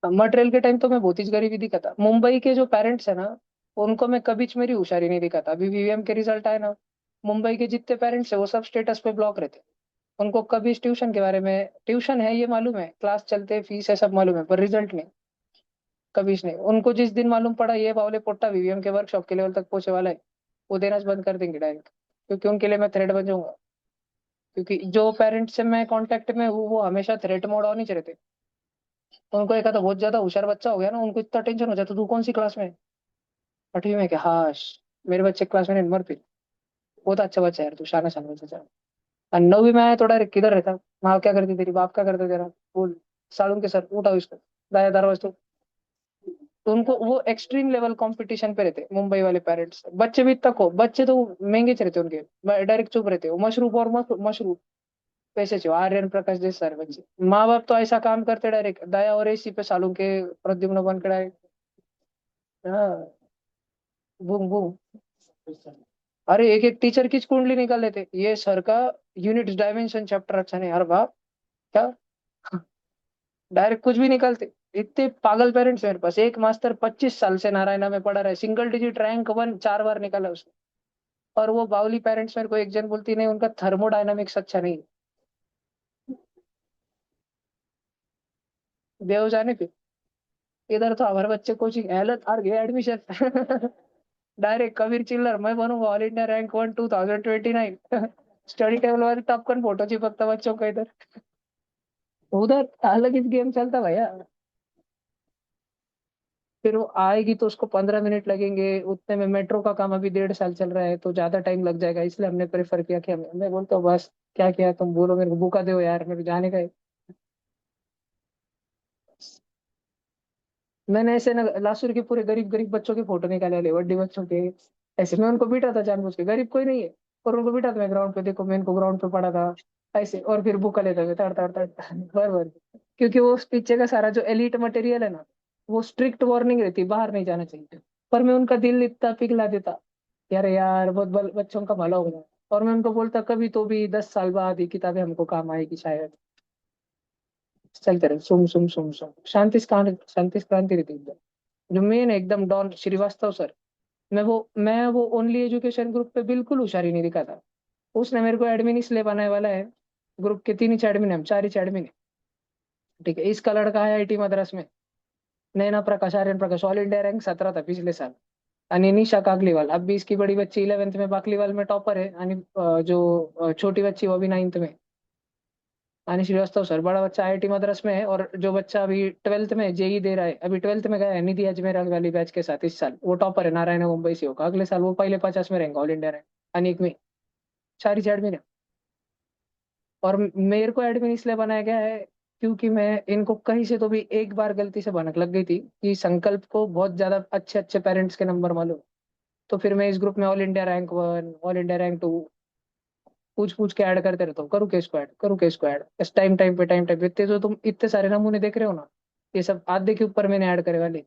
मटेरियल के टाइम तो मैं बहुत ही गरीबी दिखाता, मुंबई के जो पेरेंट्स है ना, उनको मैं कभी मेरी होशियारी नहीं दिखाता। अभी VVM के रिजल्ट आए ना, मुंबई के जितने पेरेंट्स है वो सब स्टेटस पे ब्लॉक रहते। उनको कभी इस ट्यूशन के बारे में, ट्यूशन है ये मालूम है, क्लास चलते फीस है सब मालूम है, पर रिजल्ट नहीं, कभी नहीं। उनको जिस दिन मालूम पड़ा ये बावले पोट्टा VVM के वर्कशॉप के लेवल तक पहुंचे वाला है, वो देना बंद कर देंगे डायरेक्ट। क्योंकि उनके लिए मैं थ्रेट बन जाऊंगा। क्योंकि जो पेरेंट्स से मैं कांटेक्ट में हूँ वो हमेशा थ्रेट मोड ऑन ही रहते। उनको एक तो बहुत ज्यादा होशियार बच्चा हो गया ना, उनको इतना टेंशन हो जाता, तू कौन सी क्लास में है? 8वीं में? क्या हाश, मेरे बच्चे क्लास में नंबर पे, बहुत अच्छा बच्चा है यार तू, शाना शाना बच्चा। और 9वीं में आया तो डायरेक्ट किधर रहता, माँ क्या करती तेरी, बाप क्या करते तेरा, बोल। साड़ू के सर उठाओ इसको, दाया दरवाज तो उनको वो एक्सट्रीम लेवल कंपटीशन पे रहते मुंबई वाले पेरेंट्स। बच्चे भी तक हो, बच्चे तो महंगे च रहते उनके, डायरेक्ट चुप रहते हो, मशरूफ और मशरूफ पैसे चाहिए, आर्यन प्रकाश जैसे सारे बच्चे। माँ बाप तो ऐसा काम करते डायरेक्ट दया और एसी पे सालू के प्रद्युम्न बन के डायरेक्ट। हाँ, बूम बूम। अरे एक एक टीचर की कुंडली निकाल लेते, ये सर का यूनिट डायमेंशन चैप्टर अच्छा नहीं, अरे बाप क्या, डायरेक्ट कुछ भी निकालते। इतने पागल पेरेंट्स मेरे पास। एक मास्टर 25 साल से नारायणा में पढ़ा रहा है, सिंगल डिजिट रैंक 1 4 बार निकाला उसने। और वो बावली पेरेंट्स मेरे को एक जन बोलती नहीं उनका थर्मोडायनामिक्स अच्छा नहीं है। बेहो जाने पे इधर तो हमारे बच्चे कोचिंग हालत हार गए एडमिशन। डायरेक्ट कबीर चिल्लर, मैं बनूंगा all India rank 1 2029। Study table वाले तब कौन फोटो चिपकता बच्चों का इधर, उधर अलग इस गेम चलता भैया। फिर वो आएगी तो उसको 15 मिनट लगेंगे, उतने में मेट्रो का काम अभी 1.5 साल चल रहा है तो ज्यादा टाइम लग जाएगा, इसलिए हमने प्रेफर किया कि मैं बोलता हूँ बस क्या किया तुम बोलो, मेरे को बुका दो यार, मेरे को जाने का है। मैंने ऐसे ना लासुर के पूरे गरीब गरीब बच्चों के फोटो निकाले ले, बड्डी बच्चों के। ऐसे मैं उनको पीटा था जानबूझ के, गरीब कोई नहीं है, और उनको पीटा था मैं ग्राउंड पे, देखो मैं इनको ग्राउंड पे पड़ा था ऐसे, और फिर बुका लेता था तड़ तड़ तड़ भर भर के। क्योंकि वो उस पीछे का सारा जो एलिट मटेरियल है ना, वो स्ट्रिक्ट वार्निंग रहती, बाहर नहीं जाना चाहिए। पर मैं उनका दिल इतना पिघला देता, यार यार बहुत बच्चों का भला होगा। और मैं उनको बोलता कभी तो भी 10 साल बाद ये किताबें हमको काम आएगी शायद। चलते रहे सुम सुम सुम सुम, शांति क्रांति रहती एकदम। जो मेन है एकदम डॉन श्रीवास्तव सर, मैं वो ओनली एजुकेशन ग्रुप पे बिल्कुल होशियारी नहीं दिखाता। उसने मेरे को एडमिन इसलिए बनाने वाला है, ग्रुप के 3 ही एडमिन है, हम 4 ही एडमिन है। ठीक है, इसका लड़का है आईआईटी मद्रास में, नैना प्रकाश, आर्यन प्रकाश, ऑल इंडिया रैंक 17 था पिछले साल। आणि निशा कागलीवाल, अब भी इसकी बड़ी बच्ची 11th में बाकलीवाल में टॉपर है। आणि जो छोटी बच्ची वो भी 9th में। आणि श्रीवास्तव सर, बड़ा बच्चा आईआईटी मद्रास में है, और जो बच्चा अभी 12th में जेई दे रहा है, अभी 12th में गया है निधि अजमेर वाली बैच के साथ, इस साल वो टॉपर है, नारायण मुंबई से होगा, अगले साल वो पहले 50 में रहेंगे ऑल इंडिया रैंक। अनेक में 4 ही एडमिन है। और मेरे को एडमिन इसलिए बनाया गया है क्योंकि मैं इनको कहीं से तो भी एक बार गलती से भनक लग गई थी कि संकल्प को बहुत ज्यादा अच्छे अच्छे पेरेंट्स के नंबर मालूम। तो फिर मैं इस ग्रुप में all India rank 1, all India rank 2 पूछ पूछ के ऐड करते रहता हूँ, करूँ के इसको ऐड, करूँ के इसको ऐड, बस टाइम टाइम पे इतने जो तुम इतने सारे नमूने देख रहे हो ना, ये सब आधे के ऊपर मैंने ऐड करे वाले।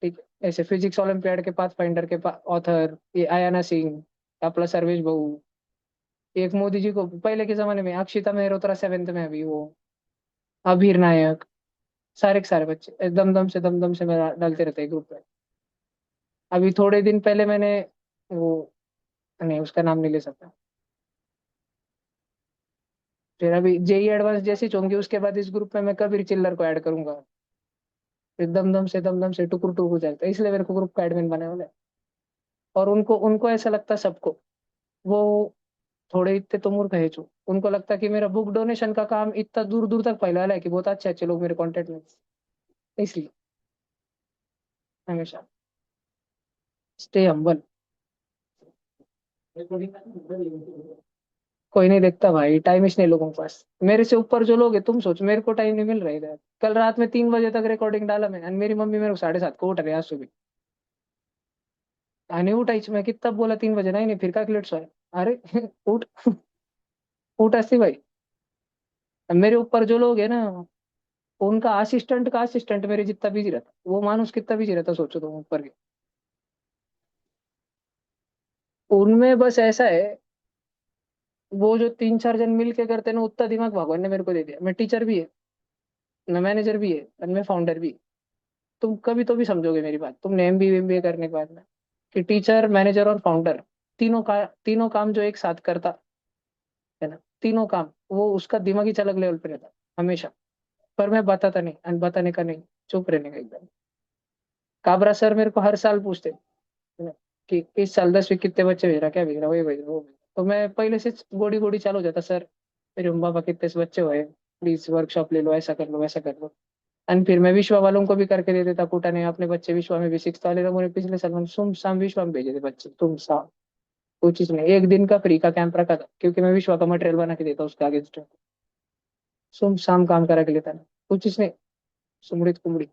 ठीक है, ऐसे फिजिक्स ओलंपियाड के पाथ फाइंडर के ऑथर ये आयाना सिंह, अपना सर्वेश बहू, एक मोदी जी को पहले के जमाने में अक्षिता मेहरोत्रा 7th में, अभी वो अभीर नायक, सारे के सारे बच्चे दम दम से मैं डालते रहते हैं ग्रुप में। अभी थोड़े दिन पहले मैंने वो, नहीं उसका नाम नहीं ले सकता। फिर अभी जेई एडवांस जैसी होंगी उसके बाद इस ग्रुप में मैं कबीर चिल्लर को ऐड करूंगा। फिर दम दम से टुकुर टुकुर हो जाता है, इसलिए मेरे को ग्रुप का एडमिन बनाने वाला है। और उनको उनको ऐसा लगता सबको, वो थोड़े इतने तो मूर्ख है जो, उनको लगता कि मेरा बुक डोनेशन का काम इतना दूर दूर तक फैला है कि बहुत अच्छे अच्छे लोग मेरे कांटेक्ट में हैं। इसलिए हमेशा स्टे हम्बल। कोई नहीं देखता भाई, टाइम इसने लोगों के पास, मेरे से ऊपर जो लोग हैं, तुम सोच मेरे को टाइम नहीं मिल रहा है इधर। कल रात में 3 बजे तक रिकॉर्डिंग डाला मैंने, और मेरी मम्मी मेरे को 7:30 को उठ रही है आज सुबह। नहीं उठाई, मैं कितना बोला 3 बजे, नहीं नहीं फिर का लेट सोया। अरे उठ, उठ ऐसी भाई। अब मेरे ऊपर जो लोग है ना, उनका असिस्टेंट का असिस्टेंट मेरे जितना बिजी रहता, वो मानुस कितना बिजी रहता सोचो तुम ऊपर के। उनमें बस ऐसा है, वो जो 3 4 जन मिल के करते हैं ना, उतना दिमाग भगवान ने मेरे को दे दिया। मैं टीचर भी है, मैं मैनेजर भी है, और मैं फाउंडर भी। तुम कभी तो भी समझोगे मेरी बात, तुमने एमबीए करने के बाद में, कि टीचर मैनेजर और फाउंडर, तीनों काम जो एक साथ करता है ना, तीनों काम, वो उसका दिमाग ही अलग लेवल पे रहता हमेशा। पर मैं बताता नहीं, और बताने का नहीं, चुप रहने का एकदम। काबरा सर मेरे को हर साल पूछते है ना, कि इस साल 10वीं कितने बच्चे भेज रहा, क्या भेज रहा, वही भेज रहा, वो भेज रहा। तो मैं पहले से गोड़ी गोड़ी चालू हो जाता, सर मेरे मम्मी पापा कितने से बच्चे हुए, प्लीज वर्कशॉप ले लो, ऐसा कर लो वैसा कर लो। एंड फिर मैं विश्वा वालों को भी करके दे देता, कोटा ने अपने बच्चे विश्वा में भी 6th वाले लोगों ने पिछले साल हम सुम शाम विश्वा में भेजे थे बच्चे, तुम सा कोई चीज नहीं, एक दिन का फ्री का कैंप रखा था क्योंकि मैं विश्वा का मटेरियल बना के देता उसका अगेंस्ट। सुम शाम काम करा के लेता ना, कुछ चीज नहीं, सुमड़ित कुमड़ी।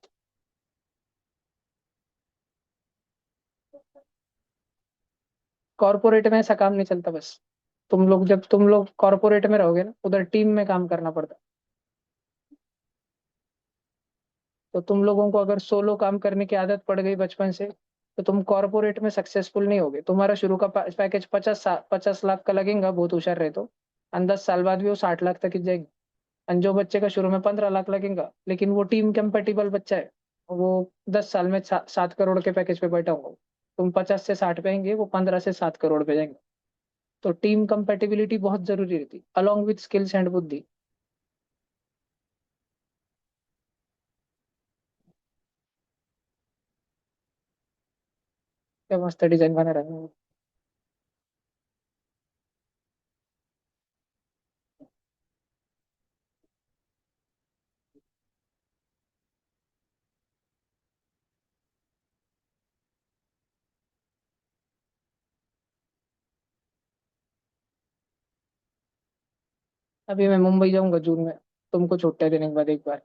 कॉर्पोरेट में ऐसा काम नहीं चलता बस। तुम लोग कॉर्पोरेट में रहोगे ना, उधर टीम में काम करना पड़ता है। तो तुम लोगों को अगर सोलो काम करने की आदत पड़ गई बचपन से, तो तुम कॉर्पोरेट में सक्सेसफुल नहीं होगे। तुम्हारा शुरू का पैकेज 50 लाख का लगेगा, बहुत होशियार रहे तो। और 10 साल बाद भी वो 60 लाख तक ही जाएगी। और जो बच्चे का शुरू में 15 लाख लगेगा, लेकिन वो टीम कंपेटिबल बच्चा है, वो 10 साल में 7 करोड़ के पैकेज पे बैठा होगा। तुम 50 से 60 पे आएंगे, वो 15 से 7 करोड़ पे जाएंगे। तो टीम कंपेटिबिलिटी बहुत जरूरी रहती, अलॉन्ग विथ स्किल्स एंड बुद्धि। क्या मस्त डिजाइन बना रहा है। अभी मैं मुंबई जाऊंगा जून में, तुमको छुट्टियां देने के बाद एक बार।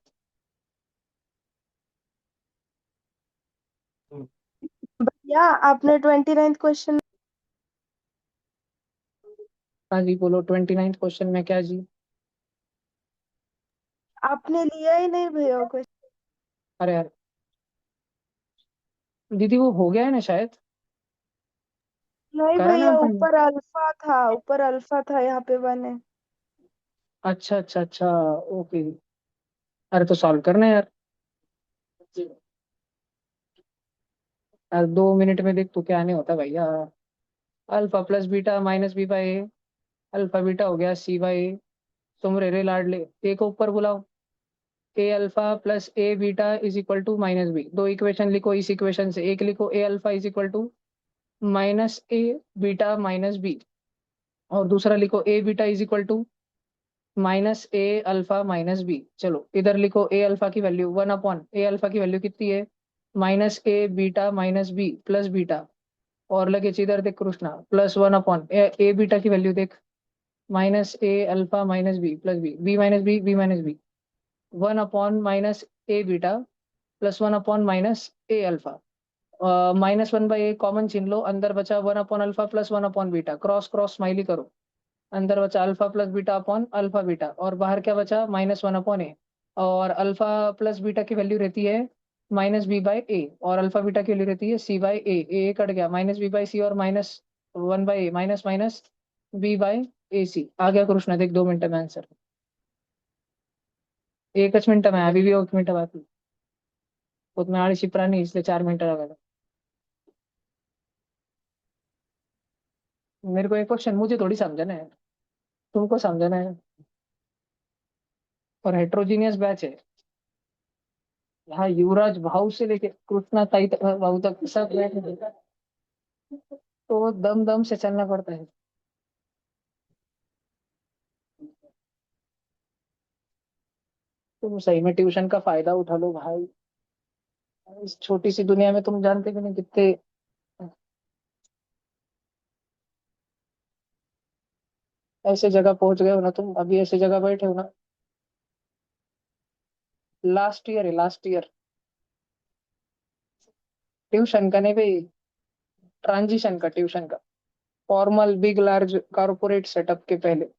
क्या आपने 29th क्वेश्चन?
हाँ जी बोलो, 29th क्वेश्चन में क्या जी?
आपने लिया ही नहीं भैया क्वेश्चन।
अरे यार दीदी, वो हो गया है ना शायद,
नहीं
करा ना
भैया,
अपन ने?
ऊपर अल्फा था यहाँ पे बने।
अच्छा अच्छा अच्छा, ओके। अरे तो सॉल्व करना है यार। यार 2 मिनट में देख तू क्या नहीं होता भैया। Alpha plus beta minus B by A, alpha beta हो गया सी बाई ए। तुम रे लाडले, ए को ऊपर बुलाओ। A alpha plus A beta is equal to minus B. दो इक्वेशन लिखो इस इक्वेशन से। एक लिखो A alpha is equal to minus A beta minus B, और दूसरा लिखो A beta is equal to minus A alpha minus B. चलो इधर लिखो ए अल्फा की वैल्यू 1 अपॉन ए अल्फा की वैल्यू कितनी है? Minus A beta minus B plus beta. और लगे इधर देख कृष्णा, +1 अपॉन ए बीटा की वैल्यू देख, minus A alpha minus B plus B, B minus B, B minus B. 1 upon minus A beta +1 upon minus A alpha. -1/a common छीन लो, अंदर बचा 1 upon alpha plus 1 upon beta. Cross cross smiley करो, अंदर बचा alpha plus beta upon alpha beta, और बाहर क्या बचा? -1 अपॉन ए। और अल्फा प्लस बीटा की वैल्यू रहती है -b/a, और अल्फा बीटा की वैल्यू रहती है c/a। ए कट गया, -b/c, और -1/a, माइनस माइनस b/ac आ गया कृष्णा। देख 2 मिनट में आंसर, 1 मिनट में, अभी भी 1 मिनट बाकी। उतना आड़ी शिप्रा नहीं, इसलिए 4 मिनट लगा था। मेरे को एक क्वेश्चन मुझे थोड़ी समझना है, तुमको समझना है। और हेट्रोजीनियस बैच है यहाँ, युवराज भाव से लेके कृष्णा ताई भाव तक सब बैठे हैं। तो दम दम से चलना पड़ता है। तुम सही में ट्यूशन का फायदा उठा लो भाई। इस छोटी सी दुनिया में तुम जानते भी नहीं कितने ऐसे जगह पहुंच गए हो ना, तुम अभी ऐसे जगह बैठे हो ना। लास्ट ईयर है, लास्ट ईयर। ट्यूशन का नहीं भाई, ट्रांजिशन का, ट्यूशन का। Formal big large corporate setup के पहले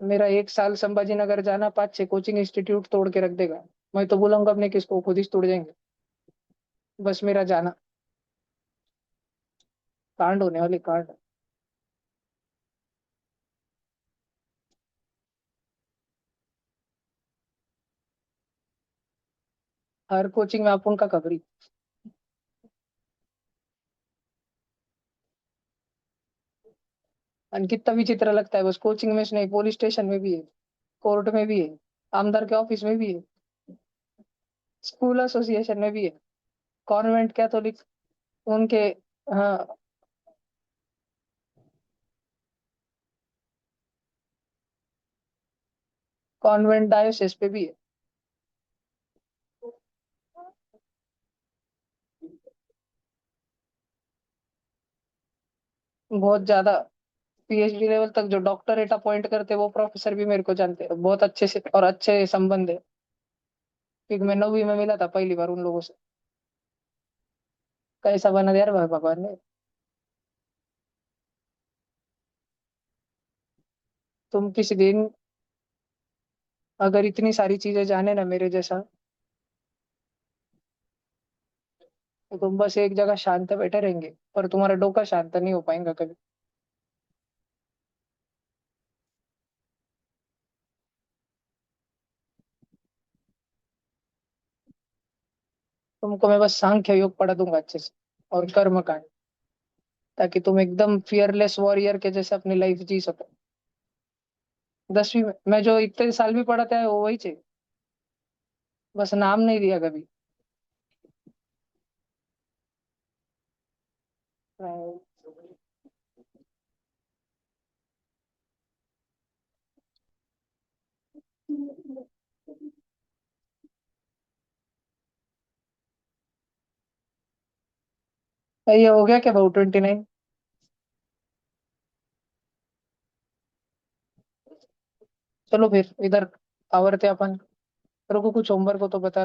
मेरा 1 साल संभाजी नगर जाना 5-6 कोचिंग इंस्टीट्यूट तोड़ के रख देगा। मैं तो बोलूंगा अपने किसको, खुद ही तोड़ जाएंगे। बस मेरा जाना, कांड होने वाली कांड। हर कोचिंग में आप उनका खबरी। और कितना विचित्र लगता है, बस कोचिंग में से नहीं, पुलिस स्टेशन में भी है, कोर्ट में भी है, आमदार के ऑफिस में भी है, स्कूल एसोसिएशन में भी है, कॉन्वेंट कैथोलिक उनके, हाँ, कॉन्वेंट डायोसिस पे भी है। बहुत ज्यादा। पीएचडी लेवल तक जो डॉक्टरेट अपॉइंट करते हैं वो प्रोफेसर भी मेरे को जानते हैं बहुत अच्छे से, और अच्छे संबंध है, क्योंकि मैं 9वीं में मिला था पहली बार उन लोगों से। कैसा बना दिया यार भगवान ने। तुम किसी दिन अगर इतनी सारी चीजें जाने ना मेरे जैसा, तो तुम बस एक जगह शांत बैठे रहेंगे, पर तुम्हारा डोका शांत नहीं हो पाएगा कभी। तुमको मैं बस सांख्य योग पढ़ा दूंगा अच्छे से, और कर्म कांड, ताकि तुम एकदम फियरलेस वॉरियर के जैसे अपनी लाइफ जी सको। 10वीं में मैं जो इतने साल भी पढ़ाता है वो वही चाहिए, बस नाम नहीं दिया कभी। ये हो गया क्या भाऊ 29? चलो फिर इधर आवरते अपन। रुको, कुछ होमवर्क को तो बता